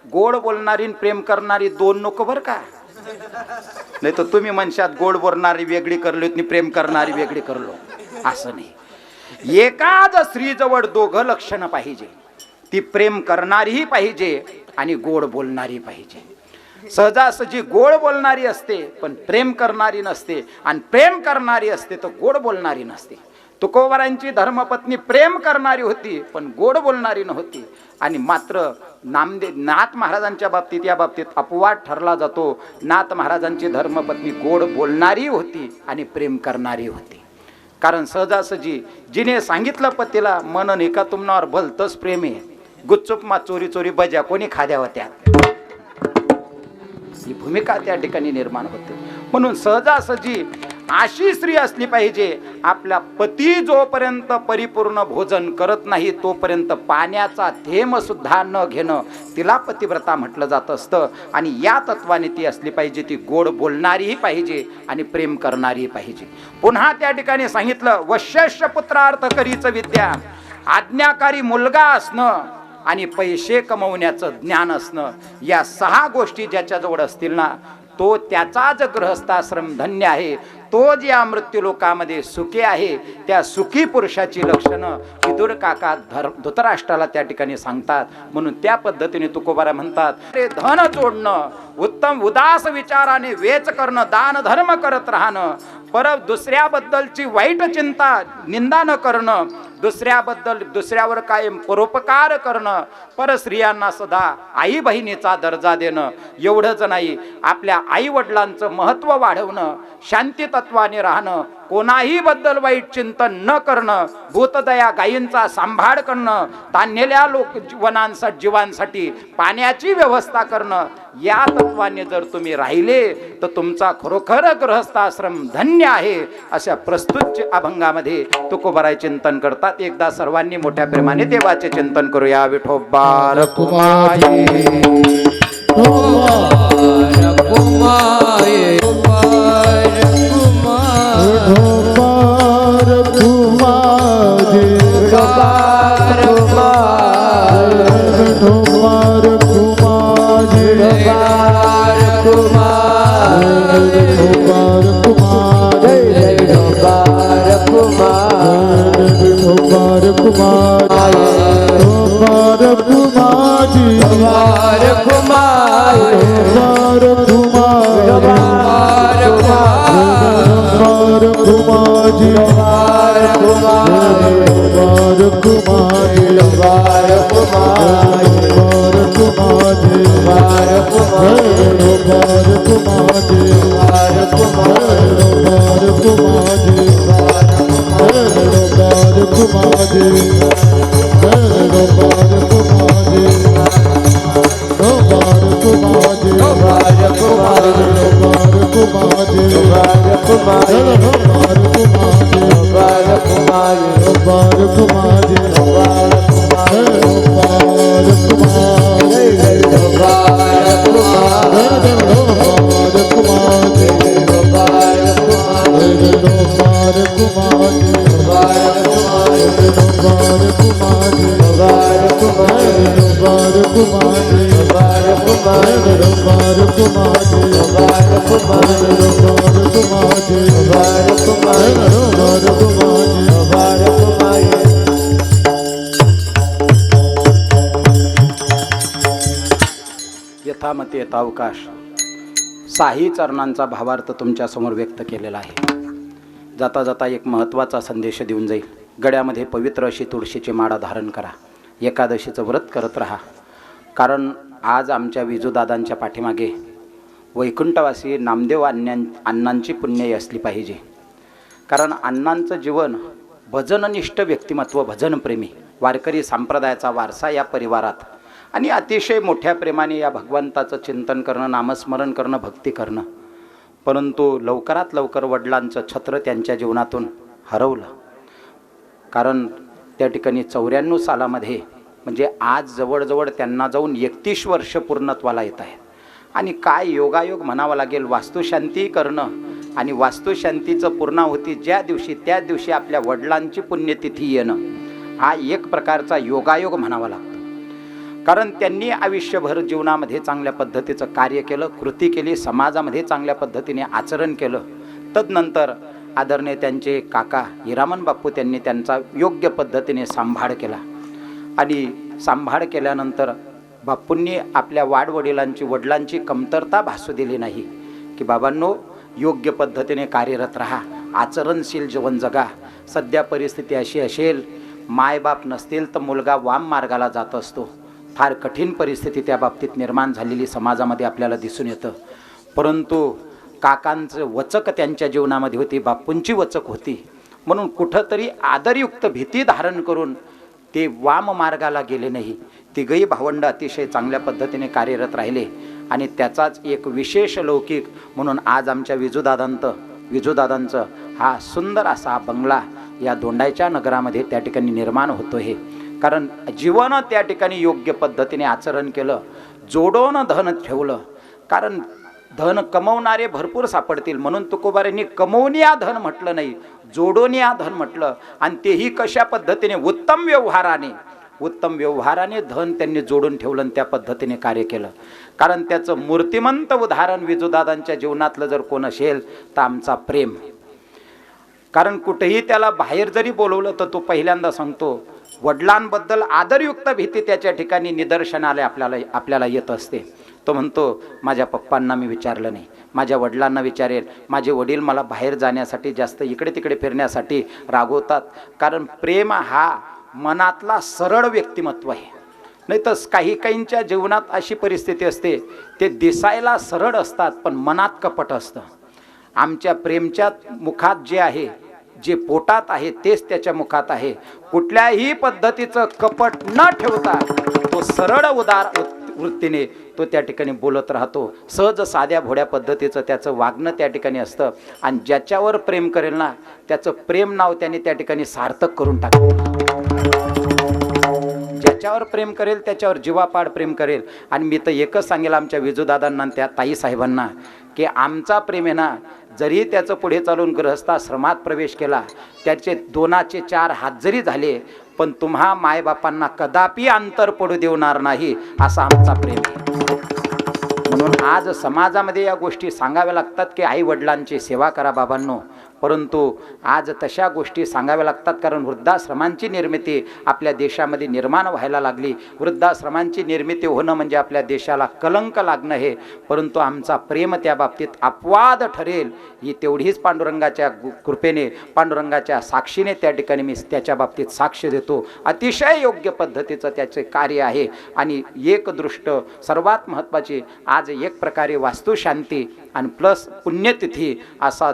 गोड बोलणारी प्रेम करणारी 2 नको बरं का. नाही तर तुम्ही म्हणशात गोड बोलणारी वेगळी करलो आणि प्रेम करणारी वेगळी करलो, असं नाही. एकाच स्त्रीजवळ 2 लक्षणं पाहिजे. ती प्रेम करणारीही पाहिजे आणि गोड बोलणारी पाहिजे. सहजासहजी गोड बोलणारी असते पण प्रेम करणारी नसते, आणि प्रेम करणारी असते तर गोड बोलणारी नसते. तुकोबारांची धर्मपत्नी प्रेम करणारी होती पण गोड बोलणारी नव्हती. आणि मात्र नाथ महाराजांच्या बाबतीत या बाबतीत अपवाद ठरला जातो. नाथ महाराजांची धर्मपत्नी गोड बोलणारी होती आणि प्रेम करणारी होती. कारण सहजासहजी जिने सांगितलं पतीला मन निका तुमनावर भलतंच प्रेम आहे, गुच्चूप मा चोरी चोरी बजा कोणी खाद्या होत्या, ही भूमिका त्या ठिकाणी निर्माण होते. म्हणून सहजासहजी अशी स्त्री असली पाहिजे, आपला पती जोपर्यंत परिपूर्ण भोजन करत नाही तोपर्यंत पाण्याचा थेंब सुद्धा न घेणं तिला पतिव्रता म्हटलं जात असतं. आणि या तत्वाने ती असली पाहिजे. ती गोड बोलणारीही पाहिजे आणि प्रेम करणारीही पाहिजे. पुन्हा त्या ठिकाणी सांगितलं वश्यश्य पुत्रार्थ करीच विद्या, आज्ञाकारी मुलगा असणं आणि पैसे कमवण्याचं ज्ञान असणं, या 6 गोष्टी ज्याच्याजवळ असतील ना, तो त्याचाच गृहस्थाश्रम धन्य आहे. तो ज्या मृत्यूलोकामध्ये सुखी आहे, त्या सुखी पुरुषाची लक्षणं विदुर काका धृतराष्ट्राला त्या ठिकाणी सांगतात. म्हणून त्या पद्धतीने तुकोबारा म्हणतात, रे धन जोडणं, उत्तम उदास विचाराने वेच करणं, दान धर्म करत राहणं, पर दुसऱ्याबद्दलची वाईट चिंता निंदा न करणं, दुसऱ्यावर कायम परोपकार करणं, पर स्त्रियांना सदा आई बहिणीचा दर्जा देणं. एवढंच नाही, आपल्या आई वडिलांचं महत्त्व वाढवणं, शांती तत्वाने राहणं, कोणाही बद्दल वाईट चिंतन न करणं, भूतदया गायींचा सांभाळ करणं, तान्हेल्या जीवांसाठी पाण्याची व्यवस्था करणं. या तत्वाने जर तुम्ही राहिले तर तुमचा खरोखर गृहस्थाश्रम धन्य आहे. अशा प्रस्तुत अभंगामध्ये तुकोबाराय चिंतन करतात. एकदा सर्वांनी मोठ्या प्रेमाने देवाचे चिंतन करूया. विठोबा रखुमाई यथामती यथावकाश साही चरणांचा भावार्थ तुमच्या समोर व्यक्त केलेला आहे. जाता जाता एक महत्त्वाचा संदेश देऊन जाईल. गळ्यामध्ये पवित्र अशी तुळशीची माळा धारण करा. एकादशीचं व्रत करत राहा. कारण आज आमच्या विजूदादांच्या पाठीमागे वैकुंठवासी नामदेव अण्णांची पुण्यही असली पाहिजे. कारण अण्णांचं जीवन भजननिष्ठ व्यक्तिमत्व, भजनप्रेमी, वारकरी संप्रदायाचा वारसा या परिवारात, आणि अतिशय मोठ्या प्रेमाने या भगवंताचं चिंतन करणं, नामस्मरण करणं, भक्ती करणं. परंतु लवकरात लवकर वडिलांचं छत्र त्यांच्या जीवनातून हरवलं. कारण त्या ठिकाणी 94 सालामध्ये, म्हणजे आज जवळजवळ त्यांना जाऊन 31 वर्ष पूर्णत्वाला येत आहेत. आणि काय योगायोग म्हणावं लागेल, वास्तुशांती करणं आणि वास्तुशांतीचं पूर्णाहुती ज्या दिवशी त्या दिवशी आपल्या वडिलांची पुण्यतिथी येणं, हा एक प्रकारचा योगायोग म्हणावा लागतो. कारण त्यांनी आयुष्यभर जीवनामध्ये चांगल्या पद्धतीचं कार्य केलं, कृती केली, समाजामध्ये चांगल्या पद्धतीने आचरण केलं. तदनंतर आदरणीय त्यांचे काका हिरामन बापू त्यांनी त्यांचा योग्य पद्धतीने सांभाळ केला. आणि सांभाळ केल्यानंतर बापूंनी आपल्या वाडवडिलांची, वडिलांची कमतरता भासू दिली नाही की बाबांनो, योग्य पद्धतीने कार्यरत राहा, आचरणशील जीवन जगा. सध्या परिस्थिती अशी असेल, मायबाप नसतील तर मुलगा वाम मार्गाला जात असतो. फार कठीण परिस्थिती त्या बाबतीत निर्माण झालेली समाजामध्ये आपल्याला दिसून येतं. परंतु काकांचं वचक त्यांच्या जीवनामध्ये होती, बापूंची वचक होती. म्हणून कुठंतरी आदरयुक्त भीती धारण करून ते वाम मार्गाला गेले नाही. तिघही भावंड अतिशय चांगल्या पद्धतीने कार्यरत राहिले. आणि त्याचाच एक विशेष लौकिक म्हणून आज आमच्या विजूदादांचं हा सुंदर असा बंगला या दोंडाईच्या नगरामध्ये त्या ठिकाणी निर्माण होतो आहे. कारण जीवन त्या ठिकाणी योग्य पद्धतीने आचरण केलं, जोडून धन ठेवलं. कारण धन कमवणारे भरपूर सापडतील, म्हणून तुकोबारांनी कमवूनिया धन म्हटलं नाही, जोडोनिया धन म्हटलं. आणि तेही कशा पद्धतीने? उत्तम व्यवहाराने. उत्तम व्यवहाराने धन त्यांनी जोडून ठेवलं आणि त्या पद्धतीने कार्य केलं. कारण त्याचं मूर्तिमंत उदाहरण विजूदादांच्या जीवनातलं जर कोण असेल तर आमचा प्रेम. कारण कुठेही त्याला बाहेर जरी बोलवलं तर तो पहिल्यांदा सांगतो, वडिलांबद्दल आदरयुक्त भीती त्याच्या ठिकाणी निदर्शनाला आपल्याला येत असते. तो म्हणतो, माझ्या पप्पांना मी विचारलं नाही, माझ्या वडिलांना विचारेल. माझे वडील मला बाहेर जाण्यासाठी, जास्त इकडे तिकडे फिरण्यासाठी रागवतात. कारण प्रेम हा मनातला सरळ व्यक्तिमत्व आहे. नाही तर काही काहींच्या जीवनात अशी परिस्थिती असते, ते दिसायला सरळ असतात पण मनात कपट असतं. आमच्या प्रेमच्या मुखात जे आहे, जे पोटात आहे तेच त्याच्या मुखात आहे. कुठल्याही पद्धतीचं कपट न ठेवता तो सरळ वृत्तीने तो त्या ठिकाणी बोलत राहतो. सहज साध्या भोड्या पद्धतीचं त्याचं वागणं त्या ठिकाणी असतं. आणि ज्याच्यावर प्रेम करेल ना, त्याचं प्रेम नाव त्याने त्या ठिकाणी सार्थक करून टाकलं. ज्याच्यावर प्रेम करेल त्याच्यावर जीवापाड प्रेम करेल. आणि मी तर एकच सांगेल आमच्या विजूदादांना, त्या ताईसाहेबांना, की आमचा प्रेम आहे ना, जरी त्याचं पुढे चालून गृहस्थाश्रमात प्रवेश केला, त्याचे 2चे 4 हात जरी झाले, पण तुम्हा मायबापांना कदापि अंतर पडू देणार नाही, असा आमचा प्रेम आहे. म्हणून आज समाजामध्ये या गोष्टी सांगाव्या लागतात की आई वडिलांची सेवा करा बाबांनो. परंतु आज तशा गोष्टी सांगाव्या लागतात, कारण वृद्धाश्रमांची निर्मिती आपल्या देशामध्ये निर्माण व्हायला लागली. वृद्धाश्रमांची निर्मिती होणं म्हणजे आपल्या देशाला कलंक लागणं हे. परंतु आमचा प्रेम त्या बाबतीत अपवाद ठरेल ही तेवढीच पांडुरंगाच्या कृपेने, पांडुरंगाच्या साक्षीने त्या ठिकाणी मी त्याच्या बाबतीत साक्ष देतो. अतिशय योग्य पद्धतीचं त्याचे कार्य आहे. आणि एक दृष्ट सर्वात महत्त्वाची, आज एक प्रकारे वास्तुशांती आणि प्लस पुण्यतिथी असा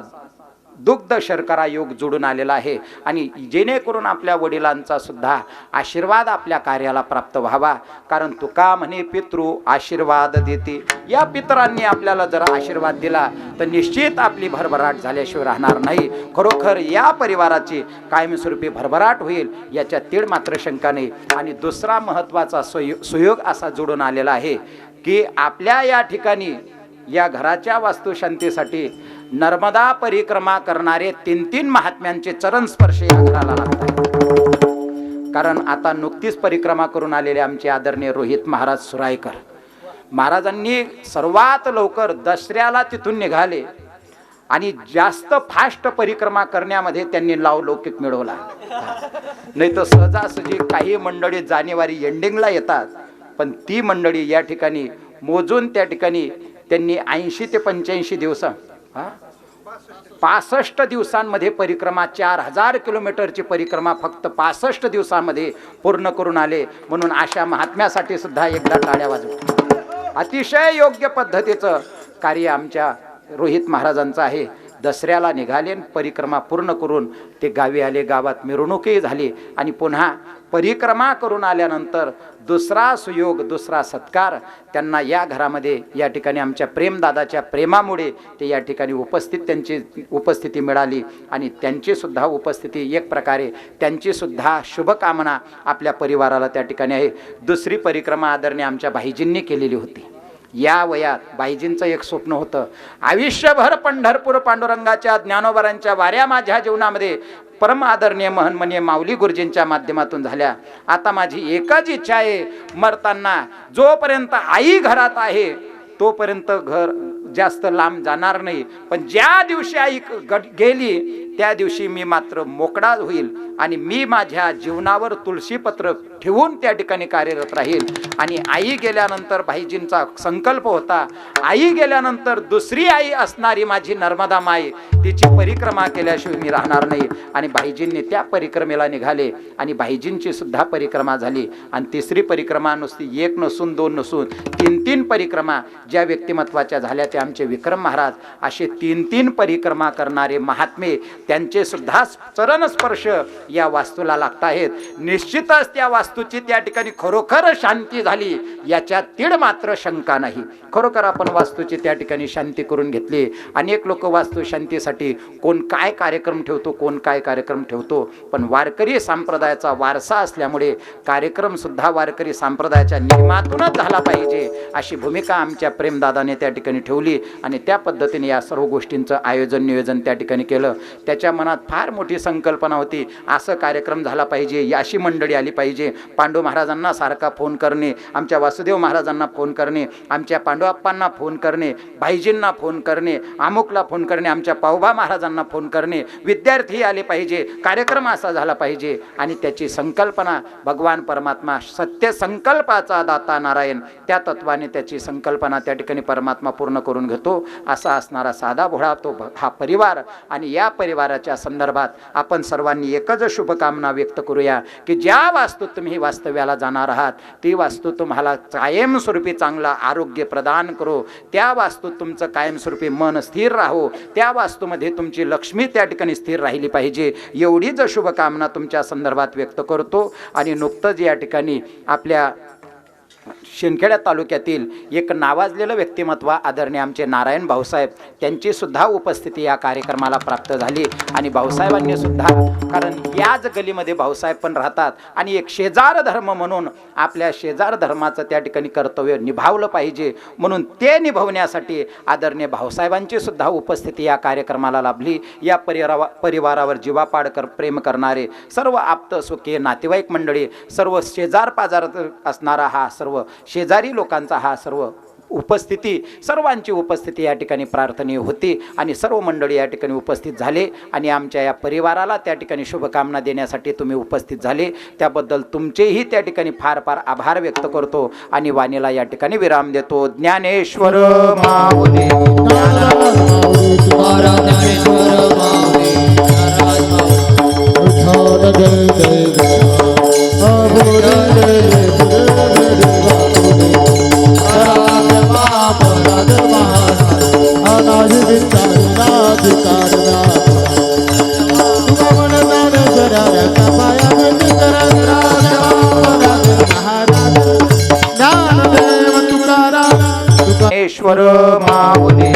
दुग्ध शर्करा योग जोडून आलेला आहे. आणि जेणेकरून आपल्या वडिलांचा सुद्धा आशीर्वाद आपल्या कार्याला प्राप्त व्हावा. कारण तुका म्हणे पितृ आशीर्वाद देते. या पितरांनी आपल्याला जर आशीर्वाद दिला तर निश्चित आपली भरभराट झाल्याशिवाय राहणार नाही. खरोखर या परिवाराची कायमस्वरूपी भरभराट होईल याच्यात तीळ मात्र शंका नाही. आणि दुसरा महत्त्वाचा सुयोग असा जोडून आलेला आहे की आपल्या या ठिकाणी या घराच्या वास्तुशांतीसाठी नर्मदा परिक्रमा करणारे 3 महात्म्यांचे चरण स्पर्श या घराला लागतात. कारण आता नुकतीच परिक्रमा करून आलेले आमचे आदरणीय रोहित महाराज सुरायकर महाराजांनी सर्वात लवकर दसऱ्याला तिथून निघाले आणि जास्त फास्ट परिक्रमा करण्यामध्ये त्यांनी लावलौकिक मिळवला. नाही तर सहजासहजी काही मंडळी जानेवारी एंडिंगला येतात, पण ती मंडळी या ठिकाणी मोजून त्या ठिकाणी त्यांनी 80 ते 85 दिवस 65 दिवसांमध्ये परिक्रमा, 4000 किलोमीटरची परिक्रमा फक्त 65 दिवसांमध्ये पूर्ण करून आले. म्हणून अशा महात्म्यासाठी सुद्धा एकदा टाळ्या वाजवू. अतिशय योग्य पद्धतीचं कार्य आमच्या रोहित महाराजांचं आहे. दसऱ्याला निघाले, परिक्रमा पूर्ण करून ते गावी आले. गावात मिरवणूकही झाली आणि पुन्हा परिक्रमा करून आल्यानंतर दुसरा सुयोग, दुसरा सत्कार त्यांना या घरामध्ये या ठिकाणी आमच्या प्रेमदादाच्या प्रेमामुळे ते या ठिकाणी त्यांची उपस्थिती मिळाली. आणि त्यांची सुद्धा उपस्थिती एक प्रकारे त्यांची सुद्धा शुभकामना आपल्या परिवाराला त्या ठिकाणी आहे. दुसरी परिक्रमा आदरणीय आमच्या भाईजींनी केलेली होती. या वयात बाईजींचं एक स्वप्न होतं, आयुष्यभर पंढरपूर पांडुरंगाच्या ज्ञानोबारांच्या वाऱ्या माझ्या जीवनामध्ये परम आदरणीय महनमनीय माऊली गुरुजींच्या माध्यमातून झाल्या. आता माझी एकच इच्छा आहे, मरताना जोपर्यंत आई घरात आहे तोपर्यंत घर जास्त लांब जाणार नाही, पण ज्या दिवशी आई गेली त्या दिवशी मी मात्र मोकळा होईल आणि मी माझ्या जीवनावर तुळशीपत्र ठेवून त्या ठिकाणी कार्यरत राहील. आणि आई गेल्यानंतर भाईजींचा संकल्प होता, आई गेल्यानंतर दुसरी आई असणारी माझी नर्मदा माई, तिची परिक्रमा केल्याशिवाय मी राहणार नाही. आणि भाईजींनी त्या परिक्रमेला निघाले आणि भाईजींची सुद्धा परिक्रमा झाली. आणि तिसरी परिक्रमा नुसती 1 नसून 2 नसून 3 परिक्रमा ज्या व्यक्तिमत्वाच्या झाल्या त्या आमचे विक्रम महाराज. असे 3 परिक्रमा करणारे महात्मे, त्यांचे सुद्धा चरणस्पर्श या वास्तूला लागत आहेत. निश्चितच त्या वास्तूची त्या ठिकाणी खरोखर शांती झाली याच्यात तीळ मात्र शंका नाही. खरोखर आपण वास्तूची त्या ठिकाणी शांती करून घेतली. अनेक लोक वास्तू शांतीसाठी कोण काय कार्यक्रम ठेवतो, कोण काय कार्यक्रम ठेवतो, पण वारकरी संप्रदायाचा वारसा असल्यामुळे कार्यक्रम सुद्धा वारकरी संप्रदायाच्या नियमातूनच झाला पाहिजे अशी अशी भूमिका आमच्या प्रेमदादाने त्या ठिकाणी ठेवली आणि त्या पद्धतीने या सर्व गोष्टींचं आयोजन नियोजन त्या ठिकाणी केलं. त्याच्या मनात फार मोठी संकल्पना होती, असं कार्यक्रम झाला पाहिजे, अशी मंडळी आली पाहिजे. पांडू महाराजांना सारखा फोन करणे, आमच्या वासुदेव महाराजांना फोन करणे, आमच्या पांडुआप्पांना फोन करणे, भाईजींना फोन करणे, अमुकला फोन करणे, आमच्या पावबा महाराजांना फोन करणे, विद्यार्थी आले पाहिजे, कार्यक्रम असा झाला पाहिजे. आणि त्याची संकल्पना भगवान परमात्मा सत्य संकल्पाचा दाता नारायण, त्या तत्वाने त्याची संकल्पना त्या ठिकाणी परमात्मा पूर्ण करून घेतो. असा असणारा साधा भोळा तो हा परिवार. आणि या परिवाराच्या संदर्भात आपण सर्वांनी एकच शुभकामना व्यक्त करूया की ज्या वास्तूत तुम्ही वास्तव्याला जाणार आहात ती वास्तू तुम्हाला कायमस्वरूपी चांगला आरोग्य प्रदान करो, त्या वास्तूत तुमचं कायमस्वरूपी मन स्थिर राहो, त्या वास्तूमध्ये तुमची लक्ष्मी त्या ठिकाणी स्थिर राहिली पाहिजे, एवढीच शुभकामना तुमच्या संदर्भात व्यक्त करतो. आणि नुकतंच या ठिकाणी आपल्या शिंदखेडा तालुक्यातील एक नावाजलेलं व्यक्तिमत्व आदरणीय आमचे नारायण भाऊसाहेब त्यांची सुद्धा उपस्थिती या कार्यक्रमाला प्राप्त झाली. आणि भाऊसाहेबांनी सुद्धा, कारण याच गलीमध्ये भाऊसाहेब पण राहतात आणि एक शेजार धर्म म्हणून आपल्या शेजार धर्माचं त्या ठिकाणी कर्तव्य निभावलं पाहिजे, म्हणून ते निभवण्यासाठी आदरणीय भाऊसाहेबांची सुद्धा उपस्थिती या कार्यक्रमाला लाभली. या परिवारावर जीवापाड प्रेम करणारे सर्व आप्त सुखे नातेवाईक मंडळी, सर्व शेजार पाजारात असणारा हा सर्व शेजारी लोकांचा हा सर्व उपस्थिती, सर्वांची उपस्थिती या ठिकाणी प्रार्थनीय होती. आणि सर्व मंडळी या ठिकाणी उपस्थित झाले आणि आमच्या या परिवाराला त्या ठिकाणी शुभकामना देण्यासाठी तुम्ही उपस्थित झाले, त्याबद्दल तुमचेही त्या ठिकाणी फार फार आभार व्यक्त करतो. आणि वाणीला या ठिकाणी विराम देतो. ज्ञानेश्वर माऊली ईश्वर माऊली